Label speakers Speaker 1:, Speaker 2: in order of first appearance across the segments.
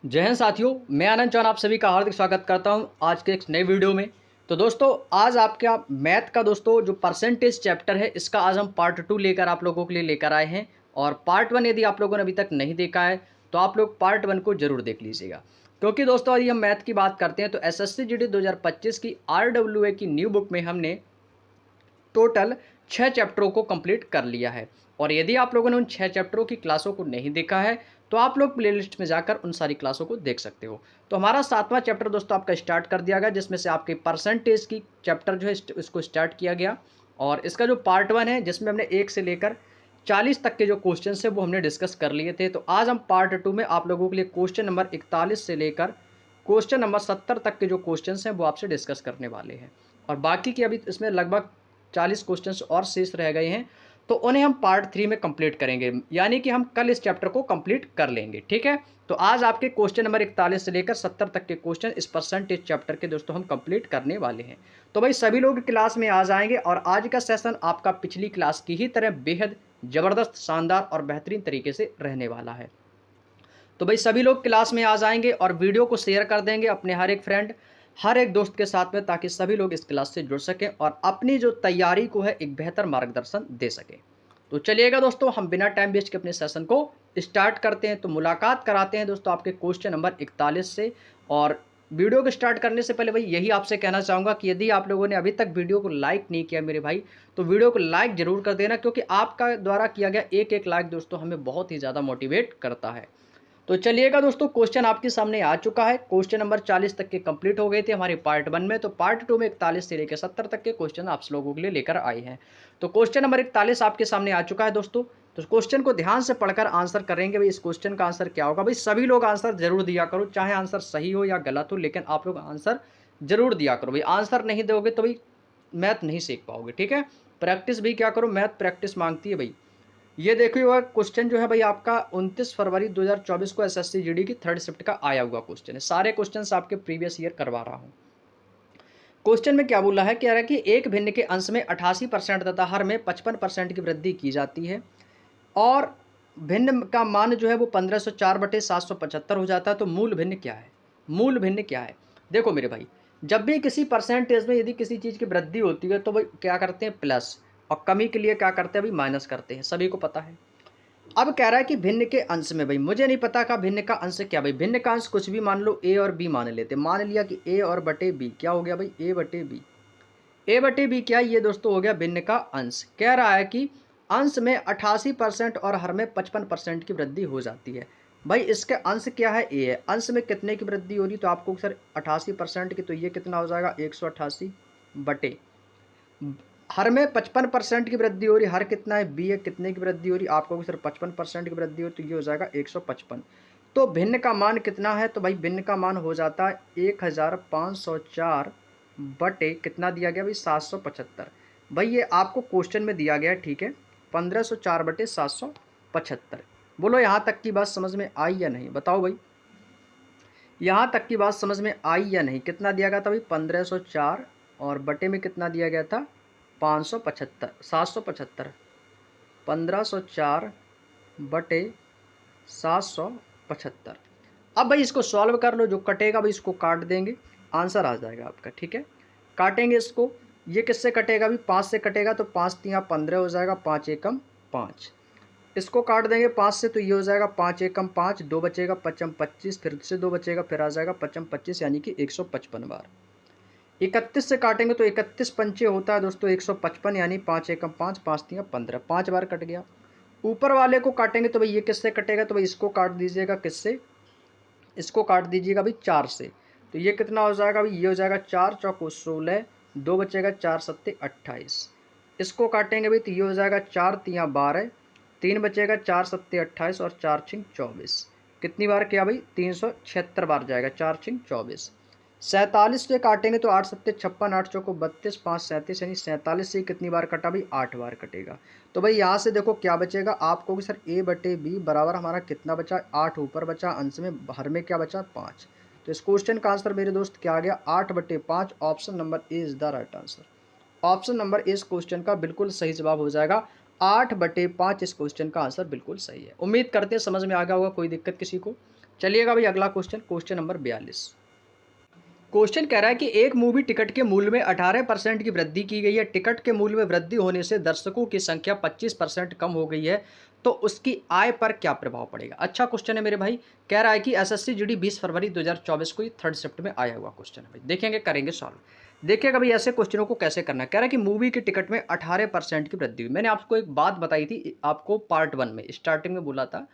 Speaker 1: जय हिंद साथियों, मैं आनंद चौहान आप सभी का हार्दिक स्वागत करता हूं आज के एक नए वीडियो में। तो दोस्तों आज आपका मैथ का दोस्तों जो परसेंटेज चैप्टर है इसका आज हम पार्ट 2 लेकर आप लोगों के लिए लेकर आए हैं। और पार्ट 1 यदि आप लोगों ने अभी तक नहीं देखा है तो आप लोग पार्ट 1 को जरूर देख लीजिएगा। क्योंकि दोस्तों यदि हम मैथ की बात करते हैं तो एसएससी जीडी 2025 की आरडब्ल्यूए की न्यू बुक में हमने टोटल 6 चैप्टरों को कंप्लीट कर लिया है। और यदि आप लोगों ने उन 6 चैप्टरों की क्लासों को नहीं देखा है तो आप लोग प्लेलिस्ट में जाकर उन सारी क्लासों को देख सकते हो। तो हमारा 7वां चैप्टर दोस्तों आपका स्टार्ट कर दिया गया, जिसमें से आपके परसेंटेज की चैप्टर जो है इसको स्टार्ट किया गया। और इसका जो पार्ट 1 है जिसमें हमने 1 से लेकर 40 तक के जो क्वेश्चन है वो हमने डिस्कस कर लिए थे। तो आज हम पार्ट 2 में आप लोगों के लिए क्वेश्चन नंबर 41 से लेकर क्वेश्चन नंबर 70 तक के जो क्वेश्चन हैं वो आपसे डिस्कस करने वाले हैं। और बाकी की अभी इसमें लगभग 40 क्वेश्चंस और शेष रह गए हैं, तो उन्हें हम पार्ट 3 में कंप्लीट करेंगे, यानी कि हम कल इस चैप्टर को कंप्लीट कर लेंगे। ठीक है, तो आज आपके क्वेश्चन नंबर 41 से लेकर 70 तक के क्वेश्चन इस परसेंटेज चैप्टर के दोस्तों हम कंप्लीट करने वाले हैं। तो भाई सभी लोग क्लास में आ जाएंगे और आज का सेशन आपका पिछली क्लास की ही तरह बेहद ज़बरदस्त, शानदार और बेहतरीन तरीके से रहने वाला है। तो भाई सभी लोग क्लास में आ जाएंगे और वीडियो को शेयर कर देंगे अपने हर एक फ्रेंड, हर एक दोस्त के साथ में, ताकि सभी लोग इस क्लास से जुड़ सकें और अपनी जो तैयारी को है एक बेहतर मार्गदर्शन दे सकें। तो चलिएगा दोस्तों, हम बिना टाइम वेस्ट के अपने सेशन को स्टार्ट करते हैं। तो मुलाकात कराते हैं दोस्तों आपके क्वेश्चन नंबर 41 से। और वीडियो को स्टार्ट करने से पहले भाई यही आपसे कहना चाहूँगा कि यदि आप लोगों ने अभी तक वीडियो को लाइक नहीं किया मेरे भाई, तो वीडियो को लाइक जरूर कर देना, क्योंकि आपका द्वारा किया गया एक एक लाइक दोस्तों हमें बहुत ही ज़्यादा मोटिवेट करता है। तो चलिएगा दोस्तों, क्वेश्चन आपके सामने आ चुका है। क्वेश्चन नंबर 40 तक के कंप्लीट हो गए थे हमारे पार्ट 1 में। तो पार्ट 2 में 41 से लेकर 70 तक के क्वेश्चन आप लोगों के लिए लेकर आए हैं। तो क्वेश्चन नंबर 41 आपके सामने आ चुका है दोस्तों। तो क्वेश्चन को ध्यान से पढ़कर आंसर करेंगे। भाई इस क्वेश्चन का आंसर क्या होगा? भाई सभी लोग आंसर जरूर दिया करो, चाहे आंसर सही हो या गलत हो, लेकिन आप लोग आंसर जरूर दिया करो। भाई आंसर नहीं दोगे तो भाई मैथ नहीं सीख पाओगे। ठीक है, प्रैक्टिस भी क्या करो, मैथ प्रैक्टिस मांगती है भाई। ये देखिए हुआ क्वेश्चन जो है भाई आपका 29 फरवरी 2024 को एसएससी जीडी की 3rd शिफ्ट का आया हुआ क्वेश्चन है। सारे क्वेश्चंस आपके प्रीवियस ईयर करवा रहा हूँ। क्वेश्चन में क्या बोला है, कह रहा है कि एक भिन्न के अंश में 88% तथा हर में 55% की वृद्धि की जाती है और भिन्न का मान जो है वो 1504/775 हो जाता है। तो मूल भिन्न क्या है? मूल भिन्न क्या है? देखो मेरे भाई, जब भी किसी परसेंटेज में यदि किसी चीज़ की वृद्धि होती है तो भाई क्या करते हैं, प्लस, और कमी के लिए क्या करते हैं भाई, माइनस करते हैं, सभी को पता है। अब कह रहा है कि भिन्न के अंश में, भाई मुझे नहीं पता का भिन्न का अंश क्या। भाई भिन्न का अंश कुछ भी मान लो, ए और बी मान लेते, मान लिया कि ए और बटे बी क्या हो गया भाई, ए बटे बी। ए बटे बी क्या, ये दोस्तों हो गया भिन्न का अंश। कह रहा है कि अंश में 88% और हर में 55% की वृद्धि हो जाती है। भाई इसके अंश क्या है, ए है, अंश में कितने की वृद्धि हो रही, तो आपको सर 88% की, तो ये कितना हो जाएगा 188 बटे, हर में 55% की वृद्धि हो रही, हर कितना है बी है, कितने की वृद्धि हो रही, आपको सिर्फ 55% की वृद्धि हो, तो ये हो जाएगा 155। तो भिन्न का मान कितना है, तो भाई भिन्न का मान हो जाता है 1504 बटे कितना दिया गया भाई, 775। भाई ये आपको क्वेश्चन में दिया गया है, ठीक है, 1504 बटे 775। बोलो यहाँ तक की बात समझ में आई या नहीं, बताओ भाई, यहाँ तक की बात समझ में आई या नहीं? कितना दिया गया था भाई 1504 और बटे में कितना दिया गया था 575, 775, 1504 बटे 775। अब भाई इसको सॉल्व कर लो, जो कटेगा भाई इसको काट देंगे, आंसर आ जाएगा आपका। ठीक है, काटेंगे इसको, ये किससे कटेगा भाई, 5 से कटेगा, तो 5 तिया 15 हो जाएगा, 5 एकम 5। इसको काट देंगे 5 से, तो ये हो जाएगा 5 एकम 5, 2 बचेगा, 55 25, फिर से 2 बचेगा, फिर आ जाएगा 55 25, यानी कि 155 बार। 31 से काटेंगे तो 31 पंचे होता है दोस्तों 155, यानी 5 एकम 5, 5 तिया 15, 5 बार कट गया। ऊपर वाले को काटेंगे तो भाई ये किससे कटेगा, तो भाई इसको काट दीजिएगा, किससे, इसको काट दीजिएगा भाई 4 से, तो ये कितना हो जाएगा भाई, ये हो जाएगा 4 चौको 16, 2 बचेगा, 4 सत्ते 28। इसको काटेंगे भाई तो ये हो जाएगा 4 तिया 12, 3 बचेगा, 4 सत्ते 28 और 4 छिंग 24। कितनी बार किया भाई, 376 बार जाएगा, 4 छिंग 24। 47 से काटेंगे तो 8 सत्ते 56, 8 चौको 32, 5 37, यानी 47 से कितनी बार कटा भाई, 8 बार कटेगा। तो भाई यहाँ से देखो क्या बचेगा आपको कि सर ए बटे बी बराबर हमारा कितना बचा, 8 ऊपर बचा, अंश में हर में क्या बचा 5। तो इस क्वेश्चन का आंसर मेरे दोस्त क्या आ गया, 8 बटे 5। Option number A is the right answer. Option number A इस क्वेश्चन का बिल्कुल सही जवाब हो जाएगा, 8 बटे 5 इस क्वेश्चन का आंसर बिल्कुल सही है। उम्मीद करते हैं समझ में आ गया होगा, कोई दिक्कत किसी को? चलिएगा भाई अगला क्वेश्चन, क्वेश्चन नंबर 42। क्वेश्चन कह रहा है कि एक मूवी टिकट के मूल्य में 18% की वृद्धि की गई है। टिकट के मूल्य में वृद्धि होने से दर्शकों की संख्या 25% कम हो गई है, तो उसकी आय पर क्या प्रभाव पड़ेगा। अच्छा क्वेश्चन है मेरे भाई। कह रहा है कि एसएससी जीडी 20 फरवरी 2024 को, 3rd शिफ्ट में आया हुआ क्वेश्चन है भाई। देखेंगे, करेंगे सॉल्व। देखिएगा भाई ऐसे क्वेश्चनों को कैसे करना है। कह रहा है कि मूवी की टिकट में 18% की वृद्धि हुई। मैंने आपको एक बात बताई थी, आपको पार्ट 1 में स्टार्टिंग में बोला था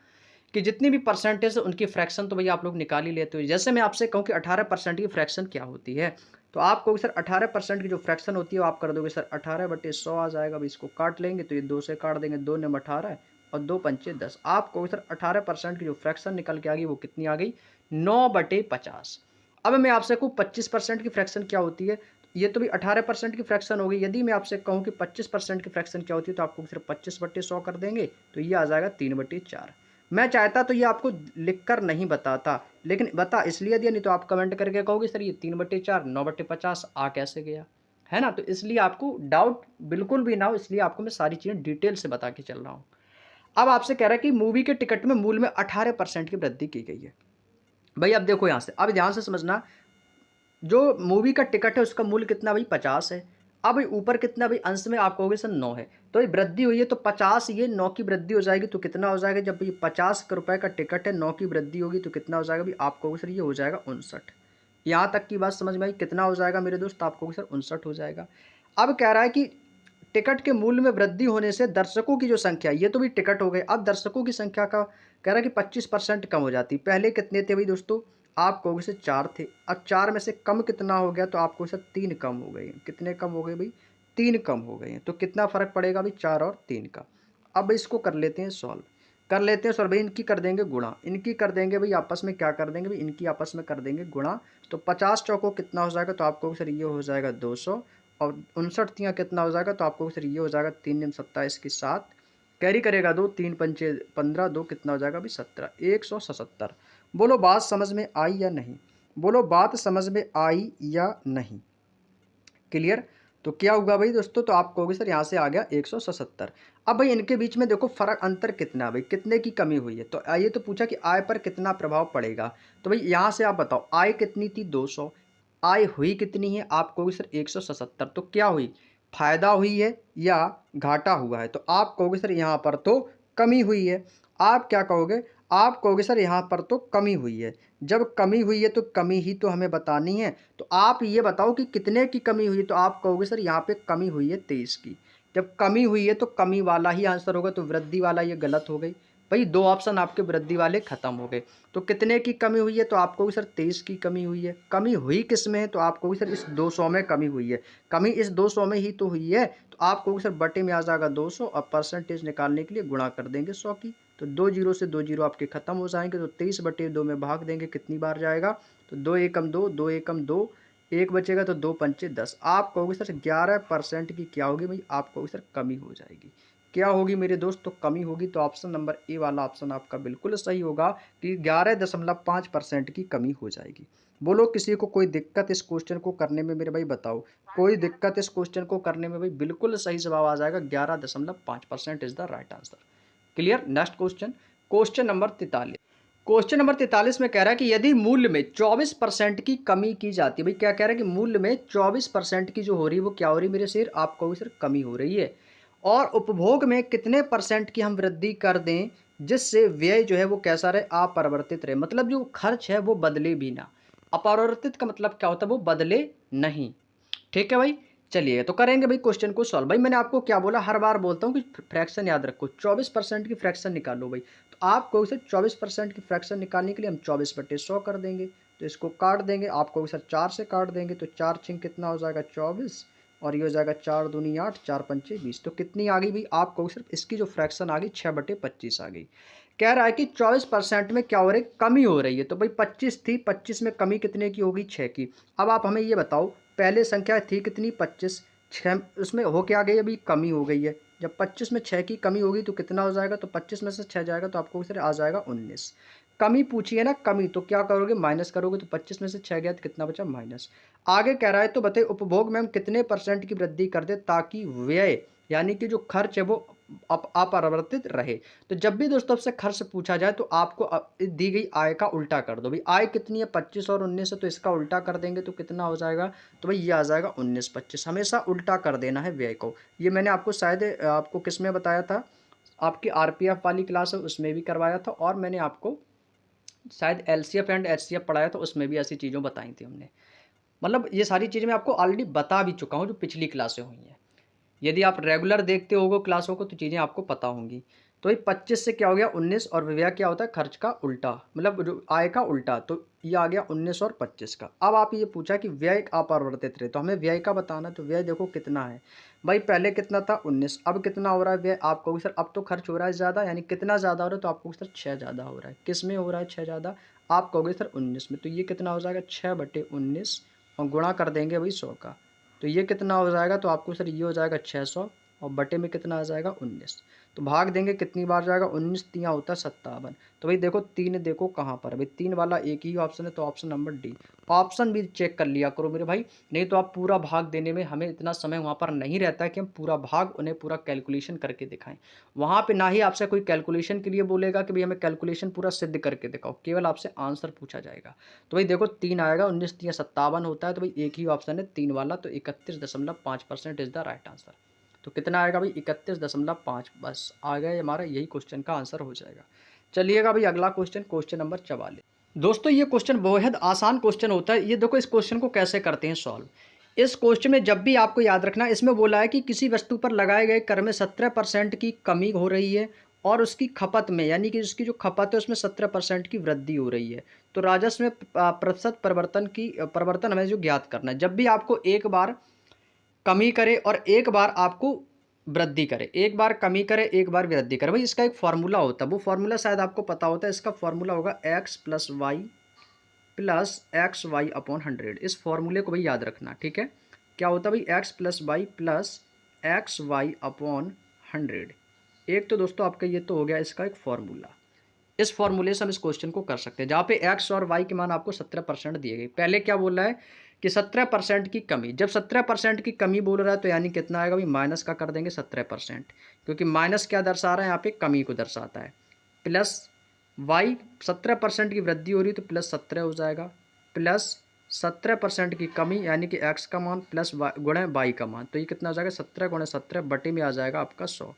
Speaker 1: कि जितनी भी परसेंटेज है उनकी फ्रैक्शन तो भैया आप लोग निकाल ही लेते हो। जैसे मैं आपसे कहूँ कि 18% की फ्रैक्शन क्या होती है, तो आप कहोगे सर 18% की जो फ्रैक्शन होती है वो आप कर दोगे सर 18/100 आ जाएगा। अब इसको काट लेंगे तो ये 2 से काट देंगे, 2 नम 18 और 2 पंचे 10। आप कहोगे सर 18% की जो फ्रैक्शन निकल के आ गई वो कितनी आ गई, 9/50। अब मैं आपसे कहूँ 25% की फ्रैक्शन क्या होती है, ये तो भी 18% की फ्रैक्शन हो गई। यदि मैं आपसे कहूँ कि 25% की फ्रैक्शन क्या होती है, तो आपको सिर्फ 25/100 कर देंगे, तो ये आ जाएगा 3/4। मैं चाहता तो ये आपको लिख कर नहीं बताता, लेकिन बता इसलिए दिया, नहीं तो आप कमेंट करके कहोगे सर ये 3/4 9/50 आ कैसे गया, है ना। तो इसलिए आपको डाउट बिल्कुल भी ना हो, इसलिए आपको मैं सारी चीज़ें डिटेल से बता के चल रहा हूँ। अब आपसे कह रहा है कि मूवी के टिकट में मूल्य में 18% की वृद्धि की गई है। भाई अब देखो यहाँ से, अब ध्यान से समझना, जो मूवी का टिकट है उसका मूल्य कितना भाई 50 है। अब भाई ऊपर कितना भाई अंश में आप कहोगे सर 9 है, तो ये वृद्धि हुई है तो 50 ये 9 की वृद्धि हो जाएगी, तो कितना हो जाएगा, जब भाई 50 रुपए का टिकट है 9 की वृद्धि होगी तो कितना हो जाएगा भाई, आप कहोगे सर ये हो जाएगा 59। यहाँ तक की बात समझ में आई, कितना हो जाएगा मेरे दोस्त, आप कहोगे सर 59 हो जाएगा। अब कह रहा है कि टिकट के मूल्य में वृद्धि होने से दर्शकों की जो संख्या, ये तो भी टिकट हो गए, अब दर्शकों की संख्या का कह रहा है कि 25% कम हो जाती। पहले कितने थे भाई दोस्तों, आप कहोगे से 4 थे, अब 4 में से कम कितना हो गया, तो आप कहोगे सर 3 कम हो गए। कितने कम हो गए भाई, 3 कम हो गए हैं। तो कितना फर्क पड़ेगा भाई, 4 और 3 का। अब इसको कर लेते हैं सॉल्व, कर लेते हैं सॉल्व भाई। इनकी कर देंगे गुणा, इनकी कर देंगे भाई आपस में क्या कर देंगे भाई, इनकी आपस में कर देंगे गुणा। तो 50 चौको कितना हो जाएगा, तो आप कहोगे सर ये हो जाएगा 200, और 59 तियाँ कितना हो जाएगा, तो आपको सर ये हो जाएगा 3 निम 27 की 7, कैरी करेगा 2, 3 पंचे 15, 2 कितना हो जाएगा अभी 17, 177। बोलो बात समझ में आई या नहीं, बोलो बात समझ में आई या नहीं, क्लियर। तो क्या होगा भाई दोस्तों, तो आप कहोगे सर यहाँ से आ गया 177। अब भाई इनके बीच में देखो फर्क अंतर कितना है भाई, कितने की कमी हुई है। तो ये तो पूछा कि आय पर कितना प्रभाव पड़ेगा, तो भाई यहाँ से आप बताओ आय कितनी थी 200, आय हुई कितनी है, आप कहोगे सर 177। तो क्या हुई, फायदा हुई है या घाटा हुआ है, तो आप कहोगे सर यहाँ पर तो कमी हुई है। आप क्या कहोगे, आप कहोगे सर यहाँ पर तो कमी हुई है। जब कमी हुई है तो कमी ही तो हमें बतानी है, तो आप ये बताओ कि कितने की कमी हुई है, तो आप कहोगे सर यहाँ पे कमी हुई है 23 की। जब कमी हुई है तो कमी वाला ही आंसर होगा, तो वृद्धि वाला ये गलत हो गई भाई, 2 ऑप्शन आपके वृद्धि वाले खत्म हो गए। तो कितने की कमी हुई है, तो आप कहोगे सर 23 की कमी हुई है। कमी हुई किस में है, तो आप कहोगे सर इस 200 में कमी हुई है, कमी इस 200 में ही तो हुई है। तो आप कहोगे सर बटे में आ जाएगा 200, और परसेंटेज निकालने के लिए गुणा कर देंगे 100 की। तो 2 जीरो से 2 जीरो आपके खत्म हो जाएंगे, तो 23/2 में भाग देंगे, कितनी बार जाएगा, तो 2 एकम 2, 2 एकम 2, एक बचेगा तो 2 पंचे 10। आप कहोगे सर 11% की क्या होगी भाई, आप कहोगे सर कमी हो जाएगी। क्या होगी मेरे दोस्त, तो कमी होगी। तो ऑप्शन नंबर ए वाला ऑप्शन आपका बिल्कुल सही होगा कि 11.5% की कमी हो जाएगी। बोलो किसी को कोई दिक्कत इस क्वेश्चन को करने में मेरे भाई, बताओ कोई दिक्कत इस क्वेश्चन को करने में भाई, बिल्कुल सही जवाब आ जाएगा, 11.5% is the right answer. Clear. Next question, question number 43। Question number 43 में कह रहा है कि यदि मूल्य में 24% की कमी की जाती है, भाई क्या कह रहा है कि मूल्य में 24% की जो हो रही है वो क्या हो रही है मेरे शेर, आप कहोगे सर कमी हो रही है, और उपभोग में कितने परसेंट की हम वृद्धि कर दें जिससे व्यय जो है वो कैसा रहे, अपरिवर्तित रहे, मतलब जो खर्च है वो बदले भी ना। अपरिवर्तित का मतलब क्या होता है, वो बदले नहीं। ठीक है भाई, चलिए तो करेंगे भाई क्वेश्चन को सॉल्व। भाई मैंने आपको क्या बोला, हर बार बोलता हूँ कि फ्रैक्शन याद रखो, 24% की फ्रैक्शन निकालो भाई। तो आप कहोगे सर 24% की फ्रैक्शन निकालने के लिए हम 24/100 कर देंगे, तो इसको काट देंगे, आप कहोगे सर 4 से काट देंगे, तो 4 छिंग कितना हो जाएगा 24, और ये हो जाएगा 4 दूनी 8, 4 पंचे 20। तो कितनी आ गई भाई, आप कहोगे सर इसकी जो फ्रैक्शन आ गई 6/25 आ गई। कह रहा है कि 24% में क्या हो रही है, कमी हो रही है। तो भाई 25 थी, 25 में कमी कितने की होगी, 6 की। अब आप हमें ये बताओ, पहले संख्या थी कितनी 25, 6 उसमें हो क्या गई, अभी कमी हो गई है। जब 25 में 6 की कमी होगी तो कितना हो जाएगा, तो 25 में से 6 जाएगा तो आपको सर आ जाएगा 19। कमी पूछी है ना, कमी, तो क्या करोगे माइनस करोगे, तो 25 में से 6 गया तो कितना बचा माइनस। आगे कह रहा है तो बताइए उपभोग में हम कितने परसेंट की वृद्धि कर दे ताकि व्यय यानी कि जो खर्च है वो अपरिवर्तित रहे। तो जब भी दोस्तों आपसे खर्च पूछा जाए तो आपको दी गई आय का उल्टा कर दो। भाई आय कितनी है, 25 और 19 है, तो इसका उल्टा कर देंगे तो कितना हो जाएगा, तो भाई ये आ जाएगा 19-25। हमेशा उल्टा कर देना है व्यय को। ये मैंने आपको शायद आपको किस में बताया था, आपकी आरपीएफ वाली क्लास है उसमें भी करवाया था, और मैंने आपको शायद एलसीएफ एंड एचसीएफ पढ़ाया था, उसमें भी ऐसी चीज़ों बताई थी हमने। मतलब ये सारी चीज़ें मैं आपको ऑलरेडी बता भी चुका हूँ जो पिछली क्लासें हुई हैं। यदि आप रेगुलर देखते होगे क्लासों को तो चीज़ें आपको पता होंगी। तो ये 25 से क्या हो गया 19, और व्यय क्या होता है, खर्च का उल्टा, मतलब जो आय का उल्टा, तो ये आ गया 19 और 25 का। अब आप ये पूछा कि व्यय अपरिवर्तित रहे, तो हमें व्यय का बताना, तो व्यय देखो कितना है भाई, पहले कितना था 19, अब कितना हो रहा है व्यय। आप कहोगे सर अब तो खर्च हो रहा है ज़्यादा, यानी कितना ज़्यादा हो रहा है, तो आप कहोगे सर 6 ज़्यादा हो रहा है। किस में हो रहा है 6 ज़्यादा, आप कहोगे सर 19 में। तो ये कितना हो जाएगा 6/19, और गुणा कर देंगे भाई 100 का, तो ये कितना हो जाएगा, तो आपको सर ये हो जाएगा 600, और बटे में कितना आ जाएगा 19। तो भाग देंगे कितनी बार जाएगा, 19 तियाँ होता है 57। तो भाई देखो 3 देखो कहाँ पर है भाई, 3 वाला एक ही ऑप्शन है, तो ऑप्शन नंबर डी। ऑप्शन भी चेक कर लिया करो मेरे भाई, नहीं तो आप पूरा भाग देने में हमें इतना समय वहाँ पर नहीं रहता है कि हम पूरा भाग उन्हें पूरा कैलकुलेशन करके दिखाएं। वहाँ पे ना ही आपसे कोई कैलकुलेशन के लिए बोलेगा कि भाई हमें कैलकुलेशन पूरा सिद्ध करके दिखाओ, केवल आपसे आंसर पूछा जाएगा। तो भाई देखो 3 आएगा, 19 तियाँ 57 होता है, तो भाई एक ही ऑप्शन है 3 वाला, तो 31.5% इज द राइट आंसर। तो कितना आएगा भाई 31.5, बस आ गया हमारा, यही क्वेश्चन का आंसर हो जाएगा। चलिएगा भाई अगला क्वेश्चन, क्वेश्चन नंबर 44। दोस्तों ये क्वेश्चन बेहद आसान क्वेश्चन होता है। ये देखो इस क्वेश्चन को कैसे करते हैं सॉल्व। इस क्वेश्चन में जब भी आपको याद रखना, इसमें बोला है कि किसी वस्तु पर लगाए गए कर में 17% की कमी हो रही है, और उसकी खपत में, यानी कि उसकी जो खपत है उसमें 17% की वृद्धि हो रही है। तो राजस्व में प्रतिशत परिवर्तन हमें जो ज्ञात करना है। जब भी आपको एक बार कमी करे और एक बार आपको वृद्धि करे, एक बार कमी करे एक बार वृद्धि करे, भाई इसका एक फॉर्मूला होता है, वो फॉर्मूला शायद आपको पता होता है। इसका फॉर्मूला होगा x+y+xy/100। इस फॉर्मूले को भाई याद रखना, ठीक है। क्या होता है भाई, x+y+xy/100। एक तो दोस्तों आपका ये तो हो गया इसका एक फॉर्मूला। इस फॉर्मूले से हम इस क्वेश्चन को कर सकते हैं, जहाँ पे एक्स और वाई के मान आपको 17% दिए गए। पहले क्या बोल रहा है कि 17% की कमी, जब 17% की कमी बोल रहा है तो यानी कितना आएगा भाई, माइनस का कर देंगे 17%, क्योंकि माइनस क्या दर्शा रहा है यहाँ पे, कमी को दर्शाता है। प्लस वाई, 17% की वृद्धि हो रही है तो प्लस 17 हो जाएगा, प्लस 17% की कमी यानी कि एक्स का मान प्लस गुणे वाई का मान, तो ये कितना हो जाएगा 17 × 17 बटे में आ जाएगा आपका 100।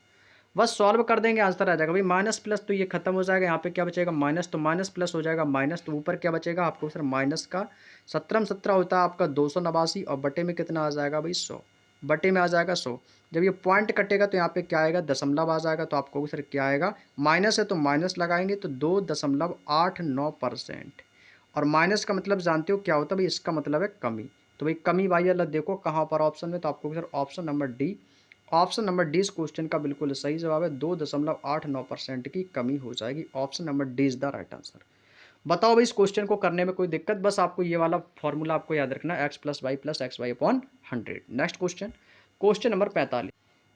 Speaker 1: बस सॉल्व कर देंगे आंसर आ जाएगा भाई। माइनस प्लस तो ये खत्म हो जाएगा, यहाँ पे क्या बचेगा माइनस, तो माइनस प्लस हो जाएगा माइनस, तो ऊपर क्या बचेगा आपको सर माइनस का 17 होता है आपका 289, और बटे में कितना आ जाएगा भाई 100, बटे में आ जाएगा 100। जब ये पॉइंट कटेगा तो यहाँ पे क्या आएगा, दशमलव आ जाएगा, तो आपको सर क्या आएगा, माइनस है तो माइनस लगाएंगे तो 2.89%। और माइनस का मतलब जानते हो क्या होता है भाई, इसका मतलब है कमी। तो भाई कमी भाई अल्लाह देखो कहाँ पर ऑप्शन में, तो आपको sir option number D, option number D इस क्वेश्चन का बिल्कुल सही जवाब है। 2.89% की कमी हो जाएगी। Option number D is the right answer. बताओ भाई इस क्वेश्चन को करने में कोई दिक्कत, बस आपको ये वाला फॉर्मूला आपको याद रखना है, x+y+xy/100। Next question, question number 45।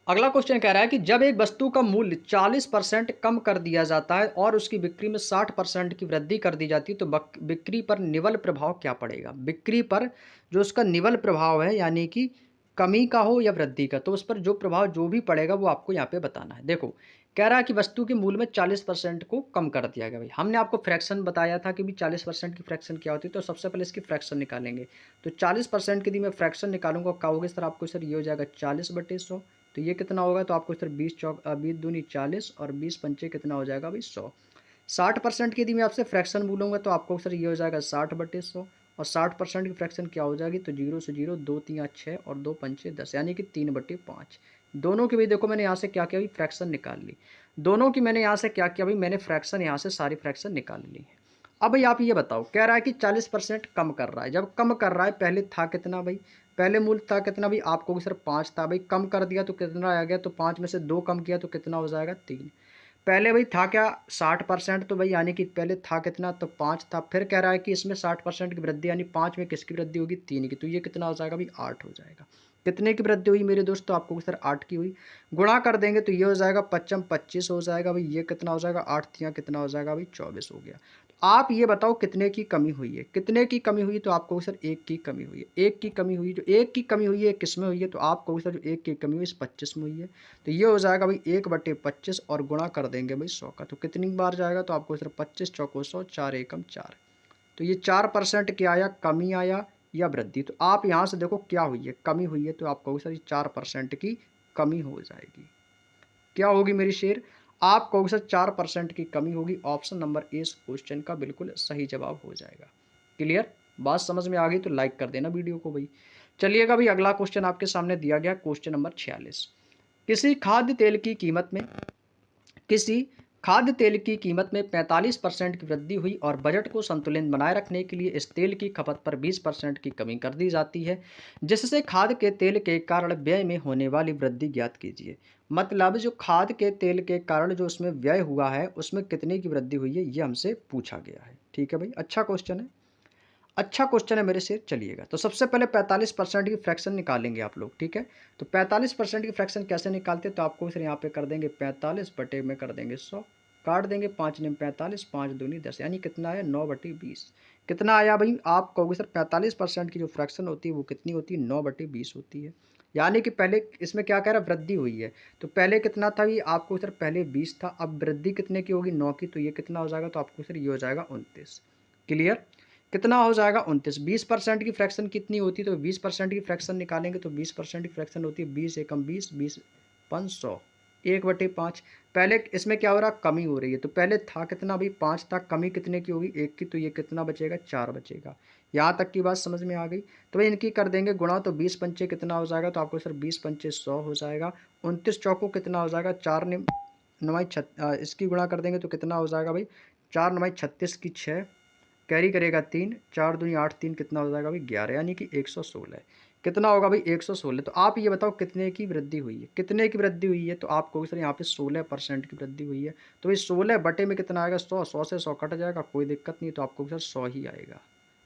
Speaker 1: अगला क्वेश्चन कह रहा है कि जब एक वस्तु का मूल्य 40% कम कर दिया जाता है और उसकी बिक्री में 60% की वृद्धि कर दी जाती है, तो बिक्री पर निवल प्रभाव क्या पड़ेगा। बिक्री पर जो उसका निवल प्रभाव है, यानी कि कमी का हो या वृद्धि का, तो उस पर जो प्रभाव जो भी पड़ेगा वो आपको यहाँ पे बताना है। देखो कह रहा है कि वस्तु के मूल्य में 40% को कम कर दिया गया। भाई हमने आपको फ्रैक्शन बताया था कि भी 40% की फ्रैक्शन क्या होती है, तो सबसे पहले इसकी फ्रैक्शन निकालेंगे। तो 40% की यदि मैं फ्रैक्शन निकालूंगा क्या होगा सर, आपको सर ये हो जाएगा 40/100। तो ये कितना होगा, तो आपको सर 20 दूनी 40 और 20 पंचे कितना हो जाएगा भाई 100। 60% की यदि मैं आपसे फ्रैक्शन बोलूँगा तो आपको सर ये हो जाएगा 60/100, और 60% की फ्रैक्शन क्या हो जाएगी, तो 0 से 0, 2 3 6 और 2 पंचे 10, यानी कि 3/5। दोनों की भी देखो मैंने यहाँ से क्या किया भाई, फ्रैक्शन निकाल ली। दोनों की मैंने यहाँ से क्या किया भाई, मैंने फ्रैक्शन यहाँ से सारी फ्रैक्शन निकाल ली है। अब भाई आप ये बताओ, कह रहा है कि 40% कम कर रहा है। जब कम कर रहा है, पहले था कितना भाई, पहले मूल्य था कितना भाई, आपको सर 5 था भाई, कम कर दिया तो कितना आ गया, तो 5 में से 2 कम किया तो कितना हो जाएगा 3। पहले भाई था क्या 60%, तो भाई यानी कि पहले था कितना, तो 5 था। फिर कह रहा है कि इसमें 60% की वृद्धि, यानी 5 में किसकी वृद्धि होगी, 3 की, तो ये कितना हो जाएगा भाई 8 हो जाएगा। कितने की वृद्धि हुई मेरे दोस्तों, आपको सर 8 की हुई। गुणा कर देंगे तो ये हो जाएगा 5×5 25 हो जाएगा भाई, ये कितना हो जाएगा 8 तियाँ कितना हो जाएगा भाई 24 हो गया। आप ये बताओ कितने की कमी हुई है, कितने की कमी हुई, तो आपको सर 1 की कमी हुई है। 1 की कमी हुई, जो 1 की कमी हुई है किस में हुई है, तो आपको सर जो 1 की कमी हुई इस 25 में हुई है। तो ये हो जाएगा भाई 1/25 और गुणा कर देंगे भाई 100 का, तो कितनी बार जाएगा, तो आपको सर 25 चौको 100, 4 एकम 4। तो ये 4% क्या आया, कमी आया या वृद्धि। तो आप यहाँ से देखो क्या हुई है, कमी हुई है, तो आप कहोगे सर 4% की कमी हो जाएगी। क्या होगी मेरी शेर, आप कहोगे सर 4% की कमी होगी। ऑप्शन नंबर ए इस क्वेश्चन का बिल्कुल सही जवाब हो जाएगा। क्लियर, बात समझ में आ गई तो लाइक कर देना वीडियो को भाई। चलिएगा भाई, अगला क्वेश्चन आपके सामने दिया गया, क्वेश्चन नंबर 46। किसी खाद्य तेल की कीमत में किसी खाद्य तेल की कीमत में 45% की वृद्धि हुई और बजट को संतुलित बनाए रखने के लिए इस तेल की खपत पर 20% की कमी कर दी जाती है, जिससे खाद्य के तेल के कारण व्यय में होने वाली वृद्धि ज्ञात कीजिए। मतलब जो खाद्य के तेल के कारण जो उसमें व्यय हुआ है उसमें कितने की वृद्धि हुई है, ये हमसे पूछा गया है। ठीक है भाई, अच्छा क्वेश्चन है, अच्छा क्वेश्चन है मेरे से। चलिएगा, तो सबसे पहले 45% की फ्रैक्शन निकालेंगे आप लोग। ठीक है, तो 45% की फ्रैक्शन कैसे निकालते हैं, तो आपको फिर यहाँ पे कर देंगे 45 बटे में कर देंगे 100, काट देंगे 5 ने 45, 5 दूनी 10, यानी कितना आया 9/20। कितना आया भाई, आप कहोगे सर 45% की जो फ्रैक्शन होती है वो कितनी होती है, 9/20 होती है। यानी कि पहले इसमें क्या कह रहा है, वृद्धि हुई है। तो पहले कितना था ये, आपको सर पहले 20 था, अब वृद्धि कितने की होगी, 9 की, तो ये कितना हो जाएगा, तो आपको सर ये हो जाएगा 29। क्लियर, कितना हो जाएगा 29। 20% की फ्रैक्शन कितनी होती है, तो 20% की फ्रैक्शन निकालेंगे तो 20% की फ्रैक्शन होती है 20 एकम 20, 20 500, 1/5। पहले इसमें क्या हो रहा है, कमी हो रही है। तो पहले था कितना भाई 5 था, कमी कितने की होगी 1 की, तो ये कितना बचेगा 4 बचेगा। यहाँ तक की बात समझ में आ गई। तो भाई इनकी कर देंगे गुणा, तो 20 पंचे कितना हो जाएगा, तो आपको सर 20 पंचे 100 हो जाएगा। 29 चौको कितना हो जाएगा, 4 ने नवाई इसकी गुणा कर देंगे तो कितना हो जाएगा भाई, 4 नवाई 36 की 6, कैरी करेगा 3, 4 दूनी 8, 3 कितना हो जाएगा भाई 11, यानी कि 116। कितना होगा भाई 116। तो आप ये बताओ कितने की वृद्धि हुई है, कितने की वृद्धि हुई है, तो आप कहोगे सर यहाँ पे 16% की वृद्धि हुई है। तो भाई 16 बटे में कितना आएगा 100, 100 से 100 कट जाएगा, कोई दिक्कत नहीं, तो आपको सर 100 ही आएगा।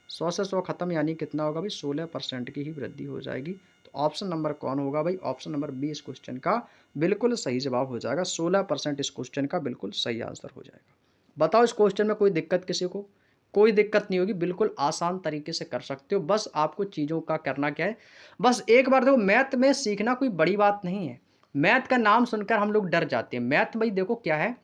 Speaker 1: 100 से 100 खत्म, यानी कितना होगा भाई 16% की ही वृद्धि हो जाएगी। तो ऑप्शन नंबर कौन होगा भाई, ऑप्शन नंबर बी इस क्वेश्चन का बिल्कुल सही जवाब हो जाएगा। 16% इस क्वेश्चन का बिल्कुल सही आंसर हो जाएगा। बताओ इस क्वेश्चन में कोई दिक्कत किसी को, कोई दिक्कत नहीं होगी, बिल्कुल आसान तरीके से कर सकते हो। बस आपको चीज़ों का करना क्या है, बस एक बार देखो, मैथ में सीखना कोई बड़ी बात नहीं है। मैथ का नाम सुनकर हम लोग डर जाते हैं। मैथ भाई देखो क्या है,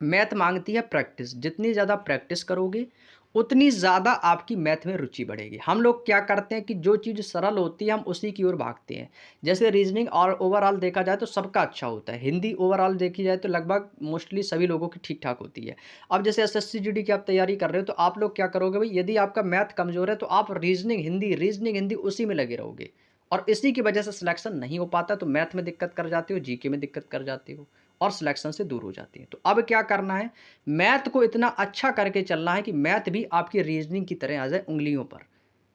Speaker 1: मैथ मांगती है प्रैक्टिस। जितनी ज़्यादा प्रैक्टिस करोगे उतनी ज़्यादा आपकी मैथ में रुचि बढ़ेगी। हम लोग क्या करते हैं कि जो चीज़ सरल होती है हम उसी की ओर भागते हैं। जैसे रीजनिंग और ओवरऑल देखा जाए तो सबका अच्छा होता है, हिंदी ओवरऑल देखी जाए तो लगभग मोस्टली सभी लोगों की ठीक ठाक होती है। अब जैसे एसएससी जीडी की आप तैयारी कर रहे हो तो आप लोग क्या करोगे भाई, यदि आपका मैथ कमज़ोर है तो आप रीजनिंग हिंदी उसी में लगे रहोगे, और इसी की वजह से सिलेक्शन नहीं हो पाता। तो मैथ में दिक्कत कर जाते हो, जीके में दिक्कत कर जाते हो, और सिलेक्शन से दूर हो जाती है। तो अब क्या करना है, मैथ को इतना अच्छा करके चलना है कि मैथ भी आपकी रीजनिंग की तरह आ जाए उंगलियों पर,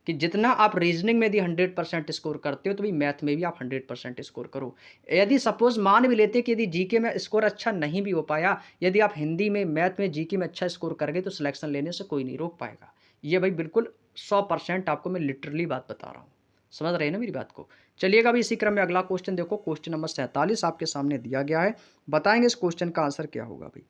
Speaker 1: कि जितना आप रीजनिंग में यदि 100% स्कोर करते हो तो भी मैथ में भी आप 100% स्कोर करो। यदि सपोज मान भी लेते कि यदि जीके में स्कोर अच्छा नहीं भी हो पाया, यदि आप हिंदी में मैथ में जीके में अच्छा स्कोर कर गए तो सिलेक्शन लेने से कोई नहीं रोक पाएगा। ये भाई बिल्कुल 100% आपको मैं लिटरली बात बता रहा हूँ। समझ रहे हैं ना मेरी बात को। चलिएगा अभी इसी क्रम में अगला क्वेश्चन देखो, क्वेश्चन नंबर 47 आपके सामने दिया गया है। बताएंगे इस क्वेश्चन का आंसर क्या होगा भाई।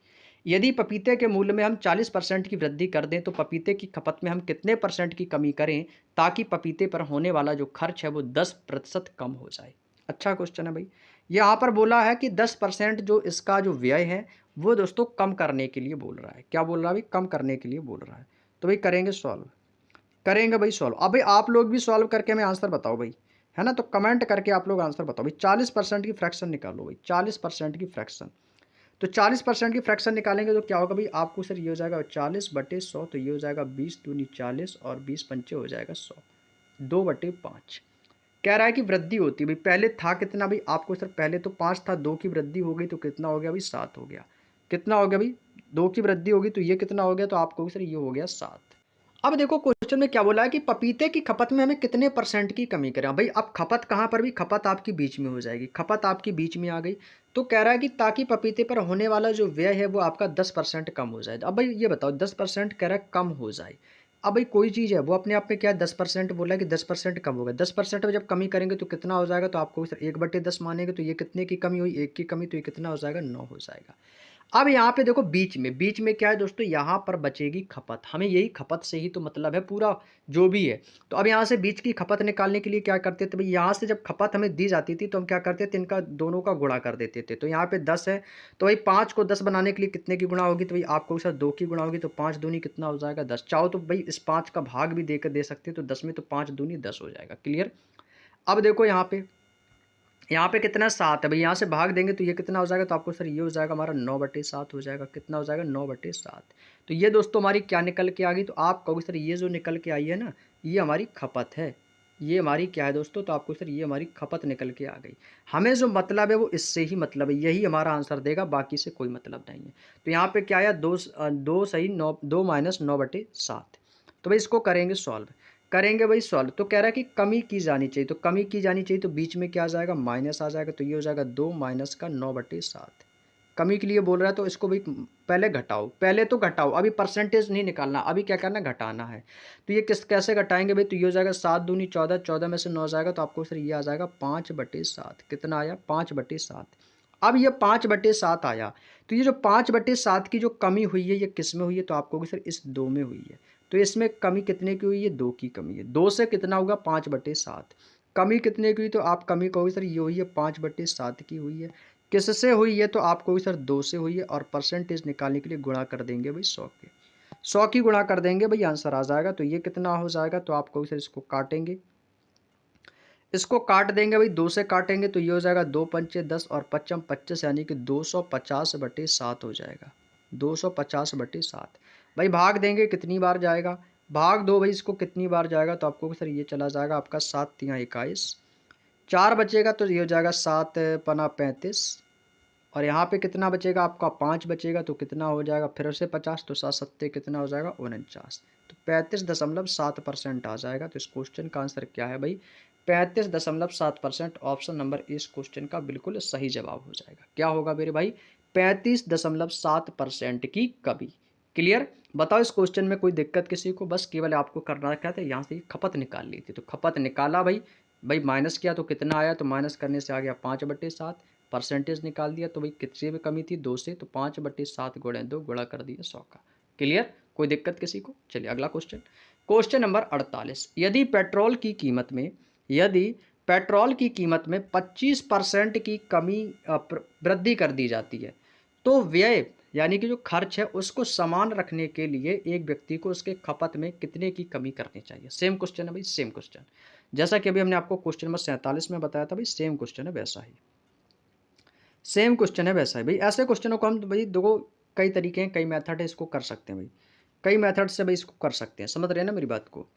Speaker 1: यदि पपीते के मूल्य में हम 40% की वृद्धि कर दें तो पपीते की खपत में हम कितने परसेंट की कमी करें ताकि पपीते पर होने वाला जो खर्च है वो 10% कम हो जाए। अच्छा क्वेश्चन है भाई। यहाँ पर बोला है कि 10% जो इसका जो व्यय है वो दोस्तों कम करने के लिए बोल रहा है। क्या बोल रहा है भाई, कम करने के लिए बोल रहा है। तो भाई करेंगे सॉल्व, करेंगे भाई सॉल्व। अब भाई आप लोग भी सॉल्व करके हमें आंसर बताओ भाई, है ना। तो कमेंट करके आप लोग आंसर बताओ भाई। 40% की फ्रैक्शन निकालो भाई, 40% की फ्रैक्शन। तो 40% की फ्रैक्शन निकालेंगे तो क्या होगा भाई, आपको सर ये हो जाएगा 40/100, तो ये हो जाएगा 20 दूनी 40 और 20 पंचे हो जाएगा 100, 2/5। कह रहा है कि वृद्धि होती है भाई, पहले था कितना भाई, आपको सर पहले तो 5 था, 2 की वृद्धि हो गई तो कितना हो गया भाई 7 हो गया। कितना हो गया भाई, 2 की वृद्धि होगी तो ये कितना हो गया, तो आपको सर ये हो गया 7। अब देखो क्वेश्चन में क्या बोला है कि पपीते की खपत में हमें कितने परसेंट की कमी करें। भाई अब खपत कहाँ पर भी, खपत आपकी बीच में हो जाएगी, खपत आपकी बीच में आ गई। तो कह रहा है कि ताकि पपीते पर होने वाला जो व्यय है वो आपका 10% कम हो जाए। अब भाई ये बताओ 10% कह रहा है कम हो जाए। अब भाई कोई चीज़ है वो अपने आप में क्या 10% बोला है कि 10% कम होगा। 10% में जब कमी करेंगे तो कितना हो जाएगा, तो आपको सर 1/10 मानेंगे तो ये कितने की कमी हुई, 1 की कमी, तो ये कितना हो जाएगा 9 हो जाएगा। अब यहाँ पे देखो बीच में क्या है दोस्तों, यहाँ पर बचेगी खपत। हमें यही खपत से ही तो मतलब है पूरा जो भी है। तो अब यहाँ से बीच की खपत निकालने के लिए क्या करते थे भाई, यहाँ से जब खपत हमें दी जाती थी तो हम क्या करते थे, इनका दोनों का गुणा कर देते थे। तो यहाँ पे 10 है, तो भाई 5 को 10 बनाने के लिए कितने की गुणा होगी, तो भाई आपको सर 2 की गुणा होगी। तो 5 दूनी कितना हो जाएगा 10। चाहो तो भाई इस 5 का भाग भी देकर दे सकते हो, तो 10 में तो 5 दूनी 10 हो जाएगा। क्लियर। अब देखो यहाँ पे कितना 7 है भाई, यहाँ से भाग देंगे तो ये कितना हो जाएगा, तो आपको सर ये हो जाएगा हमारा 9/7 हो जाएगा। कितना हो जाएगा 9/7। तो ये दोस्तों हमारी क्या निकल के आ गई, तो आप कहोगे सर ये जो निकल के आई है ना, ये हमारी खपत है। ये हमारी क्या है दोस्तों, तो आपको सर ये हमारी खपत निकल के आ गई। हमें जो मतलब है वो इससे ही मतलब है, यही हमारा आंसर देगा, बाकी से कोई मतलब नहीं है। तो यहाँ पे क्या आया, दो सही 9, 2 - 9/7। तो भाई इसको करेंगे सॉल्व, करेंगे भाई सॉल्व। तो कह रहा है कि कमी की जानी चाहिए, तो कमी की जानी चाहिए तो बीच में क्या आ जाएगा, माइनस आ जाएगा। तो ये हो जाएगा 2 माइनस का 9/7। कमी के लिए बोल रहा है तो इसको भाई पहले घटाओ, पहले तो घटाओ, अभी परसेंटेज नहीं निकालना, अभी क्या करना है, घटाना है। तो ये कैसे घटाएंगे भाई, तो ये हो जाएगा 7 दूनी 14, 14 में से 9 जाएगा, तो आपको सर ये आ जाएगा 5/7। कितना आया 5/7। अब ये 5/7 आया, तो ये जो 5/7 की जो कमी हुई है ये किस में हुई है, तो आपको सर इस 2 में हुई है। तो इसमें कमी कितने की हुई है, 2 की कमी है। 2 से कितना होगा 5/7। कमी कितने की हुई, तो आप कमी कहोगे सर ये हुई है 5/7 की हुई है। किससे हुई है, तो आप कहोगे सर 2 से हुई है, और परसेंटेज निकालने के लिए गुणा कर देंगे भाई 100 के। 100 की गुणा कर देंगे भाई, आंसर आ जाएगा। तो ये कितना हो जाएगा, तो आप कहोगे सर इसको काटेंगे, इसको काट देंगे भाई, 2 से काटेंगे तो ये हो जाएगा 2 पंचे 10 और पच्चम 25, यानी कि 250/7 हो जाएगा। 250/7 भाई भाग देंगे कितनी बार जाएगा, भाग दो भाई इसको कितनी बार जाएगा, तो आपको सर ये चला जाएगा आपका 7 × 21। 4 बचेगा तो ये हो जाएगा 7 पना 35, और यहाँ पे कितना बचेगा आपका 5 बचेगा, तो कितना हो जाएगा फिर से 50, तो 7 सत्ते कितना हो जाएगा 49। तो 35.7% आ जाएगा। तो इस क्वेश्चन का आंसर क्या है भाई, 35.7%। ऑप्शन नंबर इस क्वेश्चन का बिल्कुल सही जवाब हो जाएगा। क्या होगा मेरे भाई, 35.7% की कमी। क्लियर। बताओ इस क्वेश्चन में कोई दिक्कत किसी को, बस केवल आपको करना क्या था, यहाँ से खपत निकाल ली थी। तो खपत निकाला भाई, माइनस किया तो कितना आया, तो माइनस करने से आ गया 5/7। परसेंटेज निकाल दिया, तो भाई कितने में कमी थी, 2 से, तो 5/7 गुणे 2 गुणा कर दिया 100 का। क्लियर। कोई दिक्कत किसी को। चलिए अगला क्वेश्चन, क्वेश्चन नंबर 48। यदि पेट्रोल की कीमत में 25% की कमी वृद्धि कर दी जाती है, तो व्यय यानी कि जो खर्च है उसको समान रखने के लिए एक व्यक्ति को उसके खपत में कितने की कमी करनी चाहिए। सेम क्वेश्चन है भाई, सेम क्वेश्चन, जैसा कि अभी हमने आपको क्वेश्चन नंबर 47 में बताया था भाई, सेम क्वेश्चन है वैसा ही, सेम क्वेश्चन है वैसा ही भाई। ऐसे क्वेश्चनों को हम भाई देखो, कई तरीके हैं, कई मेथड है, इसको कर सकते हैं भाई, कई मेथड से भाई इसको कर सकते हैं। समझ रहे हैं ना मेरी बात को।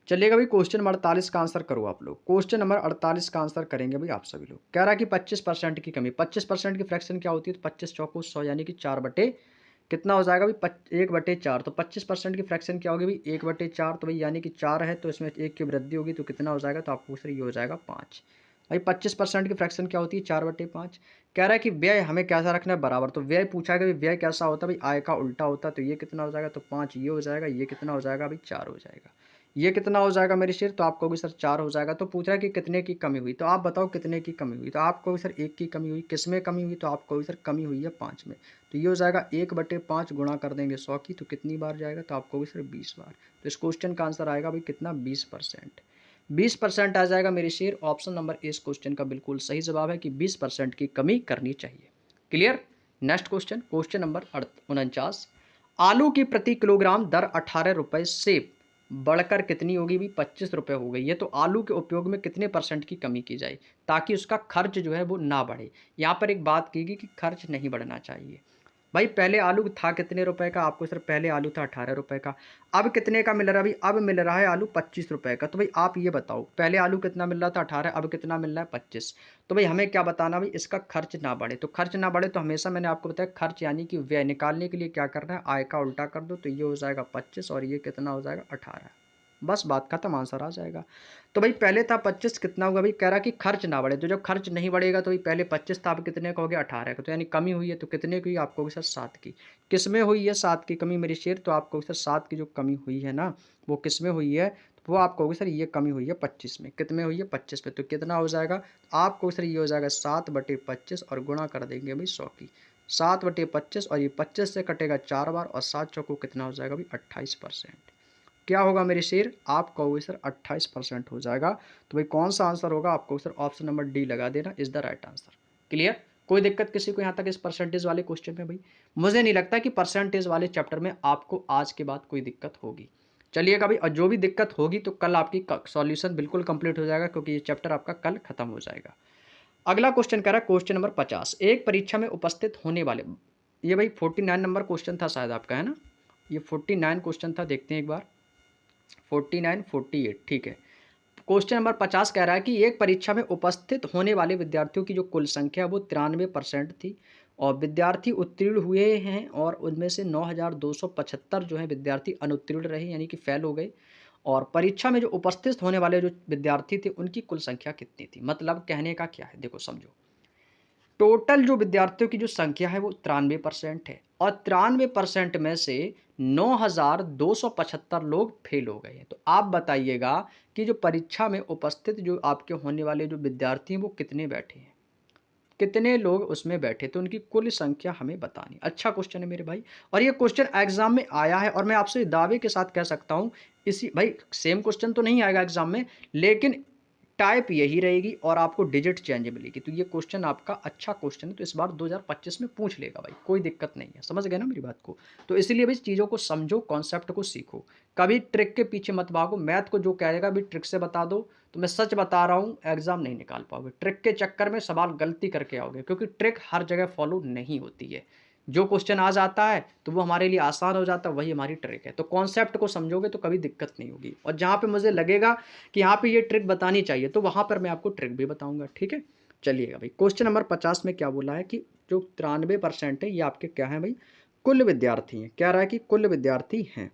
Speaker 1: चलिएगा भाई, क्वेश्चन नंबर 48 का आंसर करो आप लोग। क्वेश्चन नंबर 48 का आंसर करेंगे भाई आप सभी लोग। कह रहा है कि 25% की कमी, 25% की फ्रैक्शन क्या होती है, तो 25 चौको 100, यानी कि 4 बटे कितना हो जाएगा भाई 1/4। तो 25% की फ्रैक्शन क्या होगी भाई 1/4। तो भाई यानी कि 4 है तो इसमें 1 की वृद्धि होगी, तो कितना हो जाएगा, तो आपको सर ये हो जाएगा 5। भाई 25% की फ्रैक्शन क्या होती है 4/5। कह रहा है कि व्यय हमें कैसा रखना है बराबर, तो व्यय पूछा गया व्यय कैसा होता है भाई, आय का उल्टा होता है। तो ये कितना हो जाएगा, तो 5 ये हो जाएगा, ये कितना हो जाएगा भाई 4 हो जाएगा। ये कितना हो जाएगा मेरे शेर, तो आपको भी सर 4 हो जाएगा। तो पूछ रहा है कि कितने की कमी हुई, तो आप बताओ कितने की कमी हुई, तो आपको भी सर 1 की कमी हुई। किस में कमी हुई, तो आपको भी सर कमी हुई है 5 में। तो ये हो जाएगा 1/5 गुणा कर देंगे 100 की, तो कितनी बार जाएगा, तो आपको भी सर 20 बार। तो इस क्वेश्चन का आंसर आएगा भाई कितना 20%। 20% आ जाएगा मेरे शेर। ऑप्शन नंबर इस क्वेश्चन का बिल्कुल सही जवाब है कि 20% की कमी करनी चाहिए। Clear. Next question, question number 49। आलू की प्रति किलोग्राम दर 18 रुपये से बढ़कर कितनी होगी भी 25 रुपये हो गई है। तो आलू के उपयोग में कितने % की कमी की जाए ताकि उसका खर्च जो है वो ना बढ़े। यहाँ पर एक बात की गई कि खर्च नहीं बढ़ना चाहिए। भाई पहले आलू था कितने रुपए का, आपको सर पहले आलू था 18 रुपए का। अब कितने का मिल रहा है भाई, अब मिल रहा है आलू 25 रुपए का। तो भाई आप ये बताओ, पहले आलू कितना मिल रहा था 18, अब कितना मिल रहा है 25। तो भाई हमें क्या बताना भाई, इसका खर्च ना बढ़े। तो खर्च ना बढ़े तो हमेशा मैंने आपको बताया खर्च यानी कि व्यय निकालने के लिए क्या करना है, आय का उल्टा कर दो। तो ये हो जाएगा 25 और ये कितना हो जाएगा 18। बस बात खत्म, आंसर आ जाएगा। तो भाई पहले था 25, कितना होगा भाई, कह रहा कि खर्च ना बढ़े। तो जब खर्च नहीं बढ़ेगा तो भाई पहले 25 था, अब कितने का हो गया 18 का। तो यानी कमी हुई है, तो कितने की हुई, आपको होगी सर 7 की। किस में हुई है 7 की कमी मेरी शेर, तो आपको सर 7 की जो कमी हुई है ना, वो किस में हुई है, तो वो आपको होगी सर ये कमी हुई है 25 में। कितने हुई है 25 में, तो कितना हो जाएगा, आपको सर ये हो जाएगा 7/25 और गुणा कर देंगे भाई 100 की। 7/25 और ये 25 से कटेगा 4 बार और 7 चौको कितना हो जाएगा भाई 28%। क्या होगा मेरे शेर, आप कहोगे सर 28% हो जाएगा। तो भाई कौन सा आंसर होगा, आपको सर ऑप्शन नंबर डी लगा देना is the right answer. Clear, कोई दिक्कत किसी को यहाँ तक इस परसेंटेज वाले क्वेश्चन में भाई? मुझे नहीं लगता कि परसेंटेज वाले चैप्टर में आपको आज के बाद कोई दिक्कत होगी। चलिएगा भाई, और जो भी दिक्कत होगी तो कल आपकी सॉल्यूशन बिल्कुल कंप्लीट हो जाएगा, क्योंकि ये चैप्टर आपका कल खत्म हो जाएगा। अगला क्वेश्चन कह रहा है क्वेश्चन नंबर 50, एक परीक्षा में उपस्थित होने वाले, ये भाई 49 नंबर क्वेश्चन था शायद आपका, है ना? ये 49 क्वेश्चन था, देखते हैं एक बार। 49 48 ठीक है। क्वेश्चन नंबर 50 कह रहा है कि एक परीक्षा में उपस्थित होने वाले विद्यार्थियों की जो कुल संख्या वो 93% थी और विद्यार्थी उत्तीर्ण हुए हैं, और उनमें से 9,275 जो है विद्यार्थी अनुत्तीर्ण रहे, यानी कि फेल हो गए। और परीक्षा में जो उपस्थित होने वाले जो विद्यार्थी थे उनकी कुल संख्या कितनी थी? मतलब कहने का क्या है, देखो समझो। टोटल जो विद्यार्थियों की जो संख्या है वो 93% है, और 93% में से 9,275 लोग फेल हो गए हैं। तो आप बताइएगा कि जो परीक्षा में उपस्थित जो आपके होने वाले जो विद्यार्थी हैं वो कितने बैठे हैं, कितने लोग उसमें बैठे, तो उनकी कुल संख्या हमें बतानी। अच्छा क्वेश्चन है मेरे भाई, और ये क्वेश्चन एग्जाम में आया है, और मैं आपसे दावे के साथ कह सकता हूँ इसी भाई सेम क्वेश्चन तो नहीं आएगा एग्जाम में, लेकिन टाइप यही रहेगी और आपको डिजिट चेंज मिलेगी। तो ये क्वेश्चन आपका अच्छा क्वेश्चन है, तो इस बार 2025 में पूछ लेगा भाई, कोई दिक्कत नहीं है। समझ गए ना मेरी बात को? तो इसीलिए भाई चीज़ों को समझो, कॉन्सेप्ट को सीखो, कभी ट्रिक के पीछे मत भागो। मैथ को जो कहेगा भाई ट्रिक से बता दो, तो मैं सच बता रहा हूँ एग्जाम नहीं निकाल पाओगे। ट्रिक के चक्कर में सवाल गलती करके आओगे, क्योंकि ट्रिक हर जगह फॉलो नहीं होती है। जो क्वेश्चन आ जाता है तो वो हमारे लिए आसान हो जाता है, वही हमारी ट्रिक है। तो कॉन्सेप्ट को समझोगे तो कभी दिक्कत नहीं होगी, और जहाँ पे मुझे लगेगा कि यहाँ पे ये ट्रिक बतानी चाहिए तो वहाँ पर मैं आपको ट्रिक भी बताऊंगा, ठीक है? चलिएगा भाई, क्वेश्चन नंबर 50 में क्या बोला है कि जो 93% है ये आपके क्या है भाई, कुल विद्यार्थी हैं। कह रहा है कि कुल विद्यार्थी हैं,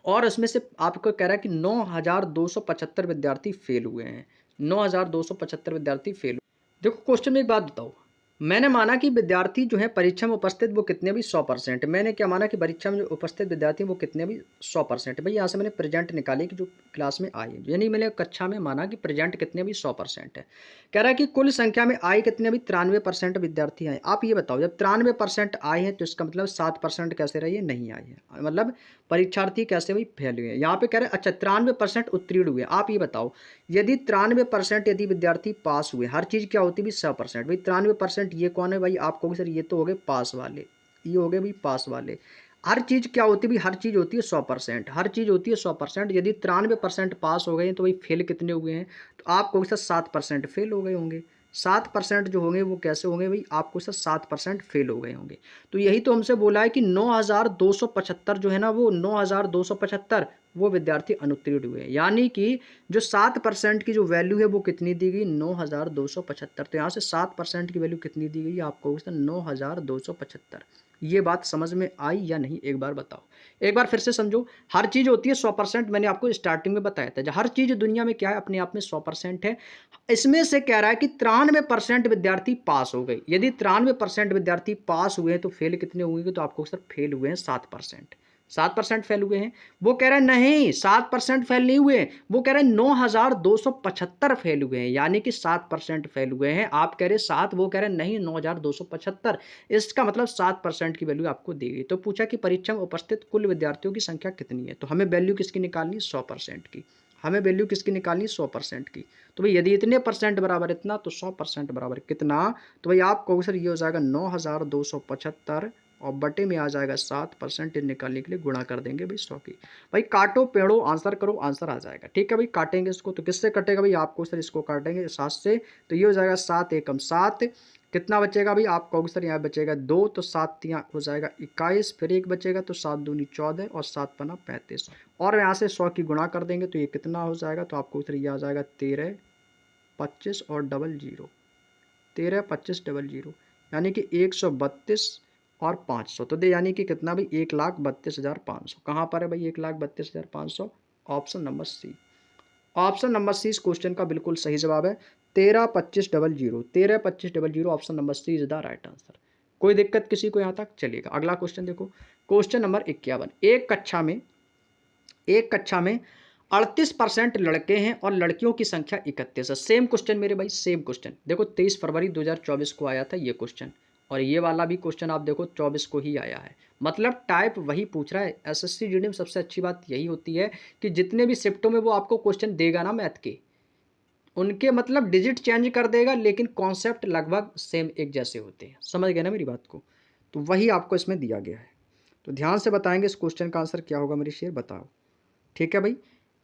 Speaker 1: और इसमें से आपको कह रहा है कि 9,275 विद्यार्थी फेल हुए हैं। 9,275 विद्यार्थी फेल। देखो क्वेश्चन में एक बात बताओ, मैंने माना कि विद्यार्थी जो है परीक्षा में उपस्थित वो कितने भी 100%। मैंने क्या माना कि परीक्षा में जो उपस्थित विद्यार्थी वो कितने भी 100%। भाई यहाँ से मैंने प्रेजेंट निकाली कि जो क्लास में आए, यानी मैंने कक्षा में माना कि प्रेजेंट कितने भी 100% है। कह रहा है कि कुल संख्या में आए कितने भी 93% विद्यार्थी आए। आप ये बताओ, जब 93% आए हैं तो इसका मतलब 7% कैसे रहे, नहीं आए हैं, मतलब परीक्षार्थी कैसे भाई फेल हुए हैं। यहाँ पे कह रहे हैं अच्छा 93% उत्तीर्ण हुए। आप ये बताओ, यदि 93% यदि विद्यार्थी पास हुए, हर चीज़ क्या होती है भाई 100%। भाई 93% ये कौन है भाई, आप कहोगे सर ये तो हो गए पास वाले, ये हो गए भाई पास वाले। हर चीज़ क्या होती है भाई, हर चीज़ होती है 100%, हर चीज़ होती है 100%। यदि 93% पास हो गए हैं तो भाई फेल कितने हुए हैं, तो आप कहोगे सर 7% फेल हो गए होंगे। 7% जो होंगे वो कैसे होंगे भाई, आपको सर 7% फेल हो गए होंगे। तो यही तो हमसे बोला है कि 9,275 जो है ना, वो 9,275 वो विद्यार्थी अनुत्तीर्ण हुए, यानी कि जो 7% की जो वैल्यू है वो कितनी दी गई, 9,275। तो यहाँ से 7% की वैल्यू कितनी दी गई, आपको 9,275। ये बात समझ में आई या नहीं, एक बार बताओ, एक बार फिर से समझो। हर चीज़ होती है 100%, मैंने आपको स्टार्टिंग में बताया था। हर चीज़ दुनिया में क्या है, अपने आप में 100% है। इसमें से कह रहा है कि 93% विद्यार्थी पास हो गए। यदि 93% विद्यार्थी पास हुए हैं तो फेल कितने हुए, तो आपको सर फेल हुए हैं 7%। 7% फेल हुए हैं। वो कह रहा है नहीं 7% फेल नहीं हुए, वो कह रहे हैं 9,275 फेल हुए हैं, यानी कि 7% फेल हुए हैं। आप कह रहे 7, वो कह रहे नहीं 9,275। इसका मतलब 7% की वैल्यू आपको दी गई। तो पूछा कि परीक्षा में उपस्थित कुल विद्यार्थियों की संख्या कितनी है, तो हमें वैल्यू किसकी निकालनी, 100% की। हमें वैल्यू किसकी निकालनी, 100% की। तो भाई यदि इतने परसेंट बराबर इतना, तो 100% बराबर कितना, तो भाई आप कहोगे सर ये हो जाएगा 9,275 और बटे में आ जाएगा 7%। निकालने के लिए गुणा कर देंगे भाई 100 की। भाई काटो पेड़ो आंसर करो, आंसर आ जाएगा, ठीक है भाई। काटेंगे इसको तो किससे कटेगा भाई, आपको सर इसको काटेंगे 7 से, तो ये हो जाएगा 7 एकम 7। कितना बचेगा भाई, आप कहोगे सर यहाँ बचेगा 2, तो 7 यहाँ हो जाएगा 21, फिर 1 बचेगा तो 7 दूनी 14 और 7 पना 35, और यहाँ से 100 की गुणा कर देंगे तो ये कितना हो जाएगा, तो आपको सर ये आ जाएगा 13 25 और डबल जीरो, 13 25 डबल जीरो, यानी कि 132 और 500। तो दे यानी कि कितना भाई 1,32,500। कहाँ पर है भाई 1,32,500, option number C. Option number C इस क्वेश्चन का बिल्कुल सही जवाब है। 13 25 double zero, 13 25 double zero, option number C is the right answer. कोई दिक्कत किसी को यहाँ तक, चलेगा। अगला क्वेश्चन देखो, क्वेश्चन नंबर 51। एक कक्षा में 38% लड़के हैं और लड़कियों की संख्या 31 है। सेम क्वेश्चन मेरे भाई, सेम क्वेश्चन। देखो 23 फरवरी 2024 को आया था ये क्वेश्चन, और ये वाला भी क्वेश्चन आप देखो 24 को ही आया है, मतलब टाइप वही पूछ रहा है। एसएससी जीडी में सबसे अच्छी बात यही होती है कि जितने भी शिफ्टों में वो आपको क्वेश्चन देगा ना मैथ के, उनके मतलब डिजिट चेंज कर देगा, लेकिन कॉन्सेप्ट लगभग सेम एक जैसे होते हैं। समझ गए ना मेरी बात को? तो वही आपको इसमें दिया गया है। तो ध्यान से बताएंगे इस क्वेश्चन का आंसर क्या होगा मेरे शेर, बताओ। ठीक है भाई।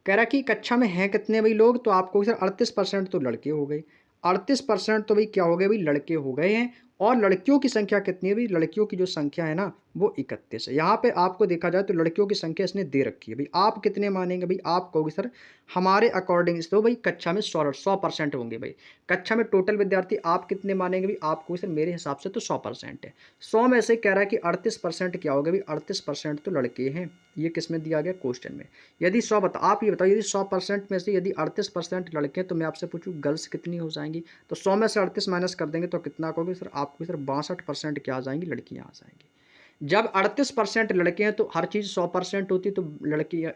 Speaker 1: कह रहा कि कक्षा में हैं कितने भाई लोग, तो आपको सर 38% तो लड़के हो गए। 38% तो भाई क्या हो गए भाई, लड़के हो गए हैं। और लड़कियों की संख्या कितनी है भाई, लड़कियों की जो संख्या है ना वो 31 है। यहाँ पे आपको देखा जाए तो लड़कियों की संख्या इसने दे रखी है भाई। आप कितने मानेंगे भाई, आप कहोगे सर हमारे अकॉर्डिंग तो भाई कक्षा में 100% होंगे भाई। कक्षा में टोटल विद्यार्थी आप कितने मानेंगे भाई, आपको सर मेरे हिसाब से तो 100% है। 100 में से कह रहा है कि 38% क्या होगा भाई, 38% तो लड़के हैं। ये किस में दिया गया, क्वेश्चन में। यदि 100 बता, आप ये बताओ यदि 100% में से यदि 38% लड़के हैं, तो मैं आपसे पूछूं गर्ल्स कितनी हो जाएंगी। तो 100 में से 38 माइनस कर देंगे तो कितना कहोगे सर, आपको सर 62% क्या आ जाएंगी, लड़कियां आ जाएंगी। जब 38% लड़के हैं तो हर चीज़ 100% होती है, तो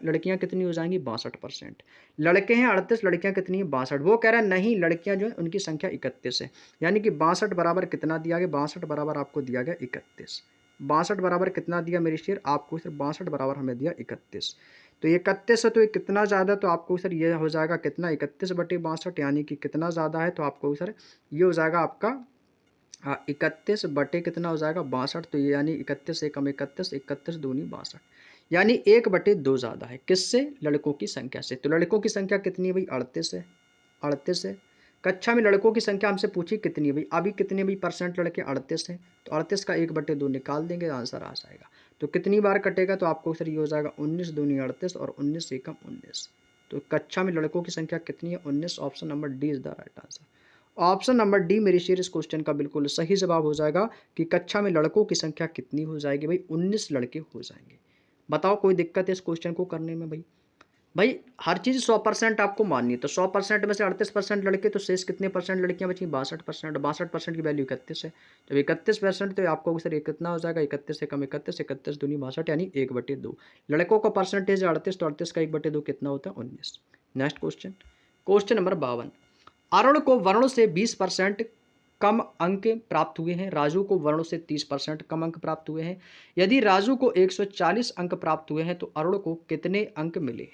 Speaker 1: लड़कियां कितनी हो जाएंगी, 62%। लड़के हैं 38, लड़कियां कितनी है, 62। वो कह रहा है नहीं, लड़कियां जो है उनकी संख्या 31 है। यानी कि 62 बराबर कितना दिया गया, 62 बराबर आपको दिया गया 31। 62 बराबर कितना दिया मेरे शेर, आपको सर 62 बराबर हमें दिया 31। तो 31 है तो ये कितना ज़्यादा, तो आपको सर ये हो जाएगा कितना, 31/62, यानी कि कितना ज़्यादा है, तो आपको सर ये हो जाएगा आपका 31 बटे कितना हो जाएगा, 62। तो ये यानी 31 एकम 31, 31 दूनी 62, यानी 1/2 ज़्यादा है। किससे, लड़कों की संख्या से। तो लड़कों की संख्या कितनी है भाई, 38 है। 38 है। कक्षा में लड़कों की संख्या हमसे पूछी कितनी है भाई, अभी कितने भाई परसेंट लड़के, 38 है। तो 38 का 1/2 निकाल देंगे, आंसर आ जाएगा। तो कितनी बार कटेगा, तो आपको सर ये हो जाएगा 19 दूनी 38 और 19 एकम 19। तो कक्षा में लड़कों की संख्या कितनी है, 19। Option number D is the right answer. Option number D मेरी शेर इस क्वेश्चन का बिल्कुल सही जवाब हो जाएगा कि कक्षा में लड़कों की संख्या कितनी हो जाएगी भाई, 19 लड़के हो जाएंगे। बताओ कोई दिक्कत है इस क्वेश्चन को करने में भाई। भाई हर चीज़ 100% आपको माननी है, तो 100% में से 38% लड़के, तो शेष कितने परसेंट लड़कियां बची, 62%। 62% की वैल्यू 31 है। तो 31%, तो आपको सर ये कितना हो जाएगा, 31 से कम 31, 31 दूनी 62, यानी 1/2। लड़कों का परसेंटेज 38, तो 38 का 1/2 कितना होता है, 19। Next question, question number 52। Arun को वरुण से 20% कम अंक प्राप्त हुए हैं, राजू को वरुण से 30% कम अंक प्राप्त हुए हैं। यदि राजू को 140 अंक प्राप्त हुए हैं, तो अरुण को कितने अंक मिले।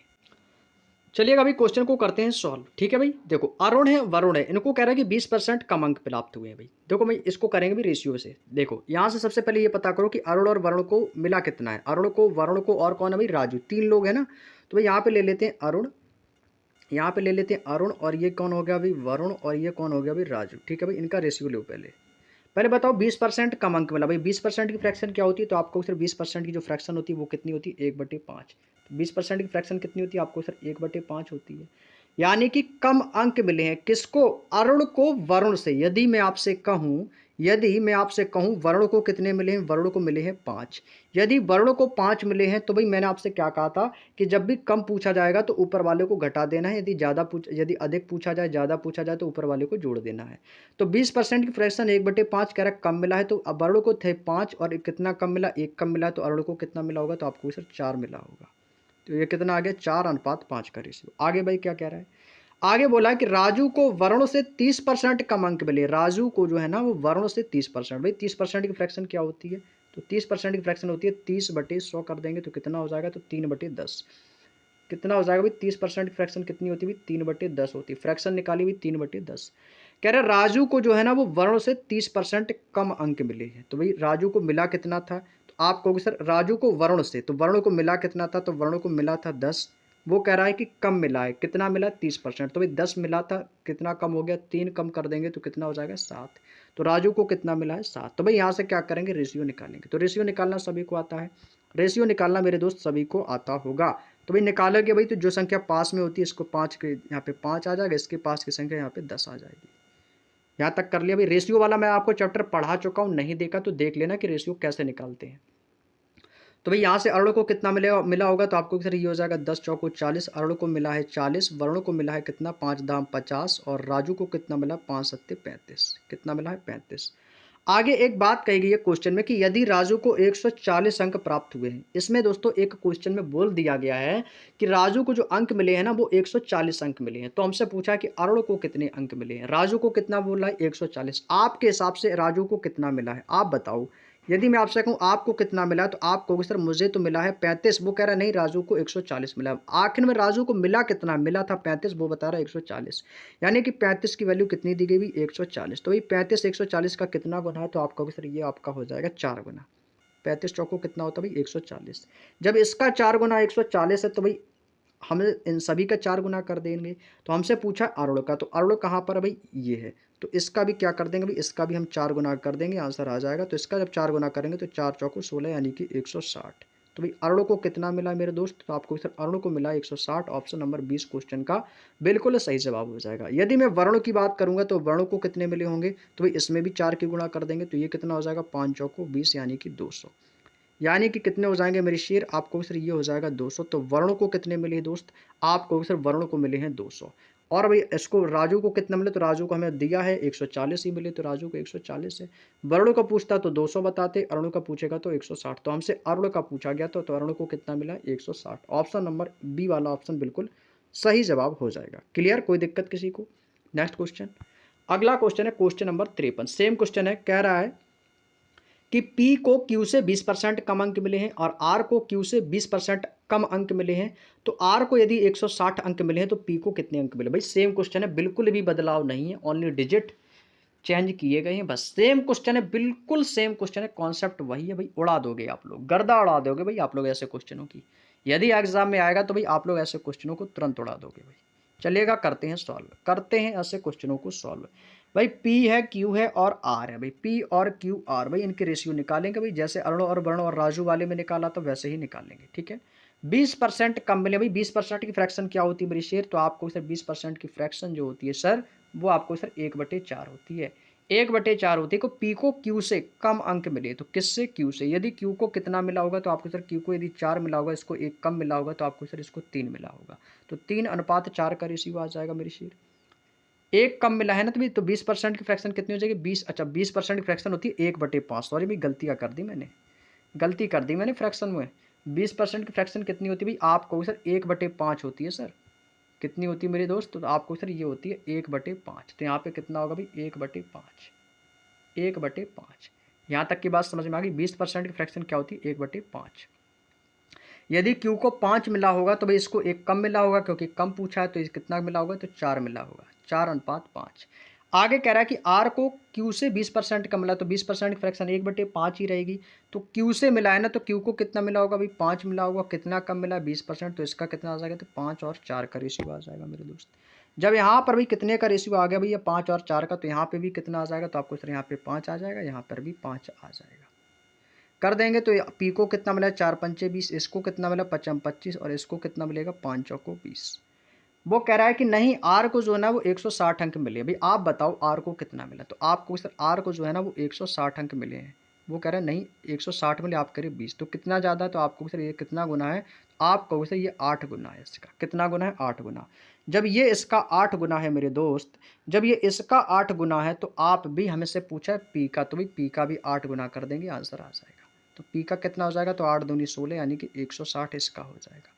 Speaker 1: चलिए अभी क्वेश्चन को करते हैं सॉल्व। ठीक है भाई, देखो अरुण है वरुण है, इनको कह रहा है कि 20% कम अंक प्राप्त हुए हैं भाई। देखो भाई इसको करेंगे भी रेशियो से। देखो यहाँ से सबसे पहले ये पता करो कि अरुण और वरुण को मिला कितना है। अरुण को, वरुण को और कौन है भाई, राजू। 3 लोग हैं ना। तो भाई यहाँ पे ले लेते हैं अरुण, यहाँ पे ले लेते हैं अरुण, और ये कौन हो गया भाई, वरुण, और ये कौन हो गया भाई, राजू। ठीक है भाई, इनका रेशियो लो पहले। पहले बताओ 20% कम अंक मिला भाई। 20% की फ्रैक्शन क्या होती है, तो आपको सिर्फ 20% की जो फ्रैक्शन होती है वो कितनी होती है, 1/5। तो 20% की फ्रैक्शन कितनी होती है, आपको सर 1/5 होती है। यानी कि कम अंक मिले हैं किसको, अरुण को वरुण से। यदि मैं आपसे कहूं वरुण को कितने मिले हैं, वरुण को मिले हैं 5। यदि वरुण को 5 मिले हैं, तो भाई मैंने आपसे क्या कहा था कि जब भी कम पूछा जाएगा तो ऊपर वाले को घटा देना है, यदि अधिक पूछा जाए, ज़्यादा पूछा जाए, तो ऊपर वाले को जोड़ देना है। तो 20% की फ्रैक्शन 1/5 कह रहा है कम मिला है, तो अब वरुण को थे 5 और कितना कम मिला, 1 कम मिला, तो अरुण को कितना मिला होगा, तो आपको सर 4 मिला होगा। तो ये कितना आ गया, 4:5 का रेशियो। आगे भाई क्या कह रहा है, आगे बोला कि राजू को वरुण से 30% कम अंक मिले। राजू को जो है ना वो वरुण से 30%, भाई 30% की फ्रैक्शन क्या होती है, तो 30% की फ्रैक्शन होती है 30/100 कर देंगे तो कितना हो जाएगा, तो 3/10। कितना हो जाएगा भाई, 30% की फ्रैक्शन कितनी होती है भाई, 3/10 होती है। फ्रैक्शन निकाली हुई 3/10। कह रहे राजू को जो है ना वो वरुण से 30% कम अंक मिले हैं। तो भाई राजू को मिला कितना था, तो आप कहोगे सर राजू को वरुण से, तो वरुण को मिला कितना था, तो वरुण को मिला था 10। वो कह रहा है कि कम मिला है, कितना मिला, 30%। तो भाई 10 मिला था, कितना कम हो गया, 3 कम कर देंगे तो कितना हो जाएगा, 7। तो राजू को कितना मिला है, 7। तो भाई यहाँ से क्या करेंगे, रेशियो निकालेंगे। तो रेशियो निकालना सभी को आता है, रेशियो निकालना मेरे दोस्त सभी को आता होगा। तो भाई निकालोगे भाई, तो जो संख्या पास में होती है इसको 5 के यहाँ पे 5 आ जाएगा, इसके पास की संख्या यहाँ पे 10 आ जाएगी। यहाँ तक कर लिया भाई। रेशियो वाला मैं आपको चैप्टर पढ़ा चुका हूँ, नहीं देखा तो देख लेना कि रेशियो कैसे निकालते हैं। तो भाई यहाँ से अरुण को कितना मिला होगा, तो आपको सर ये हो जाएगा 10 चौको 40। अरुण को मिला है 40, वरुण को मिला है कितना, 5 दाम 50, और राजू को कितना मिला, 5 सत्ते 35। कितना मिला है, 35। आगे एक बात कही गई है क्वेश्चन में कि यदि राजू को 140 अंक प्राप्त हुए हैं। इसमें दोस्तों एक क्वेश्चन में बोल दिया गया है कि राजू को जो अंक मिले हैं ना वो 140 अंक मिले हैं। तो हमसे पूछा कि अरुण को कितने अंक मिले हैं। राजू को कितना बोला है 140। आपके हिसाब से राजू को कितना मिला है आप बताओ। यदि मैं आपसे कहूँ आपको कितना मिला है तो आप कहोगे सर मुझे तो मिला है 35। वो कह रहा है नहीं राजू को 140 मिला। आखिर में राजू को मिला कितना, मिला था 35, वो बता रहा है 140। यानी कि 35 की वैल्यू कितनी दी गई 140। तो भाई 35 140 का कितना गुना है तो आप कहोगे सर ये आपका हो जाएगा 4 गुना। 35 चौको कितना होता है भाई 140। जब इसका 4 गुना 140 है तो भाई हम इन सभी का 4 गुना कर देंगे। तो हमसे पूछा अरुण का, तो अरुण कहाँ पर है भाई ये है। तो इसका भी क्या कर देंगे भाई, इसका भी हम 4 गुना कर देंगे, आंसर आ जाएगा। तो इसका जब 4 गुना करेंगे तो 4 चौको 16 यानी कि 160। तो भाई अरुण को कितना मिला मेरे दोस्त, तो आपको सर अरुण को मिला 160। ऑप्शन नंबर 20 क्वेश्चन का बिल्कुल सही जवाब हो जाएगा। यदि मैं वर्ण की बात करूंगा तो वर्ण को कितने मिले होंगे, तो भाई इसमें भी 4 की गुणा कर देंगे तो ये कितना हो जाएगा 5 चौको 20 यानी कि 200। यानी कि कितने हो जाएंगे मेरे शेर, आपको सर ये हो जाएगा 200। तो वर्ण को कितने मिले दोस्त, आपको सर वर्ण को मिले हैं 200। और भाई इसको राजू को कितना मिले, तो राजू को हमें दिया है 140 ही मिले, तो राजू को 140 है। वर्ण को पूछता तो 200 बताते, अरुण का पूछेगा तो 160। तो हमसे अरुण का पूछा गया तो अरुण को कितना मिला 160। ऑप्शन नंबर बी वाला ऑप्शन बिल्कुल सही जवाब हो जाएगा। क्लियर, कोई दिक्कत किसी को। नेक्स्ट क्वेश्चन, अगला क्वेश्चन है क्वेश्चन नंबर 53। सेम क्वेश्चन है, कह रहा है कि P को Q से 20% कम अंक मिले हैं और R को Q से 20% कम अंक मिले हैं। तो R को यदि 160 अंक मिले हैं तो P को कितने अंक मिले। भाई सेम क्वेश्चन है, बिल्कुल भी बदलाव नहीं है, ओनली डिजिट चेंज किए गए हैं बस। सेम क्वेश्चन है, बिल्कुल सेम क्वेश्चन है, कॉन्सेप्ट वही है भाई। उड़ा दोगे आप लोग, गर्दा उड़ा दोगे भाई आप लोग ऐसे क्वेश्चनों की। यदि एग्जाम में आएगा तो भाई आप लोग ऐसे क्वेश्चनों को तुरंत उड़ा दोगे भाई। चलिएगा करते हैं सॉल्व, करते हैं ऐसे क्वेश्चनों को सॉल्व। भाई P है, Q है और R है। भाई P और Q R, भाई इनके रेशियो निकालेंगे भाई, जैसे अरुण और वर्ण और राजू वाले में निकाला तो वैसे ही निकालेंगे। ठीक है, 20% कम मिले। भाई 20% की फ्रैक्शन क्या होती है मेरी शेर, तो आपको सर 20% की फ्रैक्शन जो होती है सर वो आपको सर 1/4 होती है। 1/4 होती है को P को Q से कम अंक मिले, तो किससे, Q से। यदि Q को कितना मिला होगा तो आपको सर Q को यदि 4 मिला होगा, इसको 1 कम मिला होगा तो आपको सर इसको 3 मिला होगा। तो 3:4 का रेशियो आ जाएगा मेरी शेर। एक कम मिला है ना, तो 20% की फ्रैक्शन कितनी हो जाएगी 20। अच्छा 20% की फ्रैक्शन होती है 1/5। सॉरी भाई गलती कर दी मैंने, गलती कर दी मैंने फ्रैक्शन में। 20% की फ्रैक्शन कितनी होती है भाई, आपको सर 1/5 होती है सर। कितनी होती है मेरे दोस्त, तो आपको सर ये होती है 1/5। तो यहाँ पे कितना होगा भाई 1/5, 1/5। यहाँ तक की बात समझ में आ गई। 20% की फ्रैक्शन क्या होती है 1/5। यदि Q को 5 मिला होगा तो भाई इसको 1 कम मिला होगा, क्योंकि कम पूछा है तो इस कितना मिला होगा, तो 4 मिला होगा। 4:5। आगे कह रहा है कि R को Q से 20% कम मिला, तो 20% की फ्रैक्शन 1/5 ही रहेगी। तो Q से मिला है ना, तो Q को कितना मिला होगा भाई 5 मिला होगा। कितना कम मिला 20%, तो इसका कितना आ जाएगा, तो 5 और 4 का रेशियो आ जाएगा मेरे दोस्त। जब यहाँ पर भी कितने का रेशियो आ गया भैया 5 और 4 का, तो यहाँ पे भी कितना आ जाएगा, तो आपको सर यहाँ पे 5 आ जाएगा, यहाँ पर भी 5 आ जाएगा। कर देंगे तो P को कितना मिला 4×5 20, इसको कितना मिला 5×25 और इसको कितना मिलेगा 5×4 20। वो कह रहा है कि नहीं R को जो है ना वो 160 अंक मिले। भाई आप बताओ R को कितना मिला, तो आपको सर R को जो है ना वो 160 अंक मिले हैं। वो कह रहा है नहीं 160 मिले, आप करें 20, तो कितना ज़्यादा है, तो आपको सर ये कितना गुना है, आप कहो सर ये 8 गुना है इसका। कितना गुना है 8 गुना। जब ये इसका 8 गुना है मेरे दोस्त, जब ये इसका 8 गुना है तो आप भी हमें से पूछा है P का, तो भाई P का भी 8 गुना कर देंगे, आंसर आ जाएगा। तो P का कितना हो जाएगा, तो 8 दूनी 16 यानी कि 160 इसका हो जाएगा।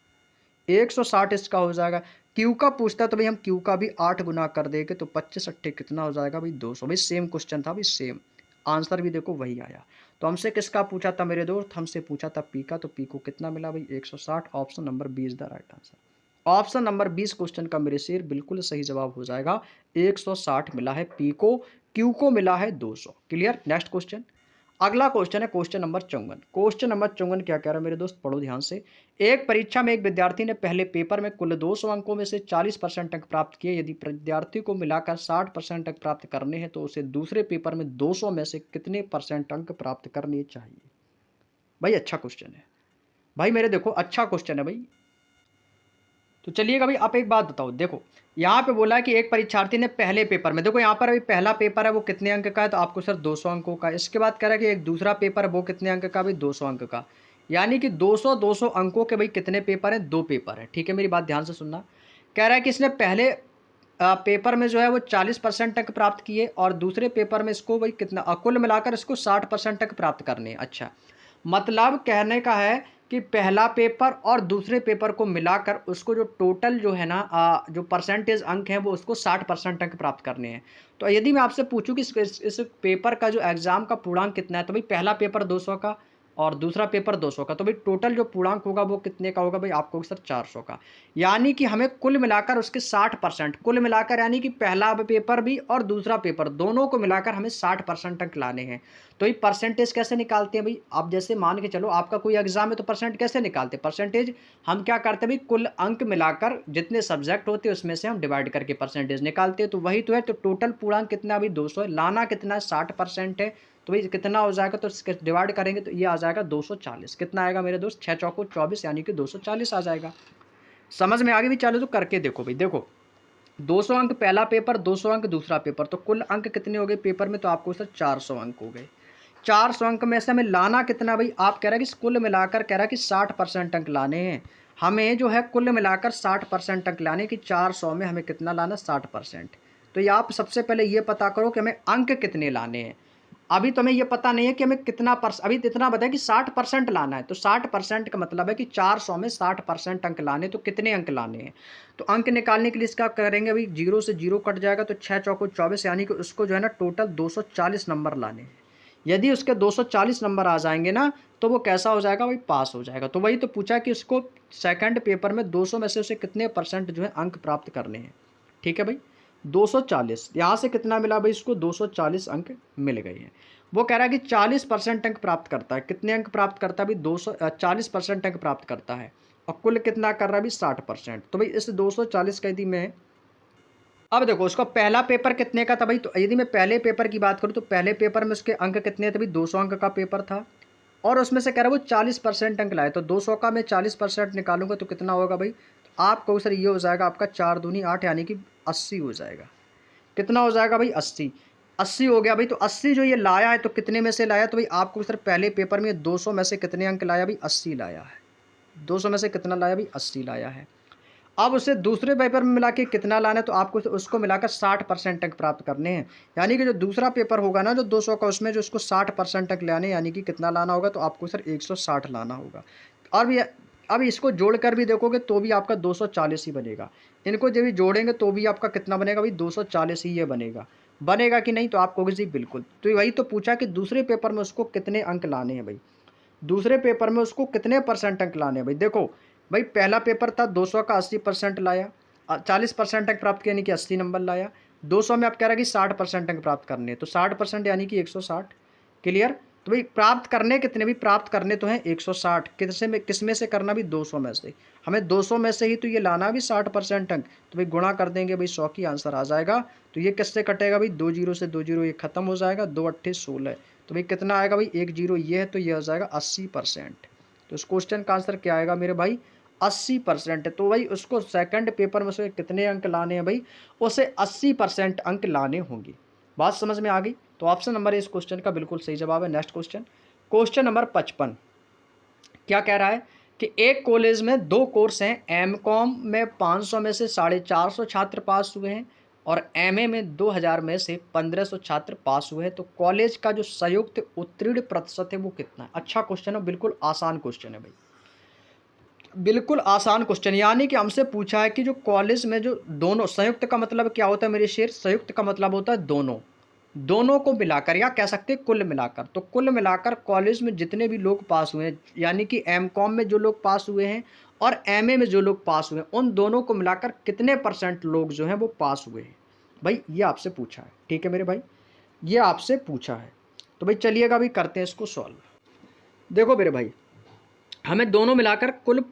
Speaker 1: 160 इसका हो जाएगा। Q का पूछता है तो भाई हम Q का भी 8 गुना कर देंगे, तो 25×8 कितना हो जाएगा भाई 200। भाई सेम क्वेश्चन था भाई, सेम आंसर भी देखो वही आया। तो हमसे किसका पूछा था मेरे दोस्त, हमसे पूछा था P का, तो P को कितना मिला भाई 160। Option number 20 the right answer. Option number 20 question का मेरे शेर बिल्कुल सही जवाब हो जाएगा। 160 मिला है P को, Q को मिला है 200। क्लियर। नेक्स्ट क्वेश्चन, अगला क्वेश्चन है क्वेश्चन नंबर 54। क्वेश्चन नंबर 54 क्या कह रहा है मेरे दोस्त, पढ़ो ध्यान से। एक परीक्षा में एक विद्यार्थी ने पहले पेपर में कुल 200 अंकों में से 40% अंक प्राप्त किए। यदि विद्यार्थी को मिलाकर 60% अंक प्राप्त करने हैं तो उसे दूसरे पेपर में 200 में से कितने % अंक प्राप्त करने चाहिए। भाई अच्छा क्वेश्चन है भाई मेरे, देखो अच्छा क्वेश्चन है भाई। तो चलिएगा भाई आप एक बात बताओ, देखो यहाँ पे बोला है कि एक परीक्षार्थी ने पहले पेपर में, देखो यहाँ पर अभी पहला पेपर है वो कितने अंक का है, तो आपको सर 200 अंकों का। इसके बाद कह रहा है कि एक दूसरा पेपर है वो कितने अंक का, भाई 200 अंक का। यानी कि 200 अंकों के भाई कितने पेपर हैं, 2 पेपर है। ठीक है, मेरी बात ध्यान से सुनना। कह रहा है कि इसने पहले पेपर में जो है वो 40% अंक प्राप्त किए और दूसरे पेपर में इसको भाई कितना कुल मिलाकर इसको 60% अंक प्राप्त करने हैं। अच्छा, मतलब कहने का है कि पहला पेपर और दूसरे पेपर को मिलाकर उसको जो टोटल जो है ना जो परसेंटेज अंक हैं वो उसको 60% अंक प्राप्त करने हैं। तो यदि मैं आपसे पूछूं कि इस पेपर का जो एग्ज़ाम का पूर्णांक कितना है, तो भाई पहला पेपर 200 का और दूसरा पेपर 200 का, तो भाई टोटल जो पूर्णांक होगा वो कितने का होगा भाई, आपको सर 400 का। यानी कि हमें कुल मिलाकर उसके 60%, कुल मिलाकर यानी कि पहला पेपर भी और दूसरा पेपर दोनों को मिलाकर हमें 60% अंक लाने हैं। तो ये परसेंटेज कैसे निकालते हैं भाई, आप जैसे मान के चलो आपका कोई एग्जाम है तो परसेंट कैसे निकालते हैं, परसेंटेज हम क्या करते हैं भाई, कुल अंक मिलाकर जितने सब्जेक्ट होते हैं उसमें से हम डिवाइड करके परसेंटेज निकालते हैं। तो वही तो है, तो टोटल पूर्णांक कितना है भाई, 200 है, लाना कितना है 60% है। तो भाई कितना हो जाएगा, तो डिवाइड करेंगे तो ये आ जाएगा 240। कितना आएगा मेरे दोस्त, 6 चौको 24 यानी कि 240 आ जाएगा। समझ में आगे भी, चलो तो करके देखो भाई। देखो 200 अंक पहला पेपर, 200 अंक दूसरा पेपर, तो कुल अंक कितने हो गए पेपर में, तो आपको सर 400 अंक हो गए। 400 अंक में से हमें लाना कितना भाई, आप कह रहे हैं कि कुल मिलाकर कह रहा है कि 60% अंक लाने हैं। हमें जो है कुल मिलाकर 60% अंक लाने कि 400 में हमें कितना लाना, 60%। तो ये आप सबसे पहले ये पता करो कि हमें अंक कितने लाने हैं। अभी तो हमें ये पता नहीं है कि हमें कितना अभी इतना बताया कि 60% लाना है, तो 60% का मतलब है कि 400 में 60% अंक लाने, तो कितने अंक लाने हैं। तो अंक निकालने के लिए इसका करेंगे अभी, 0 से 0 कट जाएगा तो 6 चौको 24 यानी कि उसको जो है ना टोटल 240 नंबर लाने हैं। यदि उसके 240 नंबर आ जाएंगे ना तो वो कैसा हो जाएगा भाई, पास हो जाएगा। तो वही तो पूछा कि उसको सेकंड पेपर में 200 में से उसे कितने परसेंट जो है अंक प्राप्त करने हैं। ठीक है भाई, 240 यहाँ से कितना मिला भाई, इसको 240 अंक मिल गए हैं। वो कह रहा है कि 40% अंक प्राप्त करता है। कितने अंक प्राप्त करता है भाई, 40% अंक प्राप्त करता है। और कुल कितना कर रहा है भाई, 60%। तो भाई इस 240 का यदि मैं, अब देखो उसका पहला पेपर कितने का था भाई, तो यदि मैं पहले पेपर की बात करूँ तो पहले पेपर में उसके अंक कितने थे भाई, 200 अंक का पेपर था और उसमें से कह रहा है वो 40% अंक लाए। तो 200 का मैं 40% निकालूंगा तो कितना होगा भाई, तो आपको सर ये हो जाएगा आपका 4 दूनी 8 यानी कि 80 हो जाएगा। कितना हो जाएगा भाई, 80। 80 हो गया भाई, तो 80 जो ये लाया है तो कितने में से लाया, तो भाई आपको सर पहले पेपर में 200 में से कितने अंक लाया भाई, 80 लाया है। 200 में से कितना लाया भाई, 80 लाया है। अब उसे दूसरे पेपर में मिला के कितना लाना है, तो आपको उसको मिलाकर 60% अंक प्राप्त करने हैं। यानी कि जो दूसरा पेपर होगा ना जो 200 का, उसमें जो उसको 60% अंक लाने, यानी कि कितना लाना होगा, तो आपको सर 160 लाना होगा। और भी अब इसको जोड़कर भी देखोगे तो भी आपका 240 ही बनेगा। इनको जब भी जोड़ेंगे तो भी आपका कितना बनेगा भाई, 240 ही ये बनेगा। बनेगा कि नहीं, तो आप कहोगे जी बिल्कुल। तो वही तो पूछा कि दूसरे पेपर में उसको कितने अंक लाने हैं भाई, दूसरे पेपर में उसको कितने परसेंट अंक लाने हैं भाई। देखो भाई पहला पेपर था 200 का 80% लाया, 40% अंक प्राप्त किया यानी कि 80 नंबर लाया। 200 में आप कह रहे हैं कि 60% अंक प्राप्त करने हैं, तो 60% यानी कि 160। क्लियर। तो भाई प्राप्त करने कितने, भी प्राप्त करने तो हैं 160, किस में से करना भी, 200 में से। हमें 200 में से ही तो ये लाना भी 60% अंक, तो भाई गुणा कर देंगे भाई, 100 की आंसर आ जाएगा। तो ये किससे कटेगा भाई, 2 जीरो से, 2 जीरो ये खत्म हो जाएगा, 2 अट्ठे 16। तो भाई कितना आएगा भाई, 1 जीरो ये है तो ये हो जाएगा 80%। तो इस क्वेश्चन का आंसर क्या आएगा मेरे भाई, 80% है। तो भाई उसको सेकंड पेपर में से कितने अंक लाने हैं भाई, उसे 80% अंक लाने होंगे। बात समझ में आ गई। तो ऑप्शन नंबर इस क्वेश्चन का बिल्कुल सही जवाब है। नेक्स्ट क्वेश्चन, क्वेश्चन नंबर 55 क्या कह रहा है कि एक कॉलेज में 2 कोर्स हैं, एम कॉम में 500 में से 450 छात्र पास हुए हैं और एमए में 2000 में से 1500 छात्र पास हुए हैं, तो कॉलेज का जो संयुक्त उत्तीर्ण प्रतिशत है वो कितना है। अच्छा क्वेश्चन है, बिल्कुल आसान क्वेश्चन है भाई, बिल्कुल आसान क्वेश्चन। यानी कि हमसे पूछा है कि जो कॉलेज में जो दोनों, संयुक्त का मतलब क्या होता है मेरे शेर, संयुक्त का मतलब होता है दोनों, दोनों को मिलाकर, या कह सकते हैं कुल मिलाकर। तो कुल मिलाकर कॉलेज में जितने भी लोग पास हुए हैं, यानी कि एम कॉम में जो लोग पास हुए हैं और एमए में जो लोग पास हुए हैं, उन दोनों को मिलाकर कितने % लोग जो हैं वो पास हुए हैं भाई, ये आपसे पूछा है। ठीक है मेरे भाई, ये आपसे पूछा है। तो भाई चलिएगा अभी करते हैं इसको सॉल्व। देखो मेरे भाई, हमें दोनों मिलाकर कुल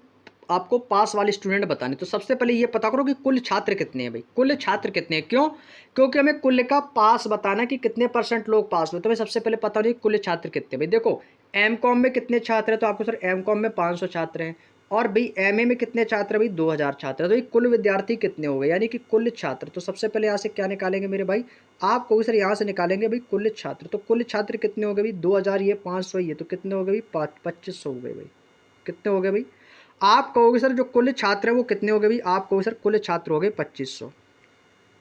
Speaker 1: आपको पास वाले स्टूडेंट बताने। तो सबसे पहले ये पता करो कि कुल छात्र कितने हैं भाई, कुल छात्र कितने हैं, क्यों, क्योंकि हमें कुल का पास बताना कि कितने % लोग पास हुए। तो भाई सबसे पहले पता होगी कुल छात्र कितने। भाई देखो एम कॉम में कितने छात्र हैं, तो आपको सर एम कॉम में 500 छात्र हैं, और भाई एम ए में कितने छात्र हैं भाई, 2000 छात्र हैं। तो ये कुल विद्यार्थी कितने हो गए, यानी कि कुल छात्र। तो सबसे पहले यहाँ से क्या निकालेंगे मेरे भाई, आपको सर यहाँ से निकालेंगे भाई कुल छात्र। तो कुल छात्र कितने हो गए भाई, 2000, ये 500, ये तो कितने हो गए भाई, 2500 हो गए भाई। कितने हो गए भाई, आप कहोगे सर जो कुल छात्र हैं वो कितने हो गए भाई, आप कहोगे सर कुल छात्र हो गए 2500।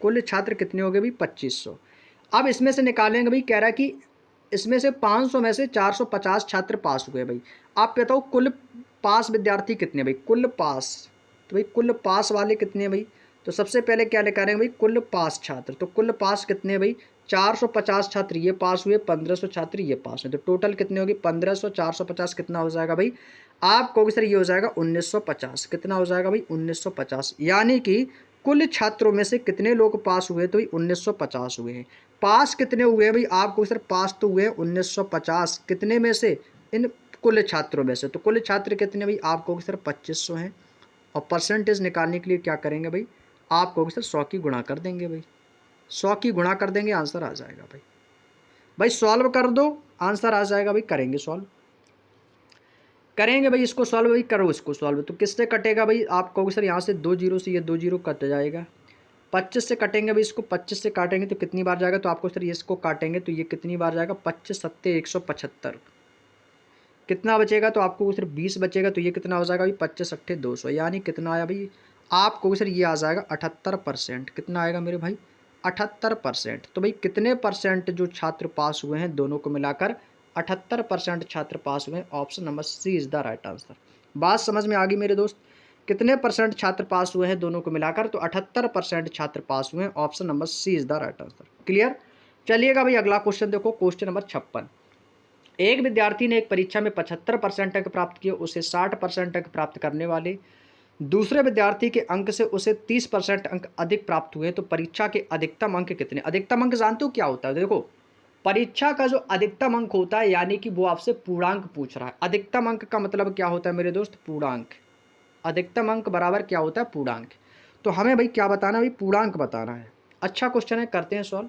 Speaker 1: कुल छात्र कितने हो गए भाई 2500। अब इसमें से निकालेंगे भाई, कह रहा है कि इसमें से 500 में से 450 छात्र पास हुए भाई। आप बताओ कुल पास विद्यार्थी कितने भाई, कुल पास, तो भाई कुल पास वाले कितने भाई, तो सबसे पहले क्या निकालेंगे भाई कुल पास छात्र, तो कुल पास कितने भाई 450 छात्र ये पास हुए, 1500 छात्र ये पास हुए, तो टोटल कितने होगी 1500 450 कितना हो जाएगा भाई, आप कहोगे सर ये हो जाएगा 1950, कितना हो जाएगा भाई 1950, यानी कि कुल छात्रों में से कितने लोग पास हुए, तो भाई 1950 हुए हैं। पास कितने हुए हैं भाई, आपको सर पास तो हुए हैं 1950, कितने में से, इन कुल छात्रों में से, तो कुल छात्र कितने भाई, आपको सर 2500 हैं। और परसेंटेज निकालने के लिए क्या करेंगे भाई, आपको सर 100 की गुणा कर देंगे भाई, 100 की गुणा कर देंगे, आंसर आ जाएगा भाई। भाई सॉल्व कर दो, आंसर आ जाएगा भाई, करेंगे सॉल्व, करेंगे भाई इसको सॉल्व, भाई करो इसको सॉल्व, तो किससे कटेगा भाई, आप कहोगे सर यहाँ से 2 जीरो से ये 2 जीरो कट जाएगा, 25 से कटेंगे भाई, इसको 25 से काटेंगे तो कितनी बार जाएगा, तो आपको सर ये इसको काटेंगे तो ये कितनी बार जाएगा, 25 सत्ते 175, कितना बचेगा, तो आपको सिर्फ 20 बचेगा, तो ये कितना हो जाएगा भाई 25 अट्ठे 200, यानी कितना आया भाई, आपको सर ये आ जाएगा 78%, कितना आएगा मेरे भाई 78%। तो भाई कितने परसेंट जो छात्र पास हुए हैं दोनों को मिलाकर 78% छात्र पास हुए हैं, option number C is the right answer. बात समझ में आ गई मेरे दोस्त, कितने परसेंट छात्र पास हुए हैं दोनों को मिलाकर, तो 78% छात्र पास हुए हैं, option number C is the right answer. Clear. चलिएगा भाई अगला क्वेश्चन देखो, क्वेश्चन नंबर 56। एक विद्यार्थी ने एक परीक्षा में 75% अंक प्राप्त किए, उसे 60% अंक प्राप्त करने वाले दूसरे विद्यार्थी के अंक से उसे 30% अंक अधिक प्राप्त हुए, तो परीक्षा के अधिकतम अंक कितने। अधिकतम अंक जानते हो क्या होता है, देखो परीक्षा का जो अधिकतम अंक होता है, यानी कि वो आपसे पूर्णांक पूछ रहा है। अधिकतम अंक का मतलब क्या होता है मेरे दोस्त, पूर्णांक। अधिकतम अंक बराबर क्या होता है, पूर्णांक। तो हमें भाई क्या बताना है भाई, पूर्णांक बताना है। अच्छा क्वेश्चन है, करते हैं सॉल्व।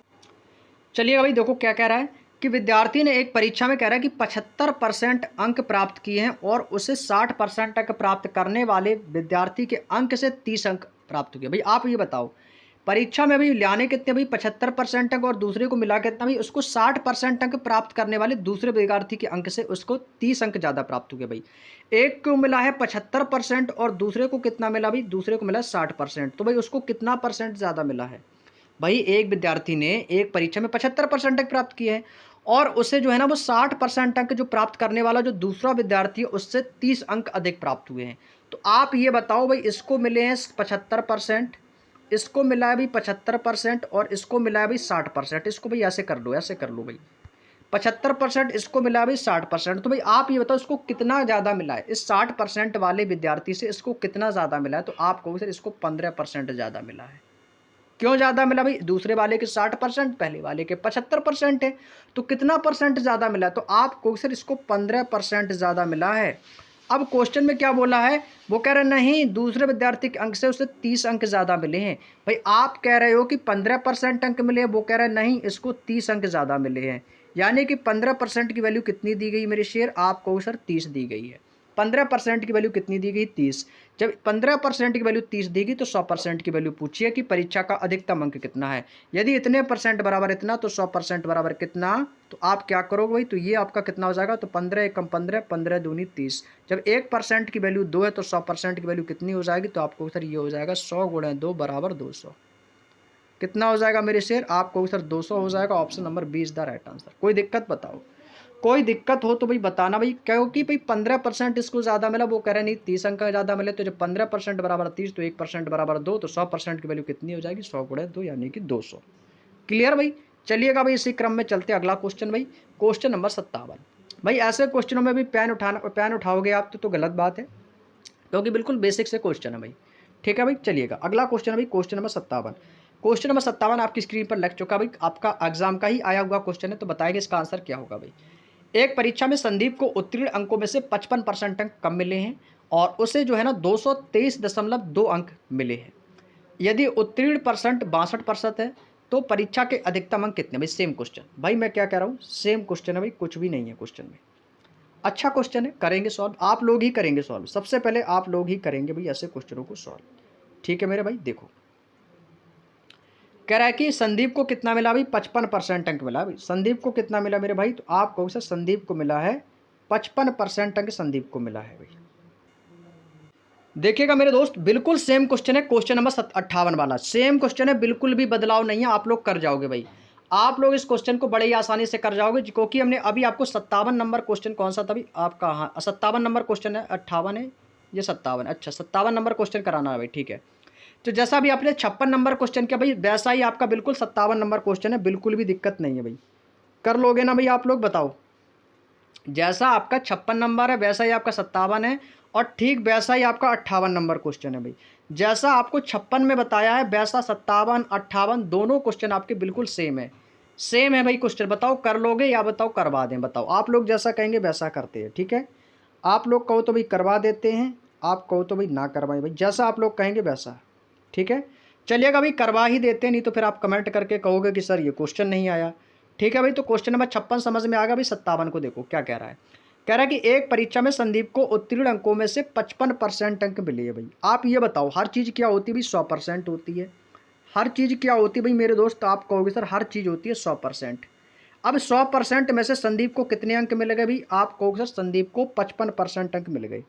Speaker 1: चलिए भाई देखो क्या कह रहा है कि विद्यार्थी ने एक परीक्षा में कह रहा है कि 75% अंक प्राप्त किए हैं और उसे 60% अंक प्राप्त करने वाले विद्यार्थी के अंक से 30 अंक प्राप्त हुए। भाई आप ये बताओ परीक्षा में भाई लाने कितने भाई 75% अंक, और दूसरे को मिला कितना भाई उसको 60% अंक प्राप्त करने वाले दूसरे विद्यार्थी के अंक से उसको 30 अंक ज़्यादा प्राप्त हुए। भाई एक को मिला है 75% और दूसरे को कितना मिला भाई, दूसरे को मिला 60%, तो भाई उसको कितना परसेंट ज़्यादा मिला है। भाई एक विद्यार्थी ने एक परीक्षा में 75% अंक प्राप्त किए हैं और उसे जो है ना वो 60% अंक जो प्राप्त करने वाला जो दूसरा विद्यार्थी है उससे 30 अंक अधिक प्राप्त हुए हैं। तो आप ये बताओ भाई इसको मिले हैं 75%, इसको मिला है भाई 75% और इसको मिला है भाई 60%, इसको भाई ऐसे कर लो, ऐसे कर लो भाई 75% इसको मिला है भाई 60%, तो भाई आप ये बताओ इसको कितना ज़्यादा मिला है, इस 60% वाले विद्यार्थी से इसको कितना ज़्यादा मिला है, तो आप कहोगे सर इसको 15% ज़्यादा मिला है। क्यों ज़्यादा मिला भाई, दूसरे वाले के 60%, पहले वाले के 75% है, तो कितना परसेंट ज़्यादा मिला, तो आपको सर इसको 15% ज़्यादा मिला है। अब क्वेश्चन में क्या बोला है, वो कह रहे नहीं दूसरे विद्यार्थी के अंक से उसे 30 अंक ज़्यादा मिले हैं। भाई आप कह रहे हो कि 15% अंक मिले हैं, वो कह रहे नहीं इसको 30 अंक ज़्यादा मिले हैं, यानी कि 15% की वैल्यू कितनी दी गई मेरे शेर, आपको सर 30 दी गई है। 15% की वैल्यू कितनी दी गई, 30। जब 15% की वैल्यू 30 दी गई तो 100% की वैल्यू पूछिए कि परीक्षा का अधिकतम अंक कितना है। यदि इतने परसेंट बराबर इतना तो 100% बराबर कितना, तो आप क्या करोगे भाई, तो ये आपका कितना हो जाएगा, तो 15 एकम 15, 15 दूनी 30। जब 1% की वैल्यू 2 है तो 100% की वैल्यू कितनी हो जाएगी, तो आपको सर ये हो जाएगा 100 गुणे 2 बराबर 200। कितना हो जाएगा मेरे शेर, आपको सर 200 हो जाएगा, option number 20 the right answer. कोई दिक्कत बताओ, कोई दिक्कत हो तो भाई बताना भाई, क्योंकि भाई 15% इसको ज़्यादा मिला, वो कह रहे नहीं 30 अंक ज़्यादा मिले, तो जब 15% बराबर 30 तो 1% बराबर 2, तो 100% की वैल्यू कितनी हो जाएगी, 100 गुणे 2 यानी कि 200। क्लियर भाई। चलिएगा भाई इसी क्रम में चलते अगला क्वेश्चन भाई, क्वेश्चन नंबर 57। भाई ऐसे क्वेश्चनों में भी पेन उठाओगे आप तो गलत बात है, क्योंकि बिल्कुल बेसिक से क्वेश्चन है भाई। ठीक है भाई, चलिएगा अगला क्वेश्चन है भाई, क्वेश्चन नंबर 57। क्वेश्चन नंबर 57 आपकी स्क्रीन पर लग चुका भाई, आपका एग्जाम का ही आया हुआ क्वेश्चन है, तो बताएंगे इसका आंसर क्या होगा भाई। एक परीक्षा में संदीप को उत्तीर्ण अंकों में से 55% अंक कम मिले हैं और उसे जो है ना 223.2 अंक मिले हैं। यदि उत्तीर्ण परसेंट 62% है तो परीक्षा के अधिकतम अंक कितने। भाई सेम क्वेश्चन, भाई मैं क्या कह रहा हूँ सेम क्वेश्चन है भाई, कुछ भी नहीं है क्वेश्चन में। अच्छा क्वेश्चन है, करेंगे सॉल्व, आप लोग ही करेंगे सॉल्व, सबसे पहले आप लोग ही करेंगे भाई ऐसे क्वेश्चनों को सॉल्व। ठीक है मेरे भाई, देखो कह रहा है कि संदीप को कितना मिला भाई, 55% अंक मिला भाई। संदीप को कितना मिला मेरे भाई, तो आप कहो सर संदीप को मिला है 55% अंक संदीप को मिला है भाई। देखिएगा मेरे दोस्त, बिल्कुल सेम क्वेश्चन है, क्वेश्चन नंबर 58 वाला सेम क्वेश्चन है, बिल्कुल भी बदलाव नहीं है, आप लोग कर जाओगे भाई। आप लोग इस क्वेश्चन को बड़े ही आसानी से कर जाओगे, क्योंकि हमने अभी आपको 57 नंबर क्वेश्चन कौन सा था अभी आपका, हाँ 57 नंबर क्वेश्चन है, 58 है ये 57, अच्छा 57 नंबर क्वेश्चन कराना है भाई, ठीक है। तो जैसा अभी आपने 56 नंबर क्वेश्चन किया भाई, वैसा ही आपका बिल्कुल 57 नंबर क्वेश्चन है, बिल्कुल भी दिक्कत नहीं है भाई। कर लोगे ना भाई आप लोग, बताओ। जैसा आपका 56 नंबर है वैसा ही आपका 57 है, और ठीक वैसा ही आपका 58 नंबर क्वेश्चन है भाई। जैसा आपको 56 में बताया है वैसा 57 58 दोनों क्वेश्चन आपके बिल्कुल सेम है, सेम है भाई क्वेश्चन। बताओ कर लोगे या बताओ करवा दें, बताओ। आप लोग जैसा कहेंगे वैसा करते हैं, ठीक है। आप लोग कहो तो भाई करवा देते हैं, आप कहो तो भाई ना करवाएं भाई, जैसा आप लोग कहेंगे वैसा, ठीक है। चलिएगा भाई करवा ही देते हैं, नहीं तो फिर आप कमेंट करके कहोगे कि सर ये क्वेश्चन नहीं आया। ठीक है भाई, तो क्वेश्चन नंबर 56 समझ में आ गया भाई। 57 को देखो क्या कह रहा है। कह रहा है कि एक परीक्षा में संदीप को उत्तीर्ण अंकों में से 55% अंक मिले हैं भाई। आप ये बताओ हर चीज़ क्या होती है भाई? 100% होती है। हर चीज़ क्या होती है भाई मेरे दोस्त? आप कहोगे सर हर चीज़ होती है 100%। अब 100% में से संदीप को कितने अंक मिल गए भाई? आप कहोगे सर संदीप को 55% अंक मिल गए।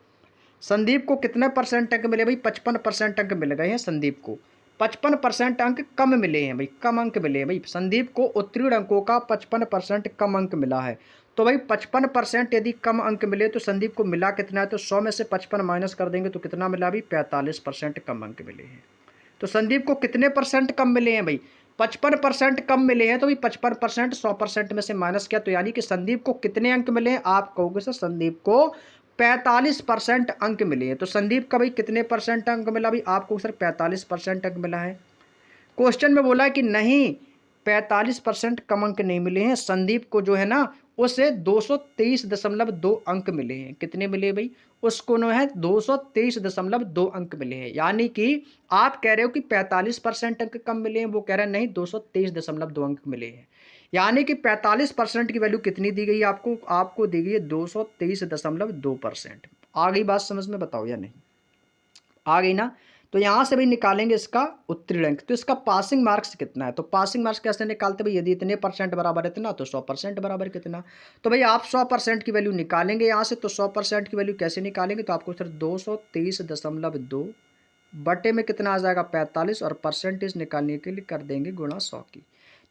Speaker 1: संदीप को कितने परसेंट अंक मिले भाई? 55% अंक मिल गए हैं संदीप को। 55% अंक कम मिले हैं भाई, कम अंक मिले हैं भाई। संदीप को उत्तीर्ण अंकों का 55% कम अंक मिला है। तो भाई 55% यदि कम अंक मिले तो संदीप को मिला कितना है? तो 100 में से 55 माइनस कर देंगे तो कितना मिला भाई? 45% कम अंक मिले हैं। तो संदीप को कितने परसेंट कम मिले हैं भाई? 55% कम मिले हैं। तो भाई 55% 100% में से माइनस किया, तो यानी कि संदीप को कितने अंक मिले हैं? आप कहोगे सर संदीप को 45% अंक मिले हैं। तो संदीप का भाई कितने परसेंट अंक मिला भाई? आपको सर 45% अंक मिला है। क्वेश्चन में बोला है कि नहीं 45% कम अंक नहीं मिले हैं, संदीप को जो है ना उसे 223.2 अंक मिले हैं। कितने मिले भाई? उसको न है 223.2 अंक मिले हैं। यानी कि आप कह रहे हो कि 45% अंक कम मिले हैं, वो कह रहे हैं नहीं 223.2 अंक मिले हैं। यानी कि 45% की वैल्यू कितनी दी गई आपको? आपको दी गई है 223.2%। आ गई बात समझ में? बताओ या नहीं आ गई ना? तो यहां से भी निकालेंगे इसका उत्तीर्ण अंक। तो इसका पासिंग मार्क्स कितना है? तो पासिंग मार्क्स कैसे निकालते भाई? यदि इतने परसेंट बराबर है इतना, तो 100% बराबर कितना। तो भाई आप 100% की वैल्यू निकालेंगे यहां से। तो 100% की वैल्यू कैसे निकालेंगे? तो आपको सर 223.2 बटे में कितना आ जाएगा? 45, और परसेंटेज निकालने के लिए कर देंगे गुणा 100 की।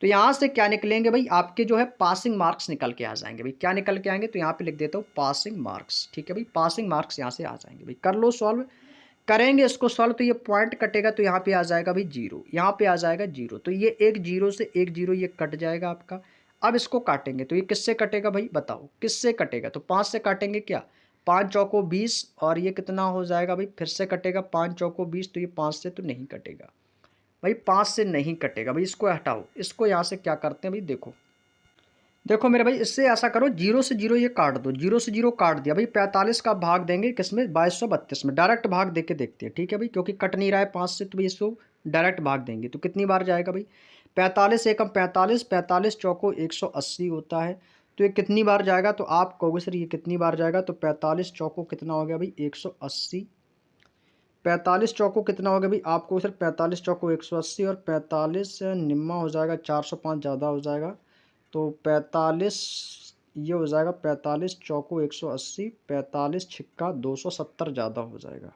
Speaker 1: तो यहां से क्या निकलेंगे भाई? आपके जो है पासिंग मार्क्स निकल के आ जाएंगे भाई। क्या निकल के आएंगे? तो यहाँ पे लिख देता हूँ पासिंग मार्क्स, ठीक है भाई। पासिंग मार्क्स यहाँ से आ जाएंगे भाई। कर लो सॉल्व, करेंगे इसको सॉल्व तो ये पॉइंट कटेगा, तो यहाँ पे आ जाएगा भाई जीरो, यहाँ पे आ जाएगा जीरो। तो ये एक जीरो से एक जीरो ये कट जाएगा आपका। अब इसको काटेंगे तो ये किससे कटेगा भाई? बताओ किससे कटेगा? तो 5 से काटेंगे क्या? 5 चौको 20, और ये कितना हो जाएगा भाई? फिर से कटेगा 5 चौको 20, तो ये 5 से तो नहीं कटेगा भाई, 5 से नहीं कटेगा भाई। इसको हटाओ, इसको यहाँ से क्या करते हैं भाई? देखो देखो मेरे भाई, इससे ऐसा करो जीरो से जीरो ये काट दो, जीरो से जीरो काट दिया भाई। 45 का भाग देंगे किसमें? 2232 में। डायरेक्ट भाग दे के देखते हैं, ठीक है भाई, क्योंकि कट नहीं रहा है 5 से, तो भाई इसको डायरेक्ट भाग देंगे। तो कितनी बार जाएगा भाई? 45 एकम 45, 45 चौको 180 होता है। तो ये कितनी बार जाएगा? तो आप कहोगे सर ये कितनी बार जाएगा? तो 45 चौको कितना हो गया भाई? 180। 45 चौको कितना हो गया भाई? आपको सर 45 चौको 180, और 45 निम्मा हो जाएगा 405 ज़्यादा हो जाएगा। तो 45 ये हो जाएगा 45 चौको 180, 45 छिक्का 270 ज़्यादा हो जाएगा।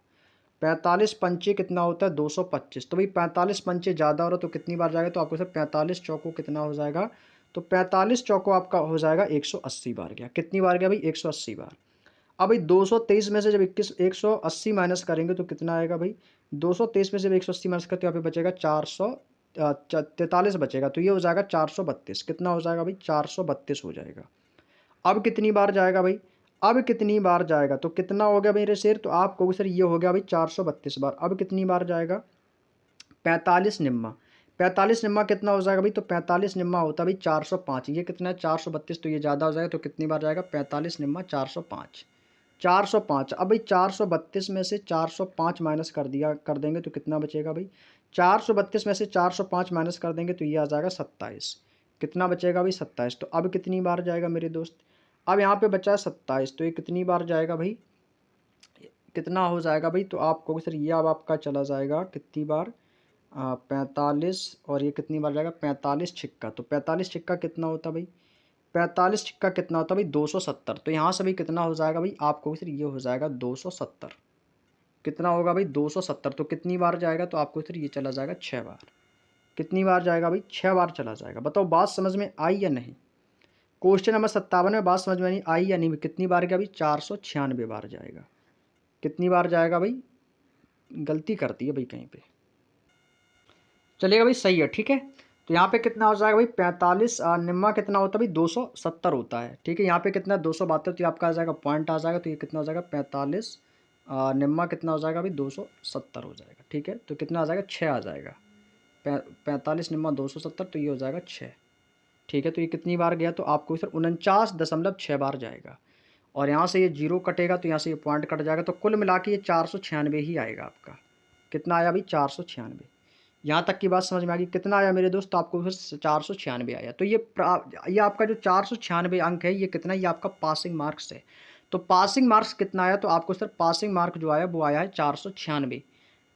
Speaker 1: 45 पंचे कितना होता है? 225। तो भाई 45 पंचे ज़्यादा हो रहा है तो कितनी बार जाएगा? तो आपको सर 45 चौको कितना हो जाएगा? तो 45 चौको आपका हो जाएगा 180 बार गया। कितनी बार गया भाई? 180 बार। अब भाई 223 में से जब 180 माइनस करेंगे तो कितना आएगा भाई? 223 में से जब 180 माइनस करते तो यहाँ पे बचेगा 443 बचेगा। तो ये हो जाएगा 432। कितना हो जाएगा भाई? 432 हो जाएगा। अब कितनी बार जाएगा भाई? अब कितनी बार जाएगा? तो कितना हो गया मेरे शेर? तो आप कहोगे सर ये हो गया भाई 432 बार। अब कितनी बार जाएगा? 45 निम्मा। 45 निम्मा कितना हो जाएगा भाई? तो 45 निम्मा होता है भाई 405। ये कितना है? 432। तो ये ज़्यादा हो जाएगा, तो कितनी बार जाएगा? 45 निम्मा 405। 405। अब भाई 432 में से 405 माइनस कर देंगे तो कितना बचेगा भाई? 432 में से 405 माइनस कर देंगे तो ये आ जाएगा 27। कितना बचेगा भाई? 27। तो अब कितनी बार जाएगा मेरे दोस्त? अब यहाँ पे बचा है 27, तो ये कितनी बार जाएगा भाई? कितना हो जाएगा भाई? तो आप कहोगे सर ये अब आपका चला जाएगा कितनी बार? 45, और ये कितनी बार जाएगा? 45 छिक्का। तो 45 छिक्का कितना होता भाई? 45 छिक्का कितना होता भाई? 270। तो यहाँ से भी कितना हो जाएगा भाई? आपको सिर्फ ये हो जाएगा 270। कितना होगा भाई 270। तो कितनी बार जाएगा, तो आपको फिर ये चला जाएगा 6 बार। कितनी बार जाएगा भाई, 6 बार चला जाएगा। बताओ बात समझ में आई या नहीं। क्वेश्चन नंबर 57 में बात समझ में नहीं आई या नहीं, कितनी बार गया भाई 496 बार जाएगा। कितनी बार जाएगा भाई, गलती कर दी है भाई कहीं पे। चलेगा भाई, सही है, ठीक है। तो यहाँ पे कितना हो जाएगा भाई 45, निम्मा कितना होता है भाई 270 होता है, ठीक है। यहाँ पे कितना 272, तो आपका आ जाएगा पॉइंट आ जाएगा, तो ये कितना हो जाएगा 45, निम्मा कितना हो जाएगा भाई 270 हो जाएगा, ठीक है। तो कितना आ जाएगा 6 आ जाएगा, 45 निम्मा 270, तो ये हो जाएगा 6, ठीक है। तो ये कितनी बार गया, तो आपको सर 49.6 बार जाएगा। और यहाँ से ये जीरो कटेगा, तो यहाँ से ये पॉइंट कट जाएगा, तो कुल मिला के ये 496 ही आएगा आपका। कितना आया भाई 496। यहाँ तक की बात समझ में आ गई। कितना आया मेरे दोस्त, आपको फिर 496 आया। तो ये आपका जो 496 अंक है, ये कितना, ये आपका पासिंग मार्क्स है। तो पासिंग मार्क्स कितना आया, तो आपको सर पासिंग मार्क जो आया वो आया है 496।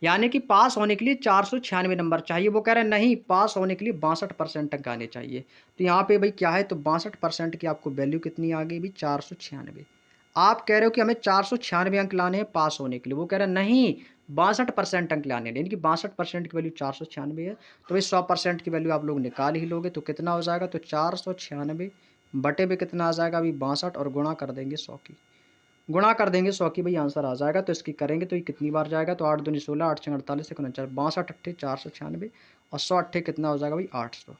Speaker 1: यानी कि पास होने के लिए 496 नंबर चाहिए। वो कह रहे हैं नहीं, पास होने के लिए 62% अंक आने चाहिए। तो यहाँ पे भाई क्या है, तो 62% की आपको वैल्यू कितनी आ गई भाई 496। आप कह रहे हो कि हमें 496 अंक लाने हैं पास होने के लिए, वो कह रहे हैं नहीं 62% अंक लाने हैं, यानी कि 62% की वैल्यू 496 है। तो भाई 100% की वैल्यू आप लोग निकाल ही लोगे, तो कितना हो जाएगा, तो 496 बटे पे कितना आ जाएगा अभी 62, और गुणा कर देंगे 100 की, गुणा कर देंगे 100 की, भाई आंसर आ जाएगा। तो इसकी करेंगे तो ये कितनी बार जाएगा, तो 8 दूनी 16, 8 छः 48, 49, 62 अट्ठे 496, और 100 अट्ठे कितना हो जाएगा भाई 800,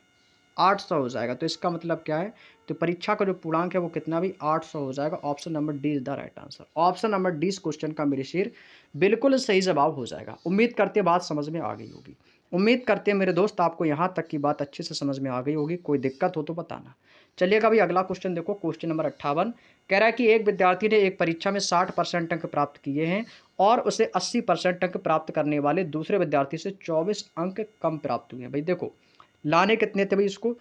Speaker 1: 800 हो जाएगा। तो इसका मतलब क्या है, तो परीक्षा का जो पूर्णांक है वो कितना भी 800 हो जाएगा। Option number D is the right answer. Option number D इस क्वेश्चन का मेरे शेर बिल्कुल सही जवाब हो जाएगा। उम्मीद करते बात समझ में आ गई होगी। उम्मीद करते हैं मेरे दोस्त आपको यहाँ तक की बात अच्छे से समझ में आ गई होगी। कोई दिक्कत हो तो बताना। चलिएगा भाई अगला क्वेश्चन देखो, क्वेश्चन नंबर 58 कह रहा है कि एक विद्यार्थी ने एक परीक्षा में 60% अंक प्राप्त किए हैं और उसे 80% अंक प्राप्त करने वाले दूसरे विद्यार्थी से 24 अंक कम प्राप्त हुए हैं। भाई देखो लाने कितने थे भाई, इसको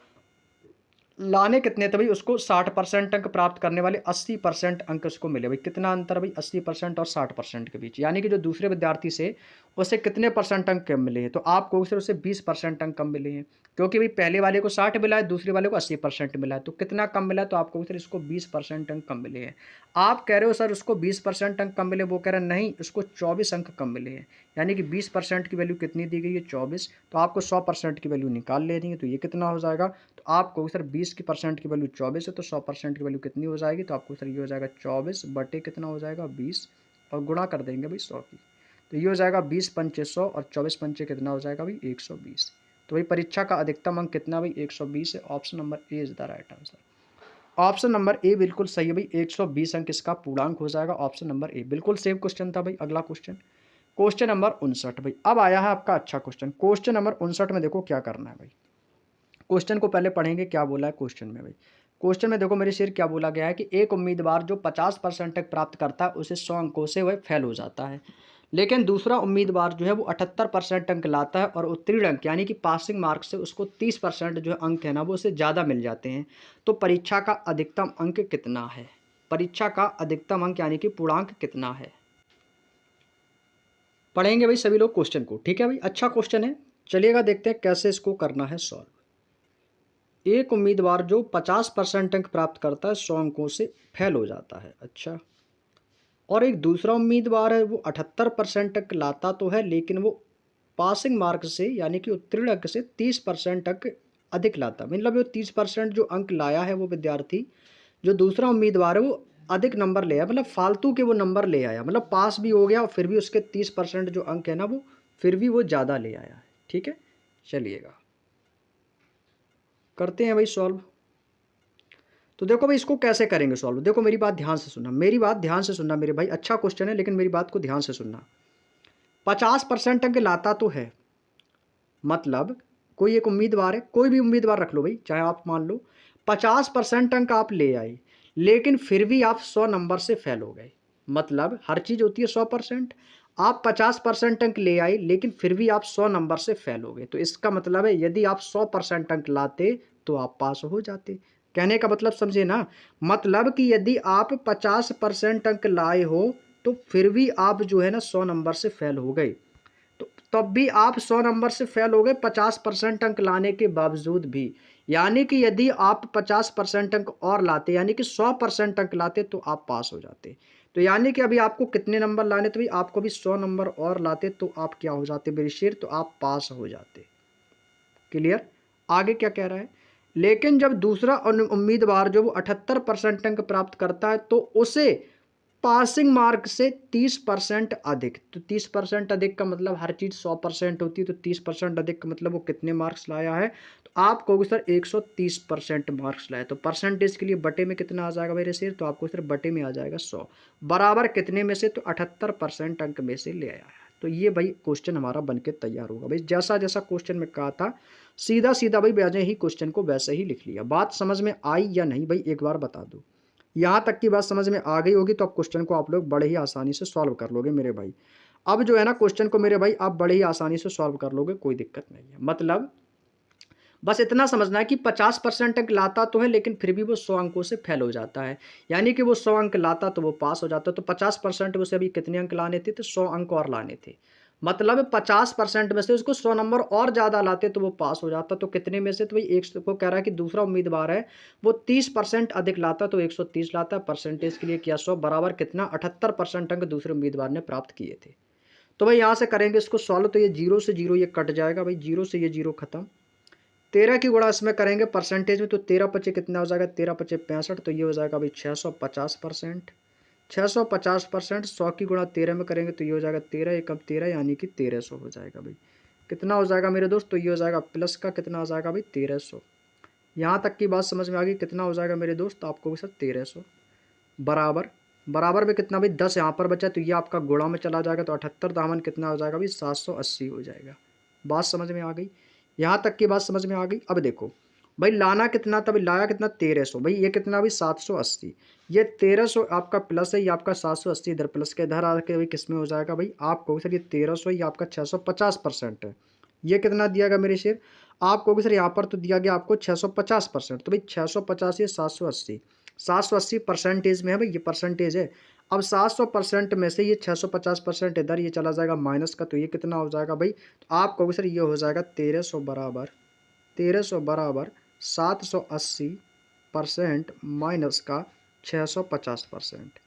Speaker 1: लाने कितने थे भाई, उसको 60% अंक प्राप्त करने वाले 80% अंक उसको मिले। भाई कितना अंतर भाई 80% और 60% के बीच, यानी कि जो दूसरे विद्यार्थी से उसे कितने परसेंट अंक कम मिले हैं, तो आपको सिर्फ उसे 20% अंक कम मिले हैं। क्योंकि भाई पहले वाले को 60 मिला है, दूसरे वाले को 80% मिला है, तो कितना कम मिला है, तो आपको सिर्फ इसको 20% अंक कम मिले हैं। आप कह रहे हो सर उसको 20% अंक कम मिले, वो कह रहे हैं नहीं उसको 24 अंक कम मिले हैं। यानी कि 20% की वैल्यू कितनी दी गई है 24, तो आपको 100% की वैल्यू निकाल लेनी है। तो ये कितना हो जाएगा, तो आपको सर 20% की वैल्यू 24 है, तो 100% की वैल्यू कितनी हो जाएगी, तो आपको सर ये हो जाएगा 24 बटे कितना हो जाएगा 20, और गुणा कर देंगे भाई 100 की। तो ये हो जाएगा 20 पंचे 100 और 24 पंचे कितना हो जाएगा भाई 120। तो भाई परीक्षा का अधिकतम अंक कितना भाई 120 है। Option number A is the right answer. Option number A बिल्कुल सही है भाई, 120 अंक इसका पूर्णांक हो जाएगा। ऑप्शन नंबर ए बिल्कुल सेम क्वेश्चन था भाई। अगला क्वेश्चन, क्वेश्चन नंबर 59 भाई। अब आया है आपका अच्छा क्वेश्चन। क्वेश्चन नंबर 59 में देखो क्या करना है भाई। क्वेश्चन को पहले पढ़ेंगे क्या बोला है क्वेश्चन में भाई। क्वेश्चन में देखो मेरे शेर क्या बोला गया है कि एक उम्मीदवार जो 50% तक प्राप्त करता है उसे 100 अंकों से वह फेल हो जाता है, लेकिन दूसरा उम्मीदवार जो है वो 78% अंक लाता है और उत्तीर्ण अंक यानी कि पासिंग मार्क से उसको 30% जो अंक है ना वो उसे ज़्यादा मिल जाते हैं। तो परीक्षा का अधिकतम अंक कितना है, परीक्षा का अधिकतम अंक यानी कि पूर्णांक कितना है। पढ़ेंगे भाई सभी लोग क्वेश्चन को, ठीक है भाई। अच्छा क्वेश्चन है, चलिएगा देखते हैं कैसे इसको करना है सॉल्व। एक उम्मीदवार जो 50% अंक प्राप्त करता है 100 अंकों से फेल हो जाता है, अच्छा। और एक दूसरा उम्मीदवार है वो 78% अंक लाता तो है लेकिन वो पासिंग मार्क से यानी कि उत्तीर्ण अंक से 30% अंक अधिक लाता, मतलब वो 30% जो अंक लाया है वो विद्यार्थी, जो दूसरा उम्मीदवार है वो अधिक नंबर ले आया, मतलब फालतू के वो नंबर ले आया, मतलब पास भी हो गया और फिर भी उसके 30% जो अंक है ना वो फिर भी वो ज़्यादा ले आया है, ठीक है। चलिएगा करते हैं भाई सॉल्व। तो देखो भाई इसको कैसे करेंगे सॉल्व, देखो मेरी बात ध्यान से सुनना, मेरी बात ध्यान से सुनना मेरे भाई। अच्छा क्वेश्चन है लेकिन मेरी बात को ध्यान से सुनना। 50% अंक लाता तो है, मतलब कोई एक उम्मीदवार है, कोई भी उम्मीदवार रख लो भाई, चाहे आप मान लो 50% अंक आप ले आए लेकिन फिर भी आप 100 नंबर से फेल हो गए। मतलब हर चीज़ होती है 100%, आप 50% अंक ले आए लेकिन फिर भी आप 100 नंबर से फेल हो गए। तो इसका मतलब है यदि आप 100% अंक लाते तो आप पास हो जाते। कहने का मतलब समझे ना, मतलब कि यदि आप 50% अंक लाए हो तो फिर भी आप जो है ना 100 नंबर से फेल हो गए, तो तब भी आप 100 नंबर से फेल हो गए 50% अंक लाने के बावजूद भी। यानी कि यदि आप 50% अंक और लाते यानी कि 100% अंक लाते तो आप पास हो जाते। तो यानी कि अभी आपको कितने नंबर लाने, तो भाई आपको भी 100 नंबर और लाते तो आप क्या हो जाते मेरे शेर, तो आप पास हो जाते। क्लियर। आगे क्या कह रहा है, लेकिन जब दूसरा उम्मीदवार जो वो 78% अंक प्राप्त करता है तो उसे पासिंग मार्क से 30% अधिक, तो 30% अधिक का मतलब हर चीज़ 100% होती है, तो 30% अधिक का मतलब वो कितने मार्क्स लाया है, तो आप कहोगे सर 130% मार्क्स लाया। तो परसेंटेज के लिए बटे में कितना आ जाएगा मेरे शेर, तो आपको सर बटे में आ जाएगा 100, बराबर कितने में से, तो 78% अंक में से ले आया है। तो ये भाई क्वेश्चन हमारा बन के तैयार होगा भाई, जैसा जैसा क्वेश्चन में कहा था सीधा सीधा भाई वैसे ही क्वेश्चन को वैसे ही लिख लिया। बात समझ में आई या नहीं भाई, एक बार बता दो। यहाँ तक की बात समझ में आ गई होगी तो अब क्वेश्चन को आप लोग बड़े ही आसानी से सॉल्व कर लोगे मेरे भाई। अब जो है ना क्वेश्चन को मेरे भाई आप बड़े ही आसानी से सॉल्व कर लोगे, कोई दिक्कत नहीं है। मतलब बस इतना समझना है कि 50% अंक लाता तो है लेकिन फिर भी वो 100 अंकों से फेल हो जाता है, यानी कि वो 100 अंक लाता तो वो पास हो जाता। तो 50% में से अभी कितने अंक लाने थे, तो 100 अंक और लाने थे। मतलब 50% में से उसको 100 नंबर और ज़्यादा लाते तो वो पास हो जाता। तो कितने में से, तो भाई एक को कह रहा है कि दूसरा उम्मीदवार है वो 30% अधिक लाता तो 130 लाता। परसेंटेज के लिए किया 100, बराबर कितना 78% अंक दूसरे उम्मीदवार ने प्राप्त किए थे। तो भाई यहाँ से करेंगे इसको सॉल्व, तो ये जीरो से जीरो ये कट जाएगा भाई, जीरो से ये जीरो खत्म। 13 की गुणा इसमें करेंगे परसेंटेज में, तो 13 पचे कितना हो जाएगा, 13 पचे 65, तो ये हो जाएगा भाई 650%। 650%, 100 की गुणा 13 में करेंगे तो ये हो जाएगा 13 एकम 13, यानी कि 1300 हो जाएगा भाई। कितना हो जाएगा मेरे दोस्त, तो ये हो जाएगा प्लस का कितना हो जाएगा भाई 1300। यहाँ तक की बात समझ में आ गई, कितना हो जाएगा मेरे दोस्त आपको भी सर 1300, बराबर बराबर में कितना भाई 10 यहाँ पर बचा, तो ये आपका गुणा में चला जाएगा, तो 78 दामन कितना हो जाएगा भाई 780 हो जाएगा। बात समझ में आ गई, यहाँ तक की बात समझ में आ गई। अब देखो भाई लाना कितना था, भाई लाया कितना 1300, भाई ये कितना भाई 780, ये 1300 आपका प्लस है, ये आपका 780 इधर प्लस के इधर आके भाई किस में हो जाएगा भाई आपको सर, ये 1300 ये आपका 650% है। ये कितना दिया गया मेरे शेर आपको सर, यहाँ पर तो दिया गया आपको 650%, तो भाई 650 ये 780, 780 परसेंटेज में है भाई, ये परसेंटेज है। अब 700% में से ये 650% इधर ये चला जाएगा माइनस का, तो ये कितना हो जाएगा भाई, तो आप कहोगे सर ये हो जाएगा 1300 बराबर 1300 बराबर 780% माइनस का 650%।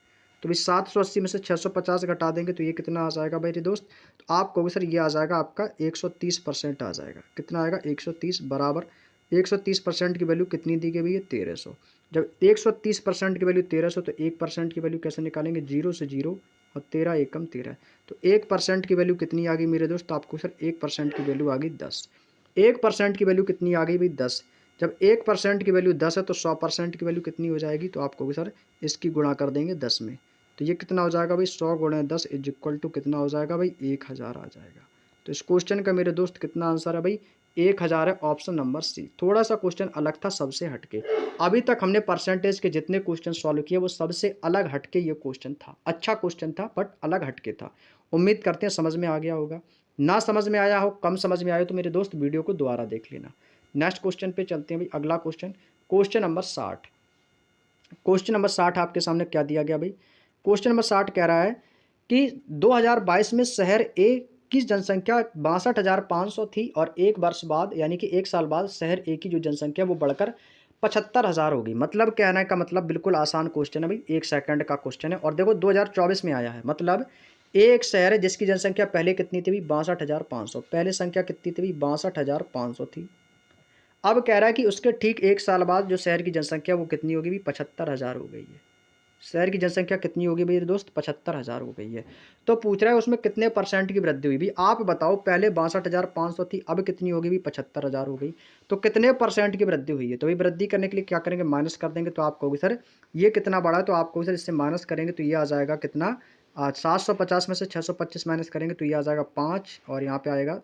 Speaker 1: तो भाई 780 में से 650 घटा देंगे तो ये कितना आ जाएगा मेरे दोस्त, तो आप कहोगे सर ये आ जाएगा आपका 130% आ जाएगा। कितना आएगा 130 बराबर 130% की वैल्यू कितनी दी गई है 1300। जब 130% की वैल्यू 1300 तो 1% की वैल्यू कैसे निकालेंगे, जीरो से जीरो और 13 एकम 13, तो 1% की वैल्यू कितनी आ गई मेरे दोस्त, तो आपको सर 1% की वैल्यू आ गई 10। 1% की वैल्यू कितनी आ गई भाई 10। जब 1% की वैल्यू 10 है तो 100% की वैल्यू कितनी हो जाएगी, तो आपको सर इसकी गुणा कर देंगे 10 में, तो ये कितना हो जाएगा भाई 100 गुणा 10 इज इक्वल टू कितना हो जाएगा भाई 1000 आ जाएगा। तो इस क्वेश्चन का मेरे दोस्त कितना आंसर है भाई 1000 है, ऑप्शन नंबर सी। थोड़ा सा क्वेश्चन अलग था सबसे हटके, अभी तक हमने परसेंटेज के जितने क्वेश्चन सॉल्व किए वो सबसे अलग हटके ये क्वेश्चन था। अच्छा क्वेश्चन था बट अलग हटके था। उम्मीद करते हैं समझ में आ गया होगा। ना समझ में आया हो, कम समझ में आया हो तो मेरे दोस्त वीडियो को दोबारा देख लेना। नेक्स्ट क्वेश्चन पे चलते हैं भाई, अगला question, question number 60। Question number 60 आपके सामने क्या दिया गया भाई, क्वेश्चन नंबर 60 कह रहा है कि 2022 में शहर ए की जनसंख्या 62,500 थी और एक वर्ष बाद यानी कि एक साल बाद शहर ए की जो जनसंख्या वो बढ़कर 75,000 होगी। मतलब कहने का मतलब बिल्कुल आसान क्वेश्चन है भाई, 1 सेकंड का क्वेश्चन है। और देखो 2024 में आया है, मतलब एक शहर है जिसकी जनसंख्या पहले कितनी थी भाई 62,500, पहले संख्या कितनी थी भाई 62,500 थी। अब कह रहा है कि उसके ठीक एक साल बाद जो शहर की जनसंख्या वो कितनी होगी भी 75,000 हो गई है। शहर की जनसंख्या कितनी होगी मेरे दोस्त 75,000 हो गई है। तो पूछ रहा है उसमें कितने परसेंट की वृद्धि हुई भी, आप बताओ पहले 62,500 थी अब कितनी होगी भी 75,000 हो गई, तो कितने परसेंट की वृद्धि हुई है। तो भाई वृद्धि करने के लिए क्या करेंगे, माइनस कर देंगे। तो आप कहोगे सर ये कितना बड़ा है, तो आप कहोगे सर इससे माइनस करेंगे तो ये आ जाएगा कितना 750 में से 625 माइनस करेंगे तो ये आ जाएगा 5, और यहाँ पे आएगा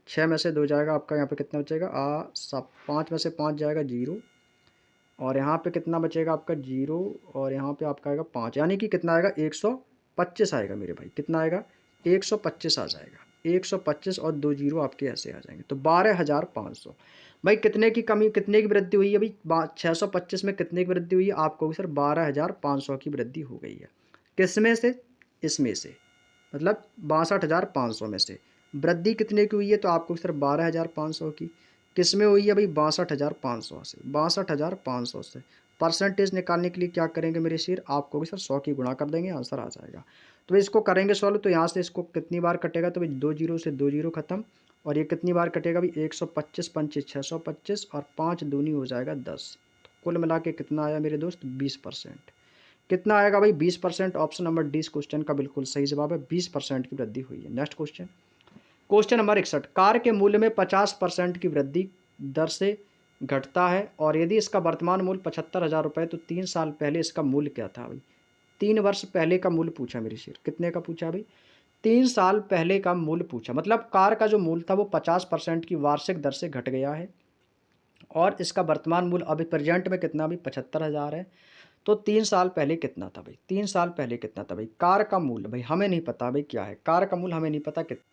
Speaker 1: 6 में से 2 जाएगा आपका, यहाँ पे कितना बचेगा सब 5 में से 5 जाएगा 0, और यहाँ पे कितना बचेगा आपका 0, और यहाँ पे आपका आएगा 5, यानी कि कितना आएगा 125 आएगा मेरे भाई। कितना आएगा 125 आ जाएगा, 125 और 2 जीरो आपके ऐसे आ जाएंगे, तो 12,500। भाई कितने की कमी, कितने की वृद्धि हुई है भाई 625 में कितने की वृद्धि हुई है, आपको सर 12,500 की वृद्धि हो गई है। किस में से, इसमें से, मतलब 62,500 में से वृद्धि कितने की हुई है, तो आपको सर 12,500 की। किस में हुई है भाई 62,500 से, 62,500 से। परसेंटेज निकालने के लिए क्या करेंगे मेरे शेर, आपको भी सर 100 की गुणा कर देंगे, आंसर आ जाएगा। तो भाई इसको करेंगे सॉल्व, तो यहाँ से इसको कितनी बार कटेगा, तो भाई 2 जीरो से 2 जीरो खत्म, और ये कितनी बार कटेगा भाई 125 पंचे 625 और 5 दूनी हो जाएगा 10। तो कुल मिला के कितना आया मेरे दोस्त, 20%। कितना आएगा भाई, 20%। ऑप्शन नंबर डी इस क्वेश्चन का बिल्कुल सही जवाब है, 20% की वृद्धि हुई है। Next question, question number 61, car के मूल्य में 50% की वृद्धि दर से घटता है और यदि इसका वर्तमान मूल्य 75,000 रुपये, तो 3 साल पहले इसका मूल्य क्या था भाई। 3 वर्ष पहले का मूल्य पूछा मेरे शेर, कितने का पूछा भाई, 3 साल पहले का मूल्य पूछा। मतलब कार का जो मूल्य था वो 50% की वार्षिक दर से घट गया है और इसका वर्तमान मूल्य अभी प्रेजेंट में कितना भाई, 75,000 है। तो 3 साल पहले कितना था भाई, 3 साल पहले कितना था भाई, कार का मूल्य भाई हमें नहीं पता भाई क्या है, कार का मूल्य हमें नहीं पता कितना।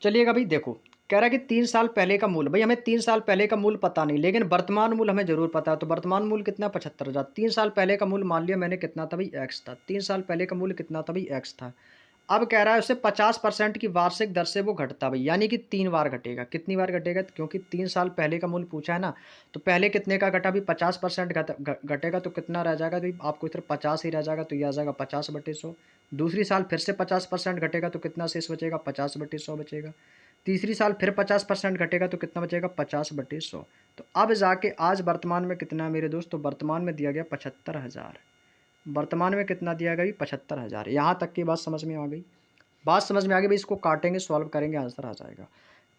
Speaker 1: चलिएगा भाई देखो, कह रहा है कि 3 साल पहले का मूल्य, भाई हमें 3 साल पहले का मूल्य पता नहीं, लेकिन वर्तमान मूल्य हमें जरूर पता है। तो वर्तमान मूल्य कितना, 75,000। 3 साल पहले का मूल्य मान लिया मैंने कितना था भाई, एक्स था। 3 साल पहले का मूल्य कितना था भाई, एक्स था। अब कह रहा है उससे 50% की वार्षिक दर से वो घटता भाई, यानी कि 3 बार घटेगा। कितनी बार घटेगा, क्योंकि 3 साल पहले का मूल्य पूछा है ना, तो पहले कितने का घटा भाई, 50% घटेगा, तो कितना रह जाएगा भाई, आपको इधर 50 ही रह जाएगा, तो यह आ जाएगा 50/100। दूसरी साल फिर से 50% घटेगा, तो कितना शेष बचेगा, 50/100 बचेगा। तीसरी साल फिर 50% घटेगा, तो कितना बचेगा, 50/100। तो अब जाके आज वर्तमान में कितना है मेरे दोस्त, तो वर्तमान में दिया गया 75,000। वर्तमान में कितना दिया गया, 75,000। यहाँ तक की बात समझ में आ गई, बात समझ में आ गई भाई। इसको काटेंगे, सॉल्व करेंगे, आंसर आ जाएगा।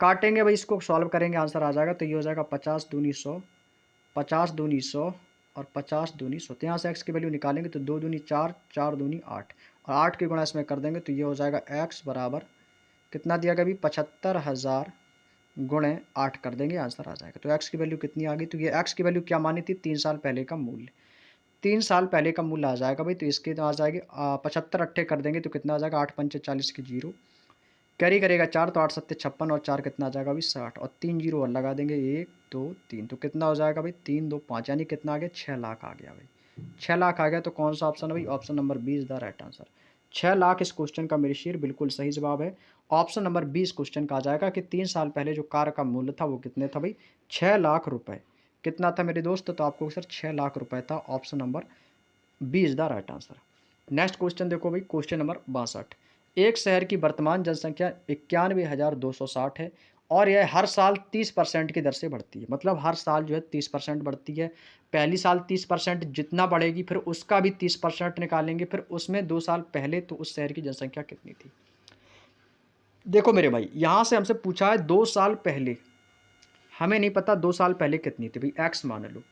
Speaker 1: काटेंगे भाई, इसको सॉल्व करेंगे, आंसर आ जाएगा। तो ये हो जाएगा 50 दूनी 100, 50 दूनी 100 और 50 दूनी 100। तो यहाँ से एक्स की वैल्यू निकालेंगे, तो 2 दूनी 4, 4 दूनी 8 और 8 की गुणा इसमें कर देंगे, तो ये हो जाएगा एक्स बराबर कितना दिया गया भाई, 75,000 गुणे 8 कर देंगे, आंसर आ जाएगा। तो एक्स की वैल्यू कितनी आ गई, तो ये एक्स की वैल्यू क्या मानी थी, 3 साल पहले का मूल्य। 3 साल पहले का मूल्य आ जाएगा भाई, तो इसके तो आ जाएगी 75 अट्ठे कर देंगे, तो कितना आ जाएगा, 8 पंचे 40 की जीरो, कैरी करेगा 4, तो 8 सत्ते 56 और 4 कितना आ जाएगा भाई 60 और 3 जीरो और लगा देंगे, 1 2 3, तो कितना हो जाएगा भाई 3 2 5, यानी कितना आ गया, 6 लाख आ गया भाई। 6 लाख आ गया, तो कौन सा ऑप्शन है भाई, option number 20 the right answer. 6 lakh इस क्वेश्चन का मेरे शेर बिल्कुल सही जवाब है। ऑप्शन नंबर 20 क्वेश्चन का आ जाएगा कि 3 साल पहले जो कार का मूल्य था वो कितने था भाई, 6 लाख रुपए। कितना था मेरे दोस्त, तो आपको सर 6 लाख रुपए था, option number 20 the right answer. Next question देखो भाई, क्वेश्चन नंबर 62, एक शहर की वर्तमान जनसंख्या 91,260 है और यह हर साल 30% की दर से बढ़ती है। मतलब हर साल जो है 30% बढ़ती है। पहली साल 30% जितना बढ़ेगी, फिर उसका भी 30% निकालेंगे, फिर उसमें 2 साल पहले तो उस शहर की जनसंख्या कितनी थी। देखो मेरे भाई, यहाँ से हमसे पूछा है 2 साल पहले, हमें नहीं पता 2 साल पहले कितनी थी भाई, एक्स मान लो।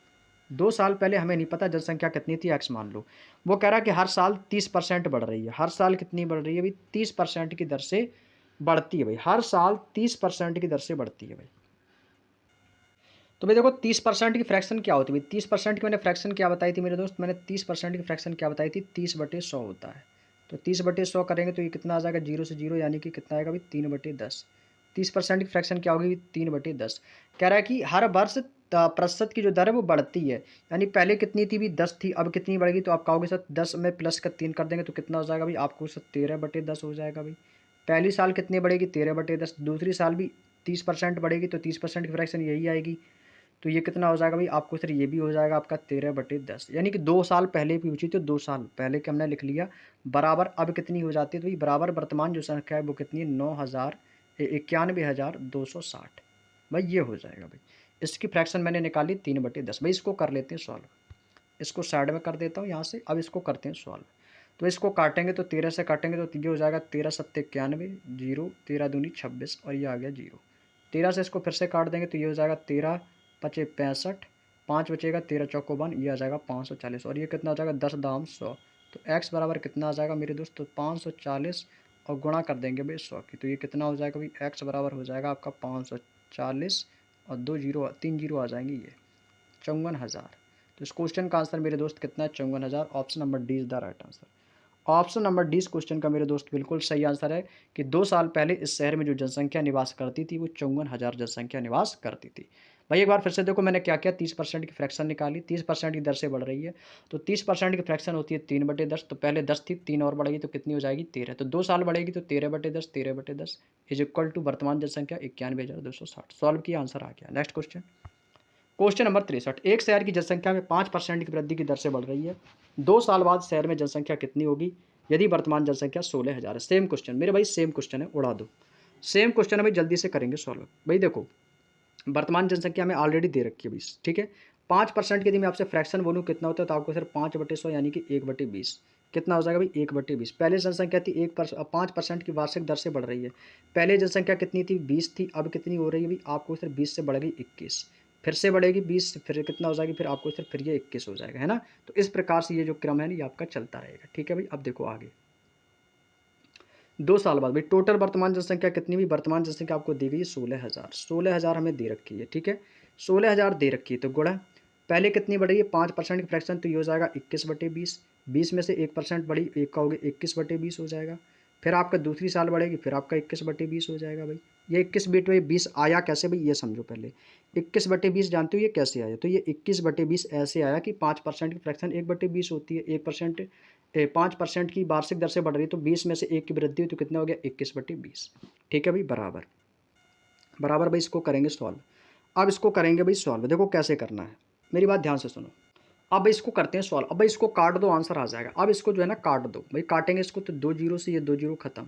Speaker 1: 2 साल पहले हमें नहीं पता जनसंख्या कितनी थी, एक्स मान लो। वो कह रहा है कि हर साल 30% बढ़ रही है। हर साल कितनी बढ़ रही है भाई, 30% की दर से बढ़ती है भाई, हर साल 30% की दर से बढ़ती है भाई। तो भाई देखो 30% की फ्रैक्शन क्या होती है भाई, 30% की मैंने फ्रैक्शन क्या बताई थी मेरे दोस्त, मैंने 30% की फ्रैक्शन क्या बताई थी, 30/100 होता है। तो 30/100 करेंगे तो ये कितना आ जाएगा, जीरो से जीरो, यानी कि कितना आएगा भाई 3/10। 30% की फ्रैक्शन क्या होगी, 3/10। कह रहा है कि हर वर्ष प्रतिशत की जो दर है वो बढ़ती है, यानी पहले कितनी थी भी 10 थी, अब कितनी बढ़ेगी, तो आप कहोगे सर 10 में प्लस का 3 कर देंगे तो कितना हो जाएगा भाई, आपको सर 13/10 हो जाएगा भाई। पहली साल कितनी बढ़ेगी, 13/10। दूसरी साल भी 30% बढ़ेगी, तो 30% की फ्रैक्शन यही आएगी। तो ये कितना हो जाएगा भाई, आपको सर ये भी हो जाएगा आपका 13/10, यानी कि 2 साल पहले पूछी, तो 2 साल पहले के हमने लिख लिया बराबर। अब कितनी हो जाती है, तो भाई बराबर वर्तमान जो संख्या है वो कितनी है, 91,260। भाई ये हो जाएगा भाई, इसकी फ्रैक्शन मैंने निकाली 3/10। भाई इसको कर लेते हैं सॉल्व, इसको साइड में कर देता हूँ यहाँ से। अब इसको करते हैं सॉल्व, तो इसको काटेंगे, तो 13 से काटेंगे तो ये हो जाएगा 13 सत्ते 91, जीरो, 13 दूनी 26 और ये आ गया जीरो। 13 से इसको फिर से काट देंगे, तो ये हो जाएगा 13 पचे 65, 5 बचेगा, 13 चौको 1, ये आ जाएगा 540 और ये कितना हो जाएगा 10 दाम 100। तो एक्स बराबर कितना आ जाएगा मेरे दोस्त, तो 540 और गुणा कर देंगे भाई 100 की, तो ये कितना हो जाएगा भाई, एक्स बराबर हो जाएगा आपका 540 और 2 जीरो 3 जीरो आ जाएंगे, ये 54,000। तो इस क्वेश्चन का आंसर मेरे दोस्त कितना है, 54,000। Option number D is the right answer. Option number D इस क्वेश्चन का मेरे दोस्त बिल्कुल सही आंसर है कि 2 साल पहले इस शहर में जो जनसंख्या निवास करती थी वो 54,000 जनसंख्या निवास करती थी। भाई एक बार फिर से देखो मैंने क्या किया, 30% की फ्रैक्शन निकाली, 30% की दर से बढ़ रही है, तो 30% की फ्रैक्शन होती है 3/10। तो पहले 10 थी, 3 और बढ़ेगी तो कितनी हो जाएगी 13। तो 2 साल बढ़ेगी तो 13/10, 13/10 इज इक्वल टू वर्तमान जनसंख्या 91,260। सॉल्व किया, आंसर आ गया। नेक्स्ट क्वेश्चन, क्वेश्चन नंबर 63, एक शहर की जनसंख्या में 5% की वृद्धि की दर से बढ़ रही है। 2 साल बाद शहर में जनसंख्या कितनी होगी यदि वर्तमान जनसंख्या 16,000 है। सेम क्वेश्चन मेरे भाई, सेम क्वेश्चन है, उड़ा दो। सेम क्वेश्चन है भाई, जल्दी से करेंगे सॉल्व। भाई देखो, वर्तमान जनसंख्या में ऑलरेडी दे रखी है 20, ठीक है। 5% की यदि मैं आपसे फ्रैक्शन बोलूँ कितना होता है, तो आपको सिर्फ 5/100 यानी कि 1/20 कितना हो जाएगा भाई, 1/20। पहले जनसंख्या थी 5% की वार्षिक दर से बढ़ रही है। पहले जनसंख्या कितनी थी, 20 थी, अब कितनी हो रही है भाई, आपको सिर्फ 20 से बढ़ गई 21, फिर से बढ़ेगी 20, फिर कितना हो जाएगी, फिर आपको सिर्फ फिर ये 21 हो जाएगा, है ना। तो इस प्रकार से ये जो क्रम है ना, ये आपका चलता रहेगा, ठीक है भाई। अब देखो आगे, 2 साल बाद भाई टोटल वर्तमान जनसंख्या कितनी हुई, वर्तमान जनसंख्या आपको दी गई है 16,000। 16,000 हमें दे रखी है, ठीक है। 16,000 दे रखी है तो गुणा, पहले कितनी बढ़ी है, 5% की फ्रैक्शन, तो ये हो जाएगा 21/20। 20 में से 1% बढ़ी, एक का हो गया 21/20 हो जाएगा। फिर आपका दूसरी साल बढ़ेगी, फिर आपका 21/20 हो जाएगा भाई। ये 21/20 आया कैसे भाई, ये समझो पहले। 21/20 जानते हो ये कैसे आया, तो ये 21/20 ऐसे आया कि 5% की फ्रैक्शन 1/20 होती है। 5% की वार्षिक दर से बढ़ रही है, तो 20 में से 1 की वृद्धि हुई, तो कितना हो गया, 21/20, ठीक है भाई, बराबर। बराबर भाई, इसको करेंगे सॉल्व। अब इसको करेंगे भाई सॉल्व, देखो कैसे करना है, मेरी बात ध्यान से सुनो। अब भाई इसको करते हैं सॉल्व। अब भाई इसको काट दो, आंसर आ जाएगा। अब इसको जो है ना काट दो भाई, काटेंगे इसको तो 2 जीरो से ये 2 जीरो खत्म,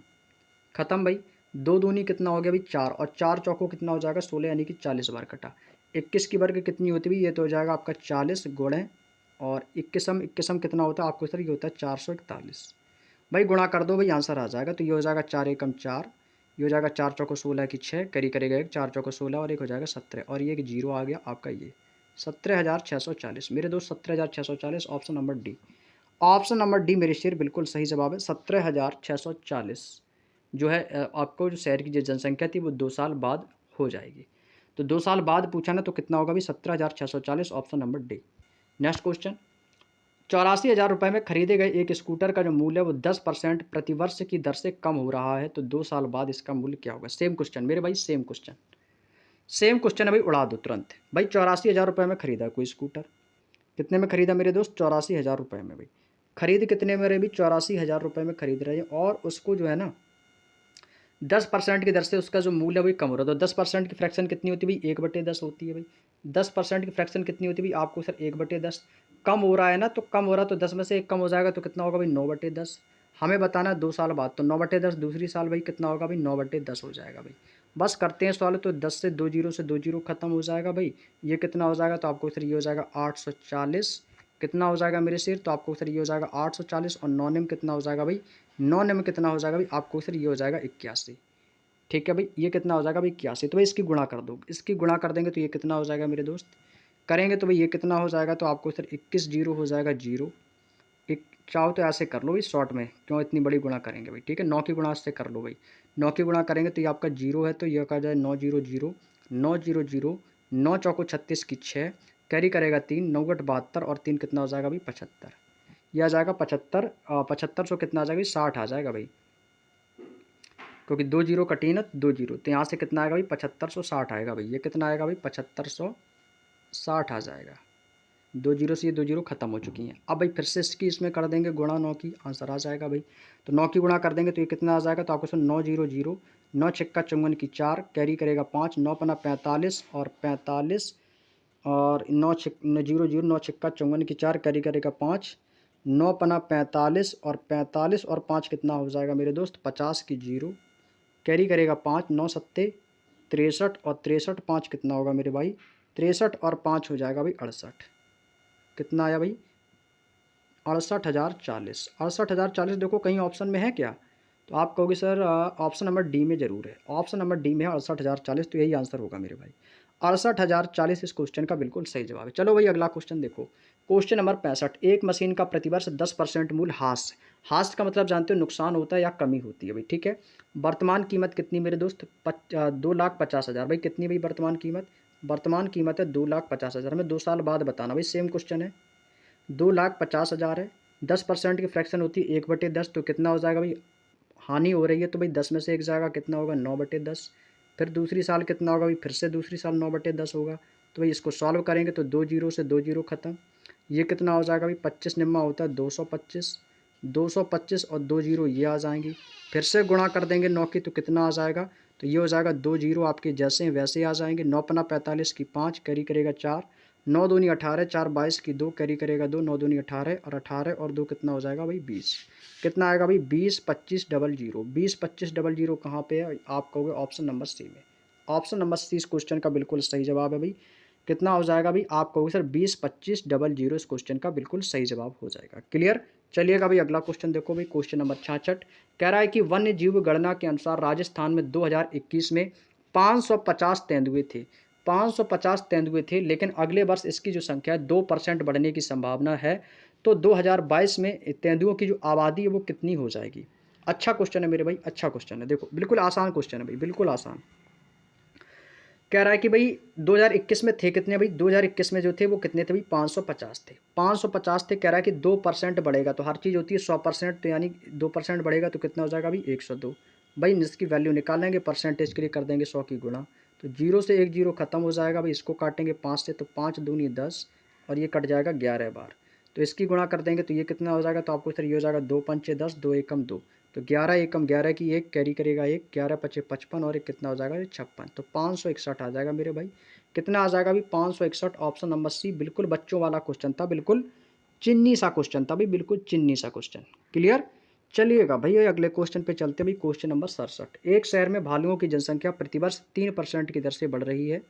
Speaker 1: खत्म भाई। 2 दूनी कितना हो गया भाई 4, और 4 चौको कितना हो जाएगा 16, यानी कि 40 बार कटा। 21 की वर्ग कितनी होती है, ये तो हो जाएगा आपका 40 गुणे, और 21 कितना होता है आपको सर, ये होता है 441। भाई गुणा कर दो भाई, आंसर आ जाएगा। तो ये हो जाएगा 4 एकम 4, ये हो जाएगा 4 चौको 16 की 6, करी करेगा एक, 4 चौको 16 और एक हो जाएगा 17, और ये एक जीरो आ गया आपका, ये 17,640 मेरे दोस्त, 17,640, option number D. Option number D मेरे शेर बिल्कुल सही जवाब है। 17,640 जो है आपको जो शहर की जो जनसंख्या थी वो 2 साल बाद हो जाएगी। तो 2 साल बाद पूछा ना, तो कितना होगा भाई, 17,640, option number D. Next question, 84,000 रुपये में खरीदे गए एक स्कूटर का जो मूल्य है वो 10% प्रतिवर्ष की दर से कम हो रहा है, तो 2 साल बाद इसका मूल्य क्या होगा। सेम क्वेश्चन मेरे भाई, सेम क्वेश्चन, सेम क्वेश्चन है भाई, उड़ा दो तुरंत। भाई 84,000 रुपये में खरीदा कोई स्कूटर, कितने में खरीदा मेरे दोस्त, 84,000 रुपये में भाई। खरीद कितने में रहे भी, 84,000 रुपये में खरीद रहे हैं, और उसको जो है ना 10% की दर से उसका जो मूल्य है वही कम हो रहा है। तो 10% की फ्रैक्शन कितनी होती है भाई, 1/10 होती है भाई। 10% की फ्रैक्शन कितनी होती है भाई, आपको सर 1/10 कम हो रहा है ना, तो कम हो रहा है, तो 10 में से 1 कम हो जाएगा, तो कितना होगा भाई 9/10। हमें बताना है 2 साल बाद, तो 9/10 दूसरी साल भाई कितना होगा भाई, 9/10 हो जाएगा भाई। बस करते हैं सवाल, तो 10 से 2 जीरो से 2 जीरो खत्म हो जाएगा भाई। ये कितना हो जाएगा, तो आपको सर ये हो जाएगा 840, कितना हो जाएगा मेरे शेर, तो आपको सर ये हो जाएगा 840, और 9 में कितना हो जाएगा भाई, 9 में कितना हो जाएगा भाई, आपको सर ये हो जाएगा 81, ठीक है भाई। ये कितना हो जाएगा भाई 81, तो भाई इसकी गुणा कर दो, इसकी गुणा कर देंगे तो ये कितना हो जाएगा मेरे दोस्त, करेंगे तो भाई ये कितना हो जाएगा, तो आपको सर 21 जीरो हो जाएगा जीरो। एक चाहो तो ऐसे कर लो भाई शॉर्ट में, क्यों इतनी बड़ी गुणा करेंगे भाई, ठीक है। 9 की गुणा से कर लो भाई, 9 की गुणा करेंगे तो ये आपका जीरो है, तो ये कहा जाए 9 जीरो जीरो, 9 जीरो जीरो, 9 चौको 36 की 6, कैरी करेगा 3, 9 गट 72, और 3 कितना हो जाएगा भाई 75। यह आ जाएगा 75, 7500 कितना आ जाएगा भाई, 60 आ जाएगा भाई, क्योंकि 2 जीरो कटी ना, 2 जीरो, तो यहाँ से कितना आएगा भाई 7560 आएगा भाई। ये कितना आएगा भाई 7560 आ जाएगा। 2 जीरो से ये 2 जीरो खत्म हो चुकी हैं। अब भाई फिर से इसकी इसमें कर देंगे गुणा, 9 की, आंसर आ जाएगा भाई। तो 9 की गुणा कर देंगे तो ये कितना आ जाएगा, तो आपको सुन 9 जीरो जीरो, 9 छक्का 54 की 4, कैरी करेगा 5, 9 पना 45, और 45, और 9 जीरो जीरो, 9 छक्का 54 की 4, कैरी करेगा 5, 9 पना 45, और 45 और 5 कितना हो जाएगा मेरे दोस्त 50 की जीरो, कैरी करेगा 5, 9 सत्ते 63, और 63 5 कितना होगा मेरे भाई 63, और 5 हो जाएगा भाई 68, कितना आया भाई 68,040। 68,040 देखो कहीं ऑप्शन में है क्या, तो आप कहोगे सर ऑप्शन नंबर डी में जरूर है, ऑप्शन नंबर डी में है 68,040, तो यही आंसर होगा मेरे भाई। 68,040 इस क्वेश्चन का बिल्कुल सही जवाब है। चलो भाई अगला क्वेश्चन देखो, क्वेश्चन नंबर 65, एक मशीन का प्रतिवर्ष 10% मूल्य हास, हास का मतलब जानते हो नुकसान होता है या कमी होती है भाई, ठीक है। वर्तमान कीमत कितनी मेरे दोस्त, 2,50,000 भाई, कितनी भाई वर्तमान कीमत, वर्तमान कीमत है 2,50,000, हमें 2 साल बाद बताना भाई, सेम क्वेश्चन है। 2,50,000 है, 10% की फ्रैक्शन होती है 1/10, तो कितना हो जाएगा भाई, हानि हो रही है तो भाई 10 में से 1 जाएगा, कितना होगा 9/10। फिर दूसरी साल कितना होगा भाई, फिर से दूसरी साल 9/10 होगा। तो भाई इसको सॉल्व करेंगे तो 2 जीरो से 2 जीरो खत्म, ये कितना हो जाएगा भाई 25 निम्मा होता है 225, 225 और 2 जीरो ये आ जाएंगी। फिर से गुणा कर देंगे 9 की, तो कितना आ जाएगा, तो ये हो जाएगा 2 जीरो आपके जैसे हैं वैसे आ जाएंगे। 9 पना 45 की 5, कैरी करेगा 4, 9 दूनी 18, 4 22 की 2 कैरी करेगा 2, 9 दूनी 18 और 18 और 2 कितना हो जाएगा भाई 20। कितना आएगा भाई 20 25 00। 20 25 00 कहाँ पे है? आप कहोगे ऑप्शन नंबर सी में। ऑप्शन नंबर सी इस क्वेश्चन का बिल्कुल सही जवाब है भाई। कितना हो जाएगा भाई? आप कहोगे सर 20 25 00 इस क्वेश्चन का बिल्कुल सही जवाब हो जाएगा। क्लियर? चलिएगा भाई अगला क्वेश्चन देखो भाई, क्वेश्चन नंबर 66 कह रहा है कि वन्य जीव गणना के अनुसार राजस्थान में 2021 में 550 तेंदुए थे। 550 तेंदुए थे, लेकिन अगले वर्ष इसकी जो संख्या है 2% बढ़ने की संभावना है। तो 2022 में तेंदुओं की जो आबादी है वो कितनी हो जाएगी? अच्छा क्वेश्चन है मेरे भाई, अच्छा क्वेश्चन है। देखो बिल्कुल आसान क्वेश्चन है भाई, बिल्कुल आसान। कह रहा है कि भाई 2021 में थे कितने भाई? 2021 में जो थे वो कितने थे भाई? 550 थे। 550 थे। कह रहा है कि 2% बढ़ेगा, तो हर चीज़ होती है 100%, तो यानी 2% बढ़ेगा तो कितना हो जाएगा भाई? 102। भाई इसकी वैल्यू निकालेंगे, परसेंटेज के लिए कर देंगे 100 की गुणा, तो 0 से 1 0 खत्म हो जाएगा भाई। इसको काटेंगे 5 से, तो 5 दूनी 10 और ये कट जाएगा 11 बार। तो इसकी गुणा कर देंगे तो ये कितना हो जाएगा? तो आपको सर ये हो जाएगा 2 पंचे 10, 2 एकम 2, तो 11 एकम 11 की 1 कैरी करेगा 1, 11 पचे 55 और एक कितना हो जाएगा? 56। तो 561 आ जाएगा मेरे भाई। कितना आ जाएगा भाई? 561। ऑप्शन नंबर सी बिल्कुल बच्चों वाला क्वेश्चन था, बिल्कुल चिन्नी सा क्वेश्चन था भाई, बिल्कुल चिन्नी सा क्वेश्चन। क्लियर? चलिएगा भैया अगले क्वेश्चन पे चलते भाई। क्वेश्चन नंबर 67, एक शहर में भालुओं की जनसंख्या प्रतिवर्ष 3% की दर से बढ़ रही है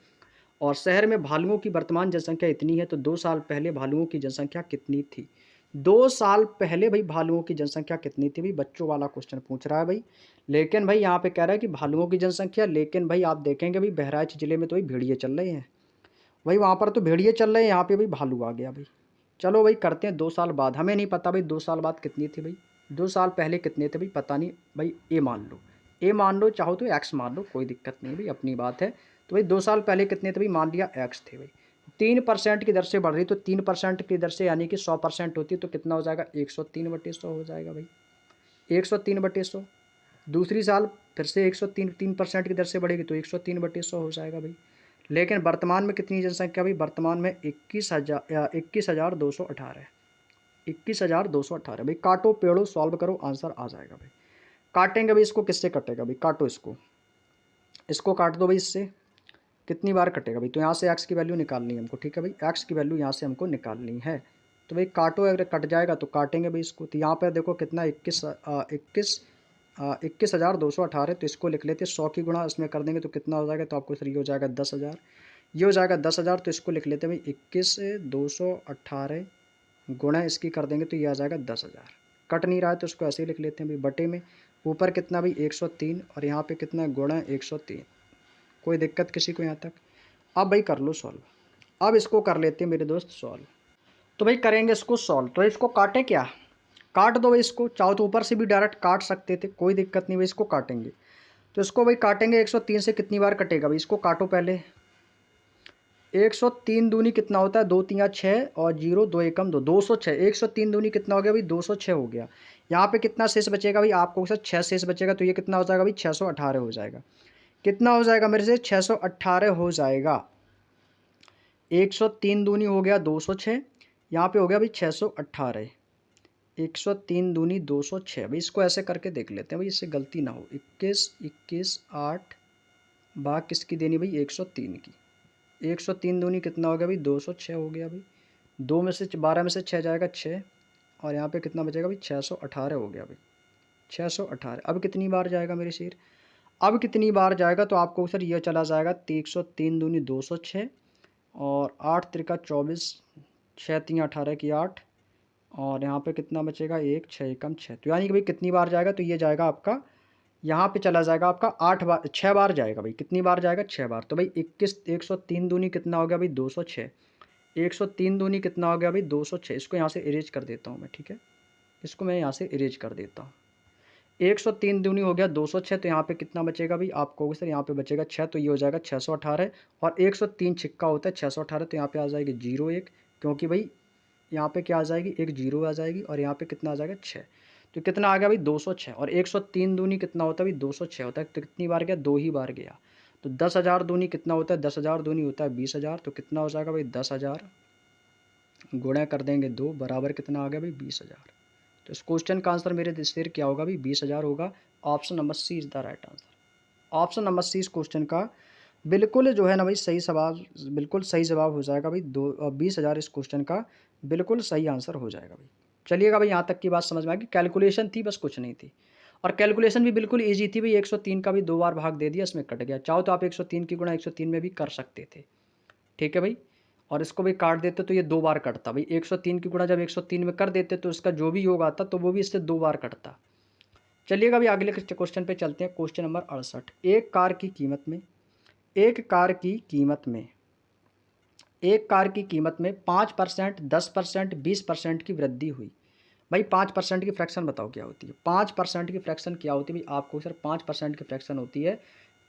Speaker 1: और शहर में भालुओं की वर्तमान जनसंख्या इतनी है, तो 2 साल पहले भालुओं की जनसंख्या कितनी थी? 2 साल पहले भाई भालुओं की जनसंख्या कितनी थी भाई? बच्चों वाला क्वेश्चन पूछ रहा है भाई। लेकिन भाई यहाँ पे कह रहा है कि भालुओं की जनसंख्या, लेकिन भाई आप देखेंगे भाई बहराइच जिले में तो भाई भेड़िए चल रहे हैं भाई, वहाँ पर तो भेड़िए चल रहे हैं, यहाँ पे भाई भालू आ गया भाई। चलो भाई करते हैं 2 साल बाद, हमें नहीं पता भाई 2 साल बाद कितनी थी भाई, 2 साल पहले कितने थे भाई पता नहीं भाई। ए मान लो, ए मान लो, चाहो तो एक्स मान लो, कोई दिक्कत नहीं भाई, अपनी बात है। तो भाई 2 साल पहले कितने थे भाई? मान लिया एक्स थे भाई। 3% की दर से बढ़ रही, तो 3% की दर से यानी कि 100% होती है, तो कितना हो जाएगा? 103/100 हो जाएगा भाई। 103/100। दूसरी साल फिर से 103% की दर से बढ़ेगी, तो 103/100 हो जाएगा भाई। लेकिन वर्तमान में कितनी जनसंख्या भाई? वर्तमान में 21,218। 21,218 भाई। काटो पेड़ो सॉल्व करो, आंसर आ जाएगा भाई। काटेंगे भाई इसको, किससे कटेगा भाई? काटो इसको, इसको काट दो भाई इससे। कितनी बार कटेगा भाई? तो यहाँ से एक्स की वैल्यू निकालनी है हमको, ठीक है भाई, एक्स की वैल्यू यहाँ से हमको निकालनी है। तो भाई काटो, अगर कट जाएगा तो काटेंगे भाई इसको। तो यहाँ पे देखो कितना 21,218, तो इसको लिख लेते हैं 100 की गुणा इसमें कर देंगे तो कितना हो जाएगा? तो आपको सर ये हो जाएगा 10,000। ये हो जाएगा 10,000, तो इसको लिख लेते हैं भाई 21,218 गुणा इसकी कर देंगे तो ये आ जाएगा 10,000। कट नहीं रहा है तो इसको ऐसे ही लिख लेते हैं भाई बटे में। ऊपर कितना भाई? 103 और यहाँ पे कितना गुणा 103। कोई दिक्कत किसी को यहाँ तक? अब भाई कर लो सॉल्व। अब इसको कर लेते हैं मेरे दोस्त सॉल्व। तो भाई करेंगे इसको सॉल्व, तो इसको काटें क्या? काट दो भाई इसको, चाहो तो ऊपर से भी डायरेक्ट काट सकते थे, कोई दिक्कत नहीं भाई, इसको काटेंगे। तो इसको भाई काटेंगे 103 से कितनी बार कटेगा भाई? इसको काटो पहले। 103 दूनी कितना होता है? 2 3 6 और 0 2 एकम 2, 206। 103 दूनी कितना हो गया भाई? 206 हो गया। यहाँ पे कितना शेष बचेगा भाई? आपको सर 6 शेष बचेगा, तो ये कितना हो जाएगा भाई? 618 हो जाएगा। कितना हो जाएगा मेरे से? 618 हो जाएगा। 103 दूनी हो गया 206, यहाँ पे हो गया भाई 618। 103 दूनी 206 भाई, इसको ऐसे करके देख लेते हैं भाई, इससे गलती ना हो। 21 21 8 भाग किसकी देनी भाई? 103 की। 103 दूनी कितना हो गया भाई? 206 हो गया भाई। 2 में से 12 में से 6 जाएगा 6, और यहाँ पे कितना बचेगा भाई? 618 हो गया भाई। 618 अब कितनी बार जाएगा मेरे शेर? अब कितनी बार जाएगा? तो आपको सर ये चला जाएगा 103 दूनी 206 और 8 त्रिका 24, 6 3 18 की 8, और यहाँ पे कितना बचेगा? 1 6 एकम 6। तो यानी कि भाई कितनी बार जाएगा? तो ये जाएगा आपका, यहाँ पे चला जाएगा आपका 8 बार, 6 बार जाएगा भाई। कितनी बार जाएगा? 6 बार। तो भाई 103 दूनी कितना हो गया भाई? 206। 103 दूनी कितना हो गया भाई? 206। इसको यहाँ से इरेज कर देता हूँ मैं, ठीक है, इसको मैं यहाँ से इरेज कर देता हूँ। 103 दूनी हो गया 206, तो यहाँ पे कितना बचेगा भाई? आप कहोगे सर यहाँ पे बचेगा 6, तो ये हो जाएगा 618, और 103 छिक्का होता है 618, तो यहाँ पे आ जाएगी 0 1, क्योंकि भाई यहाँ पे क्या आ जाएगी? एक 0 आ जाएगी, और यहाँ पे कितना आ जाएगा? 6। तो कितना आ गया भाई? 206। और 103 दूनी कितना होता है भाई? 206 होता है, तो कितनी बार गया? 2 ही बार गया। तो 10,000 दूनी कितना होता है? 10,000 दूनी होता है 20,000, तो कितना हो जाएगा भाई? 10,000 गुणा कर देंगे 2 बराबर कितना आ गया भाई? 20,000। तो इस क्वेश्चन का आंसर मेरे शेर क्या होगा भाई? 20,000 होगा। Option number C is the right answer. Option number C इस क्वेश्चन का बिल्कुल जो है ना भाई सही सवाल, बिल्कुल सही जवाब हो जाएगा भाई 20,000 इस क्वेश्चन का बिल्कुल सही आंसर हो जाएगा भाई। चलिएगा भाई, यहाँ तक की बात समझ में आ गई। कैलकुलेशन थी बस, कुछ नहीं थी। और कैलकुलेशन भी बिल्कुल ईजी थी भाई। 103 का भी 2 बार भाग दे दिया, इसमें कट गया। चाहो तो आप 103 की गुणा 103 में भी कर सकते थे, ठीक है भाई। और इसको भी काट देते तो ये 2 बार कटता भाई। 103 की गुणा जब 103 में कर देते तो इसका जो भी योग आता तो वो भी इससे 2 बार कटता। चलिएगा भाई, अगले क्वेश्चन पे चलते हैं। Question number 68। एक कार की कीमत में एक कार की कीमत में 5%, 10%, 20% की वृद्धि हुई। भाई 5% की फ्रैक्शन बताओ क्या होती है? 5% की फ्रैक्शन क्या होती है भाई? आपको सर 5% की फ्रैक्शन होती है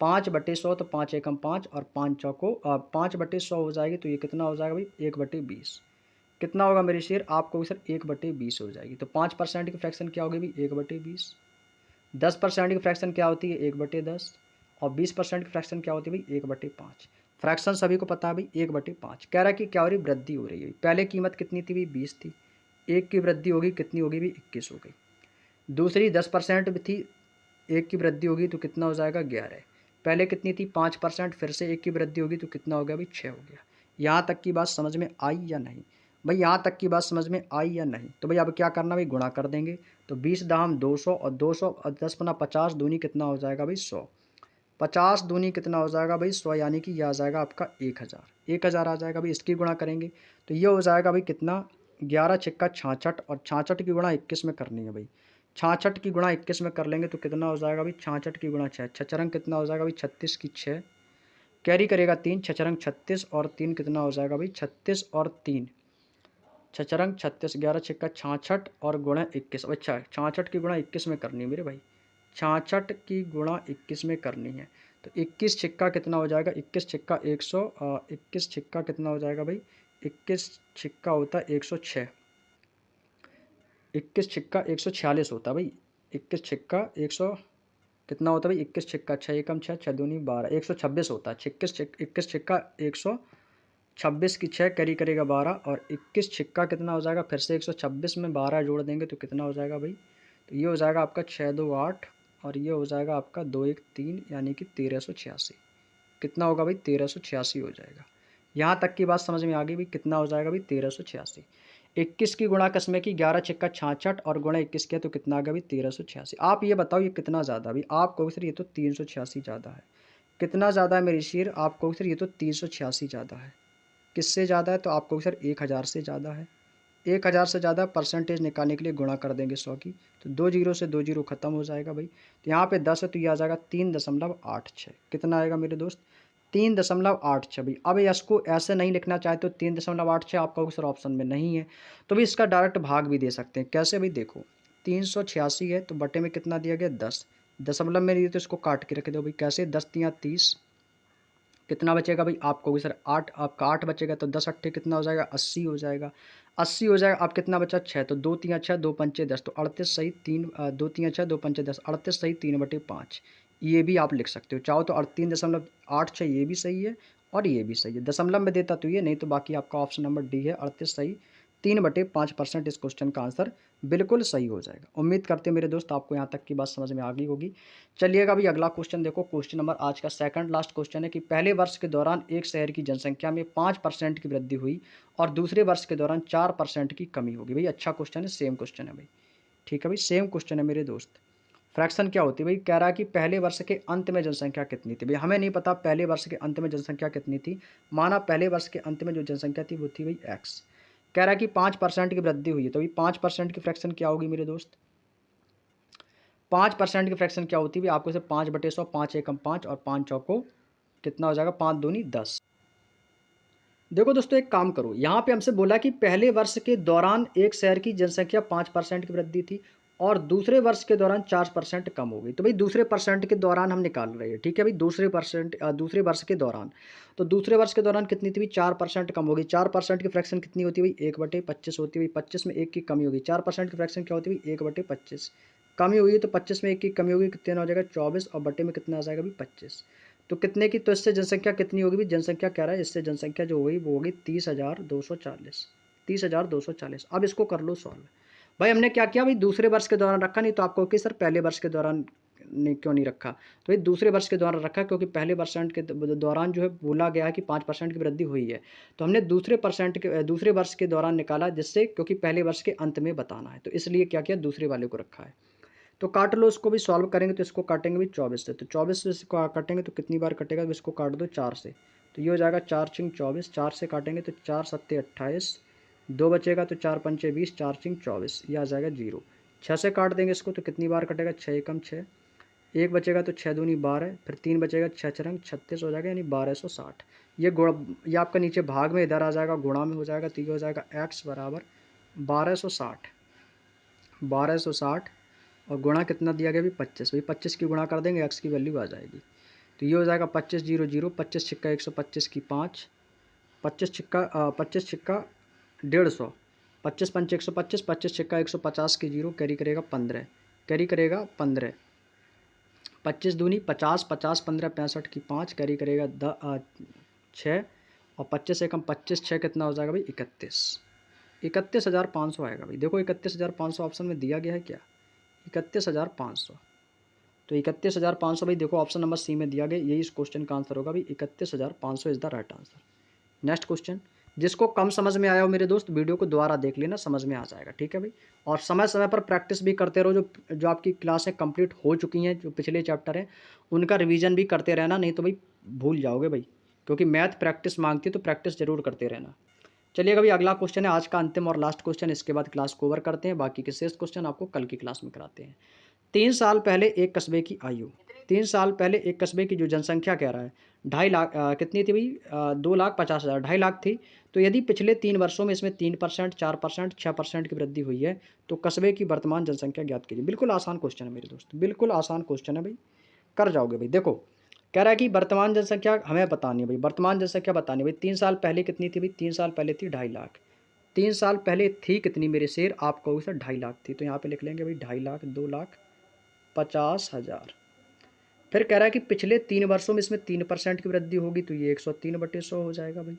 Speaker 1: 5/100, तो 5 एकम 5 और 5 चौको 5/100 हो जाएगी, तो ये कितना हो जाएगा भाई? 1/20। कितना होगा मेरे शेर? आपको भी सर 1/20 हो जाएगी। तो 5% की फ्रैक्शन क्या होगी भाई? 1/20। 10% की फ्रैक्शन क्या होती है? 1/10। और 20% की फ्रैक्शन क्या होती है भाई? 1/5। फ्रैक्शन सभी को पता है भाई, 1/5। कह रहा है कि क्या हो रही? वृद्धि हो रही है। पहले कीमत कितनी थी भाई? 20 थी। एक की वृद्धि होगी, कितनी होगी भाई? 21 हो गई। दूसरी 10% भी थी, एक की वृद्धि होगी तो कितना हो जाएगा? 11। पहले कितनी थी? 5%, फिर से एक की वृद्धि होगी तो कितना हो गया भाई? 6 हो गया। यहाँ तक की बात समझ में आई या नहीं भाई? यहाँ तक की बात समझ में आई या नहीं? तो भाई अब क्या करना भाई? गुणा कर देंगे। तो 20 दाम 200 और 200 और 10 पना 50 दूनी कितना हो जाएगा भाई? 100। 50 दूनी कितना हो जाएगा भाई? 100, यानी कि यह आ जाएगा आपका 1000। 1000 आ जाएगा भाई। इसकी गुणा करेंगे तो ये हो जाएगा भाई कितना? 11 छिक्का 66, और 66 की गुणा 21 में करनी है भाई। 66 की गुणा 21 में कर लेंगे तो कितना हो जाएगा भाई? 66 की गुणा 6, छचरंग कितना हो जाएगा भाई? 36 की 6, कैरी करेगा 3, छचरंग 36 और 3 कितना हो जाएगा भाई? 36 और 3, छचरंग 36, 11 छिक्का 66 और गुणा 21। अच्छा, 66 की गुणा 21 में करनी है मेरे भाई। 66 की गुणा 21 में करनी है। तो 21 छिक्का कितना हो जाएगा? 21 छिक्का 100, 21 छिक्का कितना हो जाएगा भाई? 21 छिक्का होता है 106। 21 छिक्का 146 होता है भाई। 21 छिक्का 100 कितना होता है भाई? 21 छिक्का 6 एकम 6, 6 दूनी 12, 126 होता है। 21 छिक्का 126 की 6, कैरी करेगा 12, और 21 छिक्का कितना हो जाएगा? फिर से 126 में 12 जोड़ देंगे तो कितना हो जाएगा भाई? तो ये हो जाएगा आपका 6 2 8, और ये हो जाएगा आपका 2 1 3, यानी कि 1386। कितना होगा भाई? 1386 हो जाएगा। यहाँ तक की बात समझ में आ गई भाई? कितना हो जाएगा भाई? 1386। 21 की गुणा कसमे की 11 छिक्का 66 और गुणा 21 किया तो कितना आ गया भाई? 1386। आप ये बताओ ये कितना ज़्यादा भाई? आप कहोगे सर ये तो 386 ज़्यादा है। कितना ज़्यादा है मेरे शेर? आप कहोगे सर ये तो 386 ज़्यादा है। किससे ज़्यादा है? तो आप कहोगे सर 1000 से ज़्यादा है। 1000 से ज़्यादा परसेंटेज निकालने के लिए गुणा कर देंगे 100 की, तो 2 जीरो से 2 जीरो खत्म हो जाएगा भाई। तो यहाँ पे 10 है तो ये आ जाएगा 3.86। कितना आएगा मेरे दोस्त? 3.86 भाई। अब इसको ऐसे नहीं लिखना चाहे तो 3.86 आप कहोगे सर ऑप्शन में नहीं है, तो भाई इसका डायरेक्ट भाग भी दे सकते हैं। कैसे भाई? देखो 386 है तो बटे में कितना दिया गया? 10। दशमलव में दिए तो इसको काट के रख दो भाई। कैसे? 10 तियाँ 30, कितना बचेगा भाई? आप कहोगे सर 8, आपका 8 बचेगा तो 10 अट्ठे कितना हो जाएगा? 80 हो जाएगा। 80 हो जाएगा। अब कितना बचा? 6, तो 2 तियाँ 6, 2 पंचे 10, तो 38 सही 3, 2 तियाँ 6, 2 पंचे 10, 38 सही 3/5। ये भी आप लिख सकते हो चाहो तो। 3.86 ये भी सही है और ये भी सही है। दशमलव में देता तो ये, नहीं तो बाकी आपका ऑप्शन नंबर डी है 38 सही। 3/5% इस क्वेश्चन का आंसर बिल्कुल सही हो जाएगा। उम्मीद करते हैं मेरे दोस्त आपको यहाँ तक की बात समझ में आ गई होगी। चलिएगा अभी अगला क्वेश्चन देखो। क्वेश्चन नंबर आज का सेकंड लास्ट क्वेश्चन है कि पहले वर्ष के दौरान एक शहर की जनसंख्या में 5% की वृद्धि हुई और दूसरे वर्ष के दौरान 4% की कमी होगी। भाई अच्छा क्वेश्चन है, सेम क्वेश्चन है भाई। ठीक है भाई, सेम क्वेश्चन है मेरे दोस्त। फ्रैक्शन क्या होती है भाई? कह रहा है कि पहले वर्ष के अंत में जनसंख्या कितनी थी। भाई हमें नहीं पता पहले वर्ष के अंत में जनसंख्या कितनी थी। माना पहले वर्ष के अंत में जो जनसंख्या थी वो थी भाई एक्स। कह रहा है कि 5% की वृद्धि हुई है, तो भाई 5% की फ्रैक्शन क्या होगी मेरे दोस्त? 5% की फ्रैक्शन क्या होती है? आपको से 5/100, 5 एकम 5 और 5 चौको कितना हो जाएगा? 5 दूनी 10। देखो दोस्तों एक काम करो, यहाँ पे हमसे बोला कि पहले वर्ष के दौरान एक शहर की जनसंख्या 5% की वृद्धि थी और दूसरे वर्ष के दौरान 4% कम हो गई। तो भाई दूसरे परसेंट के दौरान हम निकाल रहे हैं। ठीक है भाई, दूसरे वर्ष के दौरान। तो दूसरे वर्ष के दौरान कितनी थी भाई? 4% कम होगी। 4% की फ्रैक्शन कितनी होती है भाई? 1/25 होती है भाई। 25 में 1 की कमी होगी। 4% की फ्रैक्शन क्या होती है भाई? 1/25 कमी हुई है, तो 25 में 1 की कमी होगी, कितना हो जाएगा? 24, और बटे में कितना आ जाएगा भाई? 25। तो कितने की? तो इससे जनसंख्या कितनी होगी भाई? जनसंख्या कह रहा है इससे जनसंख्या जो होगी वो होगी 30,240। 30,240। अब इसको कर लो सॉल्व। भाई हमने क्या किया भाई? दूसरे वर्ष के दौरान रखा, नहीं तो आपको कि सर पहले वर्ष के दौरान क्यों नहीं रखा? तो ये दूसरे वर्ष के दौरान रखा, क्योंकि पहले परसेंट के दौरान जो है बोला गया है कि 5% की वृद्धि हुई है। तो हमने दूसरे वर्ष के दौरान निकाला, जिससे क्योंकि पहले वर्ष के अंत में बताना है, तो इसलिए क्या किया, दूसरे वाले को रखा है। तो काट लो, इसको भी सॉल्व करेंगे तो इसको काटेंगे भी 24 से, तो 24 से इसको काटेंगे तो कितनी बार कटेगा, तो इसको काट दो 4 से, तो ये हो जाएगा 4 चिंग 24, 4 से काटेंगे तो 4 सत्ते 28, 2 बचेगा तो 4 पंचे 20, 4 चिंग 24, ये आ जाएगा 0। 6 से काट देंगे इसको तो कितनी बार कटेगा, 6 एकम 6, 1 बचेगा तो 6 दूनी 12, फिर 3 बचेगा, 6 चरंग 36 हो जाएगा, यानी 1260। ये आपका नीचे भाग में इधर आ जाएगा, गुणा में हो जाएगा, तो ये हो जाएगा x बराबर 1260, 1260 और गुणा कितना दिया गया भी 25, भाई 25 की गुणा कर देंगे, x की वैल्यू आ जाएगी। तो ये हो जाएगा 25 0 0, 25 छिक्का 125 की 5, 25 छिक्का 150, 25 पंच 125, 25 छिक्का 150 की 0, कैरी करेगा 15, कैरी करेगा 15, 25 दूनी 50, 50 15 65 की 5, कैरी करेगा 6 और 25 एकम 25, 6 कितना हो जाएगा भाई 31, 31,500 आएगा भाई। देखो 31,500 ऑप्शन में दिया गया है क्या, 31,500, तो 31,500 भाई देखो ऑप्शन नंबर सी में दिया गया, यही इस क्वेश्चन का आंसर होगा भाई, 31,500 is the right answer. Next question, जिसको कम समझ में आया हो मेरे दोस्त, वीडियो को दोबारा देख लेना, समझ में आ जाएगा, ठीक है भाई। और समय समय पर प्रैक्टिस भी करते रहो, जो आपकी क्लासें कंप्लीट हो चुकी हैं, जो पिछले चैप्टर हैं उनका रिवीजन भी करते रहना, नहीं तो भाई भूल जाओगे भाई, क्योंकि मैथ प्रैक्टिस मांगती है, तो प्रैक्टिस जरूर करते रहना। चलिए अभी अगला क्वेश्चन है आज का अंतिम और लास्ट क्वेश्चन, इसके बाद क्लास को ओवर करते हैं, बाकी के शेष क्वेश्चन आपको कल की क्लास में कराते हैं। 3 साल पहले एक कस्बे की आयु, 3 साल पहले एक कस्बे की जो जनसंख्या कह रहा है 2.5 लाख, कितनी थी भाई, 2,50,000, 2.5 लाख थी। तो यदि पिछले 3 वर्षों में इसमें 3%, 4%, 6% की वृद्धि हुई है, तो कस्बे की वर्तमान जनसंख्या ज्ञात कीजिए। बिल्कुल आसान क्वेश्चन है मेरे दोस्त, बिल्कुल आसान क्वेश्चन है भाई, कर जाओगे भाई। देखो कह रहा है कि वर्तमान जनसंख्या हमें बतानी है भाई, वर्तमान जनसंख्या बतानी है भाई। 3 साल पहले कितनी थी भाई, 3 साल पहले थी 2.5 लाख। 3 साल पहले थी कितनी मेरे शेर, आप कहोगे सर 2.5 लाख थी, तो यहाँ पे लिख लेंगे भाई 2.5 लाख, 2,50,000। फिर कह रहा है कि पिछले 3 वर्षों में इसमें 3% की वृद्धि होगी, तो ये 103/100 हो जाएगा भाई।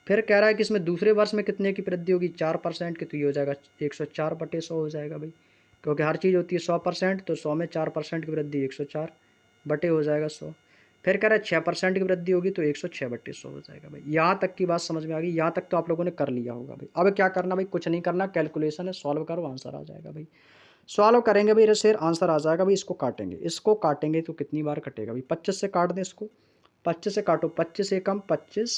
Speaker 1: फिर कह रहा है कि इसमें दूसरे वर्ष में कितने की वृद्धि होगी, 4% की, तो ये हो जाएगा 104/100 हो जाएगा भाई, क्योंकि हर चीज़ होती है 100%, तो 100 में 4% की वृद्धि 104 बटे हो जाएगा 100। फिर कह रहा है 6% की वृद्धि होगी, तो 106/100 हो जाएगा भाई। यहाँ तक की बात समझ में आ गई, यहाँ तक तो आप लोगों ने कर लिया होगा भाई। अब क्या करना भाई, कुछ नहीं करना, कैलकुलेशन है, सॉल्व करो, आंसर आ जाएगा भाई। सॉल्व करेंगे भाई, शेर आंसर आ जाएगा भाई। इसको काटेंगे तो कितनी बार कटेगा भाई, 25 से काट दें इसको, 25 से काटो, 25 एकम 25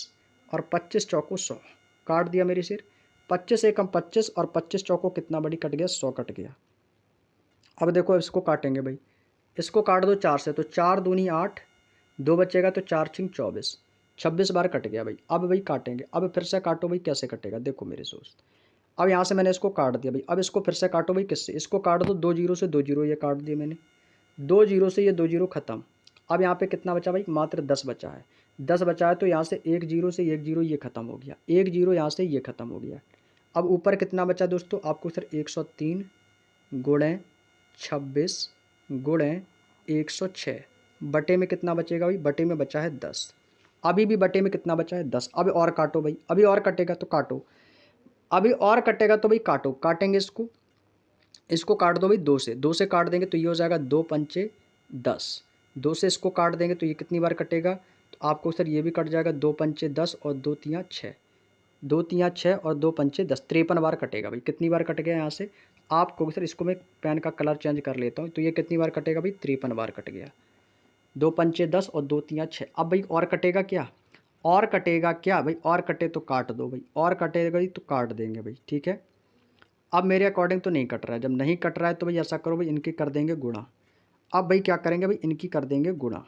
Speaker 1: और 25 चौको 100, काट दिया मेरी शेर। 25 एकम 25 और 25 चौको कितना बड़ी कट गया, 100 कट गया। अब देखो इसको काटेंगे भाई, इसको काट दो 4 से, तो 4 दूनी 8, 2 बचेगा तो 4 छिंग 24, 26 बार कट गया भाई। अब भाई काटेंगे, अब फिर से काटो भाई, कैसे कटेगा देखो मेरे दोस्त। अब यहाँ से मैंने इसको काट दिया भाई, अब इसको फिर से काटो भाई, किससे, इसको काट दो 2 जीरो से, 2 जीरो ये काट दिए मैंने, 2 जीरो से ये 2 जीरो खत्म। अब यहाँ पे कितना बचा भाई, मात्र 10 बचा है, 10 बचा है, तो यहाँ से 1 जीरो से 1 जीरो ये खत्म हो गया, 1 जीरो यहाँ से ये खत्म हो गया। अब ऊपर कितना बचा दोस्तों, आपको सर 103 गुणे 26 गुणे 106 बटे में कितना बचेगा भाई, बटे में बचा है 10। अभी भी बटे में कितना बचा है 10। अब और काटो भाई, अभी और कटेगा तो काटो, अभी और कटेगा तो भाई काटो, काटेंगे इसको काट दो भाई 2 से, 2 से काट देंगे तो ये हो जाएगा 2 पंचे 10, 2 से इसको काट देंगे तो ये कितनी बार कटेगा, तो आपको सर ये भी कट जाएगा, 2 पंचे 10 और 2 तियाँ 6, 2 तियाँ 6 और 2 पंचे 10, 53 बार कटेगा भाई। कितनी बार कट गया यहाँ से, आपको सर इसको मैं पेन का कलर चेंज कर लेता हूँ, तो ये कितनी बार कटेगा भाई, 53 बार कट गया, 2 पंचे 10 और 2 तियाँ 6। अब भाई और कटेगा क्या, और कटेगा क्या भाई, और कटे तो काट दो भाई, और कटेगा भाई तो काट देंगे भाई, ठीक है। अब मेरे अकॉर्डिंग तो नहीं कट रहा है, जब नहीं कट रहा है तो भाई ऐसा करो भाई, इनकी कर देंगे गुणा। अब भाई क्या करेंगे भाई, इनकी कर देंगे गुणा,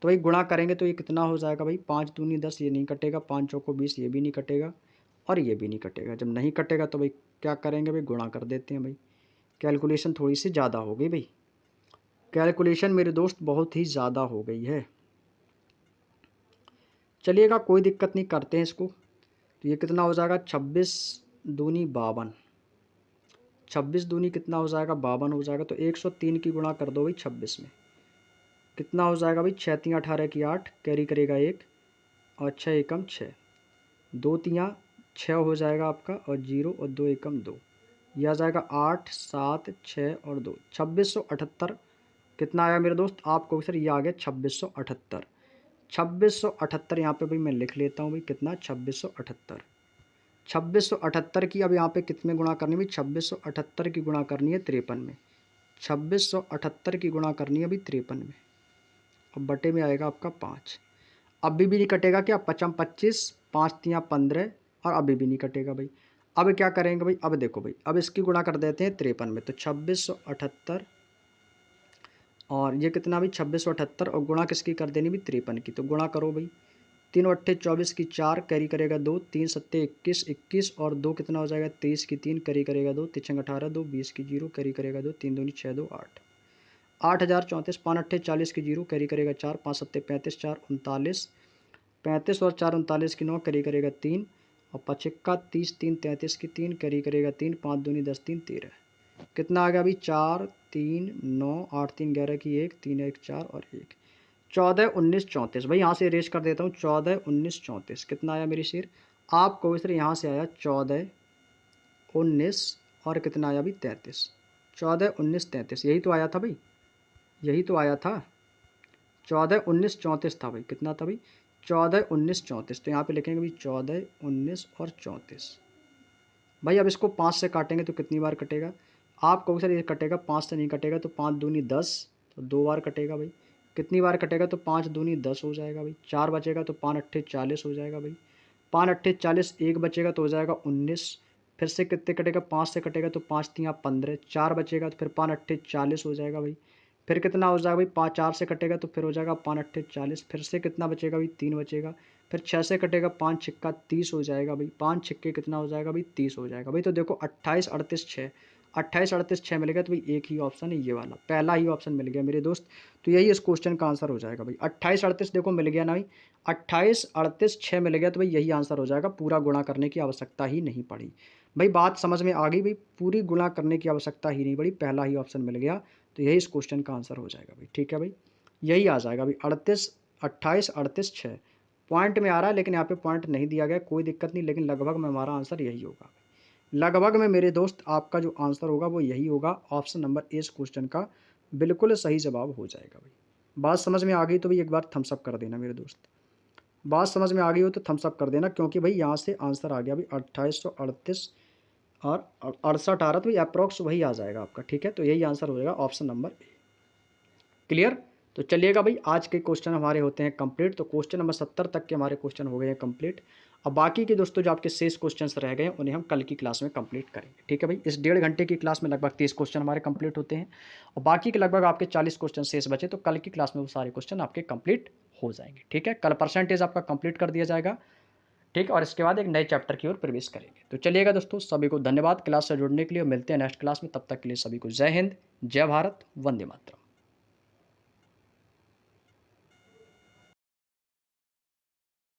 Speaker 1: तो भाई गुणा करेंगे तो ये कितना हो जाएगा भाई, 5 दूनी 10, ये नहीं कटेगा, 5 चौको 20, ये भी नहीं कटेगा और ये भी नहीं कटेगा। जब नहीं कटेगा तो भाई क्या करेंगे भाई, गुणा कर देते हैं भाई। कैलकुलेशन थोड़ी सी ज़्यादा हो गई भाई, कैलकुलेशन मेरे दोस्त बहुत ही ज़्यादा हो गई है। चलिएगा कोई दिक्कत नहीं, करते हैं इसको। तो ये कितना हो जाएगा, 26 दूनी 52, 26 दूनी कितना हो जाएगा, 52 हो जाएगा। तो 103 की गुणा कर दो भाई 26 में, कितना हो जाएगा भाई, 6 तियाँ 18 की 8, कैरी करेगा 1 और 6 एकम 6, 2 तियाँ 6 हो जाएगा आपका, और 0 और 2 एकम 2, यह आ जाएगा 8 7 6 और 2, 2678 कितना आया मेरे दोस्त आपको सर, ये आ गया 2678। 2678 यहाँ पे भाई मैं लिख लेता हूँ भाई, कितना 2678। 2678 की अब यहाँ पे कितने गुणा करनी है भाई, 2678 की गुणा करनी है 53 में। 2678 की गुणा करनी है भाई 53 में, अब बटे में आएगा आपका 5। अभी भी नहीं कटेगा क्या, पचम 25, 5 तियाँ 15, और अभी भी नहीं कटेगा भाई। अब क्या करेंगे भाई, अब देखो भाई, अब इसकी गुणा कर देते हैं 53 में, तो 2678 और ये कितना भाई 2678, और गुणा किसकी कर देनी भाई 53 की, तो गुणा करो भाई। 3 अट्ठे 24 की 4, कैरी करेगा 2, 3 सत्ते 21, 21 और 2 कितना हो जाएगा 23 की 3, कैरी करेगा 2, 3 18 2, 20 की 0, कैरी करेगा 2, 3 दूनी 6 2 8, 8034। 5 अट्ठे 40 की 0, कैरी करेगा 4, 5 सत्ते 35, 4 39, 35 और 4 39 की 9, कैरी करेगा 3, और 5 इक्का 30, 3 33 की 3, कैरी करेगा 3, 5 दूनी 10, 3 13। कितना आ गया अभी 4 3 9 8 3 11 की 1, 3 1 4 और 1, 14 19 34 भाई। यहाँ से इरेज कर देता हूँ, 14 19 34 कितना आया मेरी शेर आपको सर, यहाँ से आया 14 19 और कितना आया भाई 33। 14 19 33 यही तो आया था भाई, यही तो आया था। 14 19 34 था भाई, कितना था भाई 14 19 34, तो यहाँ पे लिखेंगे भाई 14 19 और 34 भाई। अब इसको 5 से काटेंगे तो कितनी बार कटेगा, आप कहोगे सर ये कटेगा 5 से नहीं कटेगा, तो 5 दूनी 10, तो 2 बार कटेगा भाई। कितनी बार कटेगा, तो 5 दूनी 10 हो जाएगा भाई। 4 बचेगा तो 5 अट्ठे 40 हो जाएगा भाई। 5 अट्ठे 40, 1 बचेगा तो हो जाएगा 19। फिर से कितने कटेगा, 5 से कटेगा तो 5 तियाँ 15, 4 बचेगा तो फिर 5 अट्ठे 40 हो जाएगा भाई। फिर कितना हो जाएगा भाई, 5 4 से कटेगा तो फिर हो जाएगा 5 अट्ठे 40, फिर से कितना बचेगा भाई 3 बचेगा। फिर 6 से कटेगा, 5 छिक्का 30 हो जाएगा भाई। 5 छिक्के कितना हो जाएगा भाई 30 हो जाएगा भाई। तो देखो 28 38 6, 28 38 6 मिल गया, तो भाई एक ही ऑप्शन है ये वाला, पहला ही ऑप्शन मिल गया मेरे दोस्त। तो यही इस क्वेश्चन का आंसर हो जाएगा भाई। 28 38 देखो मिल गया ना भाई, 28 38 6 मिल गया, तो भाई यही आंसर हो जाएगा, पूरा गुणा करने की आवश्यकता ही नहीं पड़ी भाई। बात समझ में आ गई भाई, पूरी गुणा करने की आवश्यकता ही नहीं पड़ी, पहला ही ऑप्शन मिल गया, तो यही इस क्वेश्चन का आंसर हो जाएगा भाई। ठीक है भाई, यही आ जाएगा भाई 38 28 38 6। पॉइंट में आ रहा है लेकिन यहाँ पे पॉइंट नहीं दिया गया, कोई दिक्कत नहीं, लेकिन लगभग में हमारा आंसर यही होगा। लगभग में मेरे दोस्त आपका जो आंसर होगा वो यही होगा, ऑप्शन नंबर ए इस क्वेश्चन का बिल्कुल सही जवाब हो जाएगा भाई। बात समझ में आ गई तो भाई एक बार थम्स अप कर देना मेरे दोस्त। बात समझ में आ गई हो तो थम्स अप कर देना, क्योंकि भाई यहाँ से आंसर आ गया भाई 2838 और 68 आ रहा, तो अप्रॉक्स वही आ जाएगा आपका। ठीक है, तो यही आंसर हो जाएगा ऑप्शन नंबर ए। क्लियर। तो चलिएगा भाई, आज के क्वेश्चन हमारे होते हैं कंप्लीट। तो क्वेश्चन नंबर 70 तक के हमारे क्वेश्चन हो गए हैं कंप्लीट। अब बाकी के दोस्तों जो आपके शेष क्वेश्चंस रह गए हैं उन्हें हम कल की क्लास में कंप्लीट करेंगे। ठीक है भाई, इस 1.5 घंटे की क्लास में लगभग 30 क्वेश्चन हमारे कंप्लीट होते हैं, और बाकी के लगभग आपके 40 क्वेश्चन शेष बचे, तो कल की क्लास में वो सारे क्वेश्चन आपके कंप्लीट हो जाएंगे। ठीक है, कल परसेंटेज आपका कंप्लीट कर दिया जाएगा। ठीक, और इसके बाद एक नए चैप्टर की ओर प्रवेश करेंगे। तो चलिएगा दोस्तों, सभी को धन्यवाद क्लास से जुड़ने के लिए, मिलते हैं नेक्स्ट क्लास में। तब तक के लिए सभी को जय हिंद, जय भारत, वंदे मातरम।